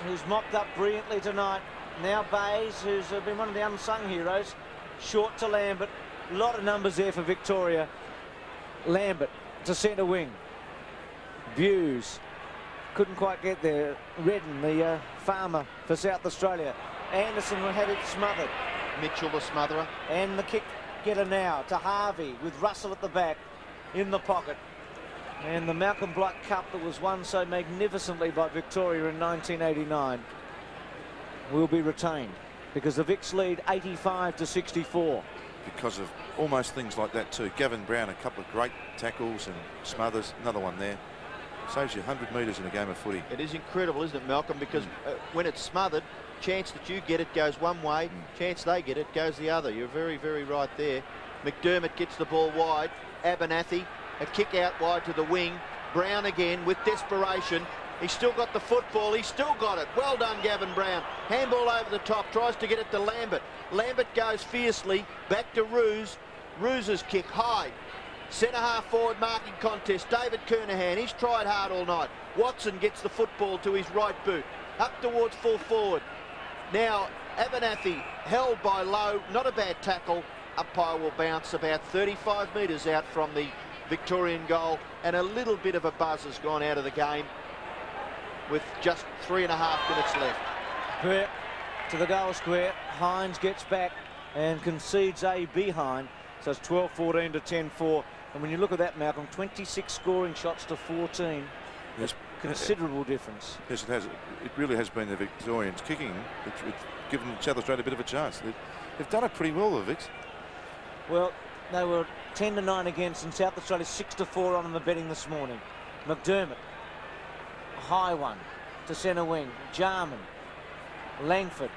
[SPEAKER 1] who's mopped up brilliantly tonight. Now Bays, who's been one of the unsung heroes. short to Lambert. A lot of numbers there for Victoria. Lambert to centre wing. Views couldn't quite get there. Redden, the farmer for South Australia. Anderson will have it smothered.
[SPEAKER 2] Mitchell the smotherer.
[SPEAKER 1] And the kick getter now to Harvey with Russell at the back in the pocket. And the Malcolm Blight Cup that was won so magnificently by Victoria in 1989 will be retained because the Vics lead 85-64.
[SPEAKER 3] Because of almost things like that too. Gavin Brown, a couple of great tackles and smothers. Another one there. Saves you 100 metres in a game of footy.
[SPEAKER 2] It is incredible, isn't it, Malcolm? Because when it's smothered, chance that you get it goes one way, chance they get it goes the other. You're very, very right there. McDermott gets the ball wide. Abernathy, a kick out wide to the wing. Brown again with desperation. He's still got the football. He's still got it. Well done, Gavin Brown. Handball over the top. Tries to get it to Lambert. Lambert goes fiercely. Back to Roos. Roos's kick high. Centre half forward marking contest. David Kernahan. He's tried hard all night. Watson gets the football to his right boot. Up towards full forward. Now Abernathy held by Lowe. Not a bad tackle. Umpire will bounce about 35 metres out from the Victorian goal, and a little bit of a buzz has gone out of the game with just 3.5 minutes left.
[SPEAKER 1] Burke to the goal square. Hines gets back and concedes a behind, so it's 12-14 to 10-4. And when you look at that, Malcolm, 26 scoring shots to 14.
[SPEAKER 3] Yes,
[SPEAKER 1] considerable difference.
[SPEAKER 3] Yes, it has. It really has been the Victorians kicking. It's given South Australia a bit of a chance. They've done it pretty well, the Vics.
[SPEAKER 1] Well, they were 10-9 against, and South Australia 6-4 on the betting this morning. McDermott, a high one to centre wing. Jarman, Langford.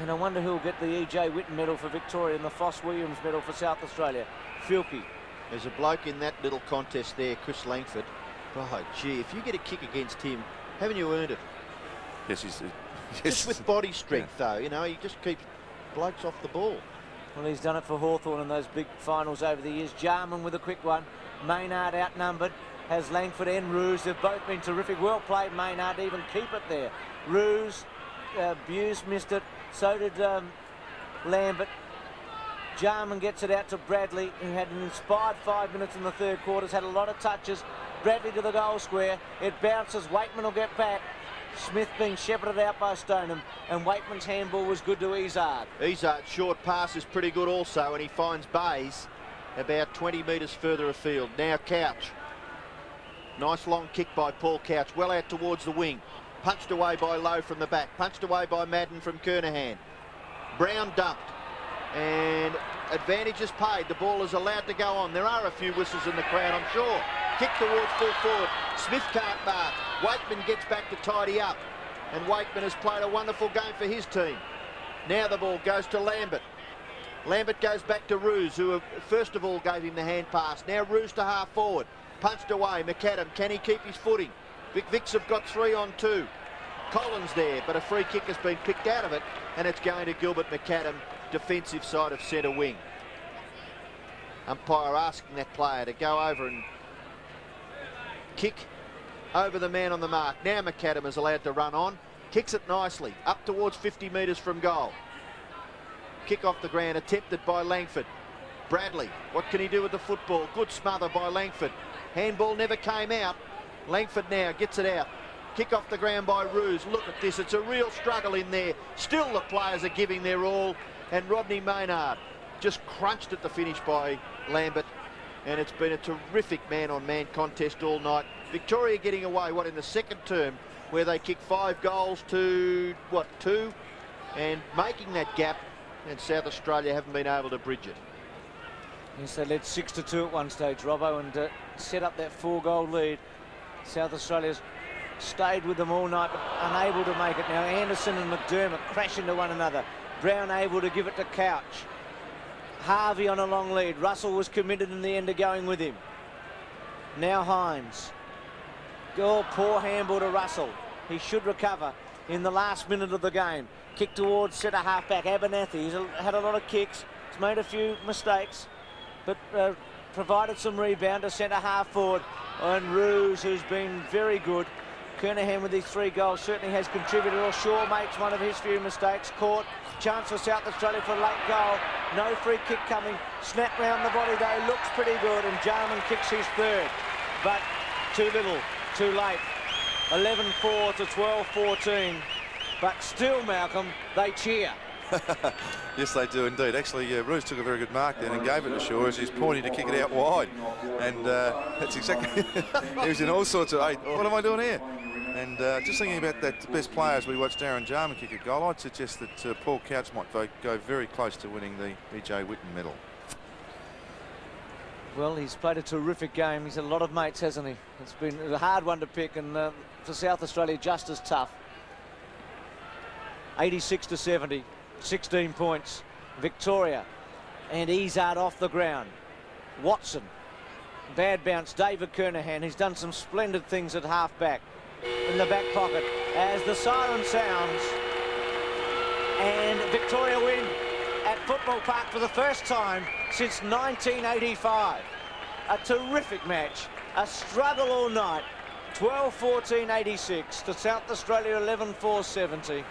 [SPEAKER 1] And I wonder who'll get the E.J. Whitten medal for Victoria and the Foss Williams medal for South Australia. Filkey.
[SPEAKER 2] There's a bloke in that little contest there, Chris Langford. Oh, gee, if you get a kick against him, haven't you earned it?
[SPEAKER 3] Yes, yes.
[SPEAKER 2] Just with body strength, though, you know, he just keeps blokes off the ball.
[SPEAKER 1] Well, he's done it for Hawthorn in those big finals over the years. Jarman with a quick one. Maynard outnumbered. Has Langford and Roos. They've both been terrific. Well played, Maynard, to even keep it there. Roos, Buse missed it. So did Lambert. Jarman gets it out to Bradley, who had an inspired 5 minutes in the third quarter. Has had a lot of touches. Bradley to the goal square. It bounces. Waitman will get back. Smith being shepherded out by Stoneham, and Waitman's handball was good to Izzard.
[SPEAKER 2] Izzard's short pass is pretty good also, and he finds Bays about 20 metres further afield. Now Couch. Nice long kick by Paul Couch, well out towards the wing. Punched away by Lowe from the back. Punched away by Madden from Kernahan. Brown dumped. And advantage is paid. The ball is allowed to go on. There are a few whistles in the crowd, I'm sure. Kick towards full forward. Smith can't mark. Waitman gets back to tidy up. And Waitman has played a wonderful game for his team. Now the ball goes to Lambert. Lambert goes back to Roos, who first of all gave him the hand pass. Now Roos to half forward. Punched away. McAdam, can he keep his footing? Vics have got 3 on 2. Collins there, but a free kick has been picked out of it, and it's going to Gilbert McAdam, defensive side of centre wing. Umpire asking that player to go over and kick over the man on the mark. Now McAdam is allowed to run on. Kicks it nicely, up towards 50 metres from goal. Kick off the ground, attempted by Langford. Bradley, what can he do with the football? Good smother by Langford. Handball never came out. Langford now gets it out. Kick off the ground by Roos. Look at this, it's a real struggle in there. Still the players are giving their all. And Rodney Maynard just crunched at the finish by Lambert. And it's been a terrific man-on-man contest all night. Victoria getting away, in the second term, where they kicked 5 goals to, 2? And making that gap, and South Australia haven't been able to bridge it.
[SPEAKER 1] Yes, they led 6-2 at one stage, Robbo, and set up that 4-goal lead. South Australia's stayed with them all night, but unable to make it. Now Anderson and McDermott crash into one another. Brown able to give it to Couch. Harvey on a long lead. Russell was committed in the end to going with him. Now Hines. Oh, poor handball to Russell. He should recover in the last minute of the game. Kick towards centre half-back Abernathy. He's had a lot of kicks. He's made a few mistakes, but provided some rebound to centre half forward. And Roos, who's been very good, Kernahan with his 3 goals certainly has contributed. Or Shaw makes one of his few mistakes. Caught. Chance for South Australia for a late goal. No free kick coming. Snap round the body though. Looks pretty good. And Jarman kicks his 3rd. But too little, too late. 11-4 to 12-14. But still, Malcolm, they cheer.
[SPEAKER 3] Yes, they do indeed. Actually, Roos took a very good mark then and gave it to Shaw as he's pointing to kick it out wide. And that's exactly... he was in all sorts of... Hey, what am I doing here? And just thinking about that, the best players, we watched Darren Jarman kick a goal. I'd suggest that Paul Couch might go very close to winning the E.J. Whitten medal. Well, he's played a terrific game. He's had a lot of mates, hasn't he? It's been a hard one to pick, and for South Australia, just as tough. 86-70, 16 points. Victoria and Izzard off the ground. Watson, bad bounce. David Kernahan, he's done some splendid things at half-back. In the back pocket as the siren sounds, and Victoria win at Football Park for the first time since 1985. A terrific match, a struggle all night. 12-14-86 to South Australia 11-4-70.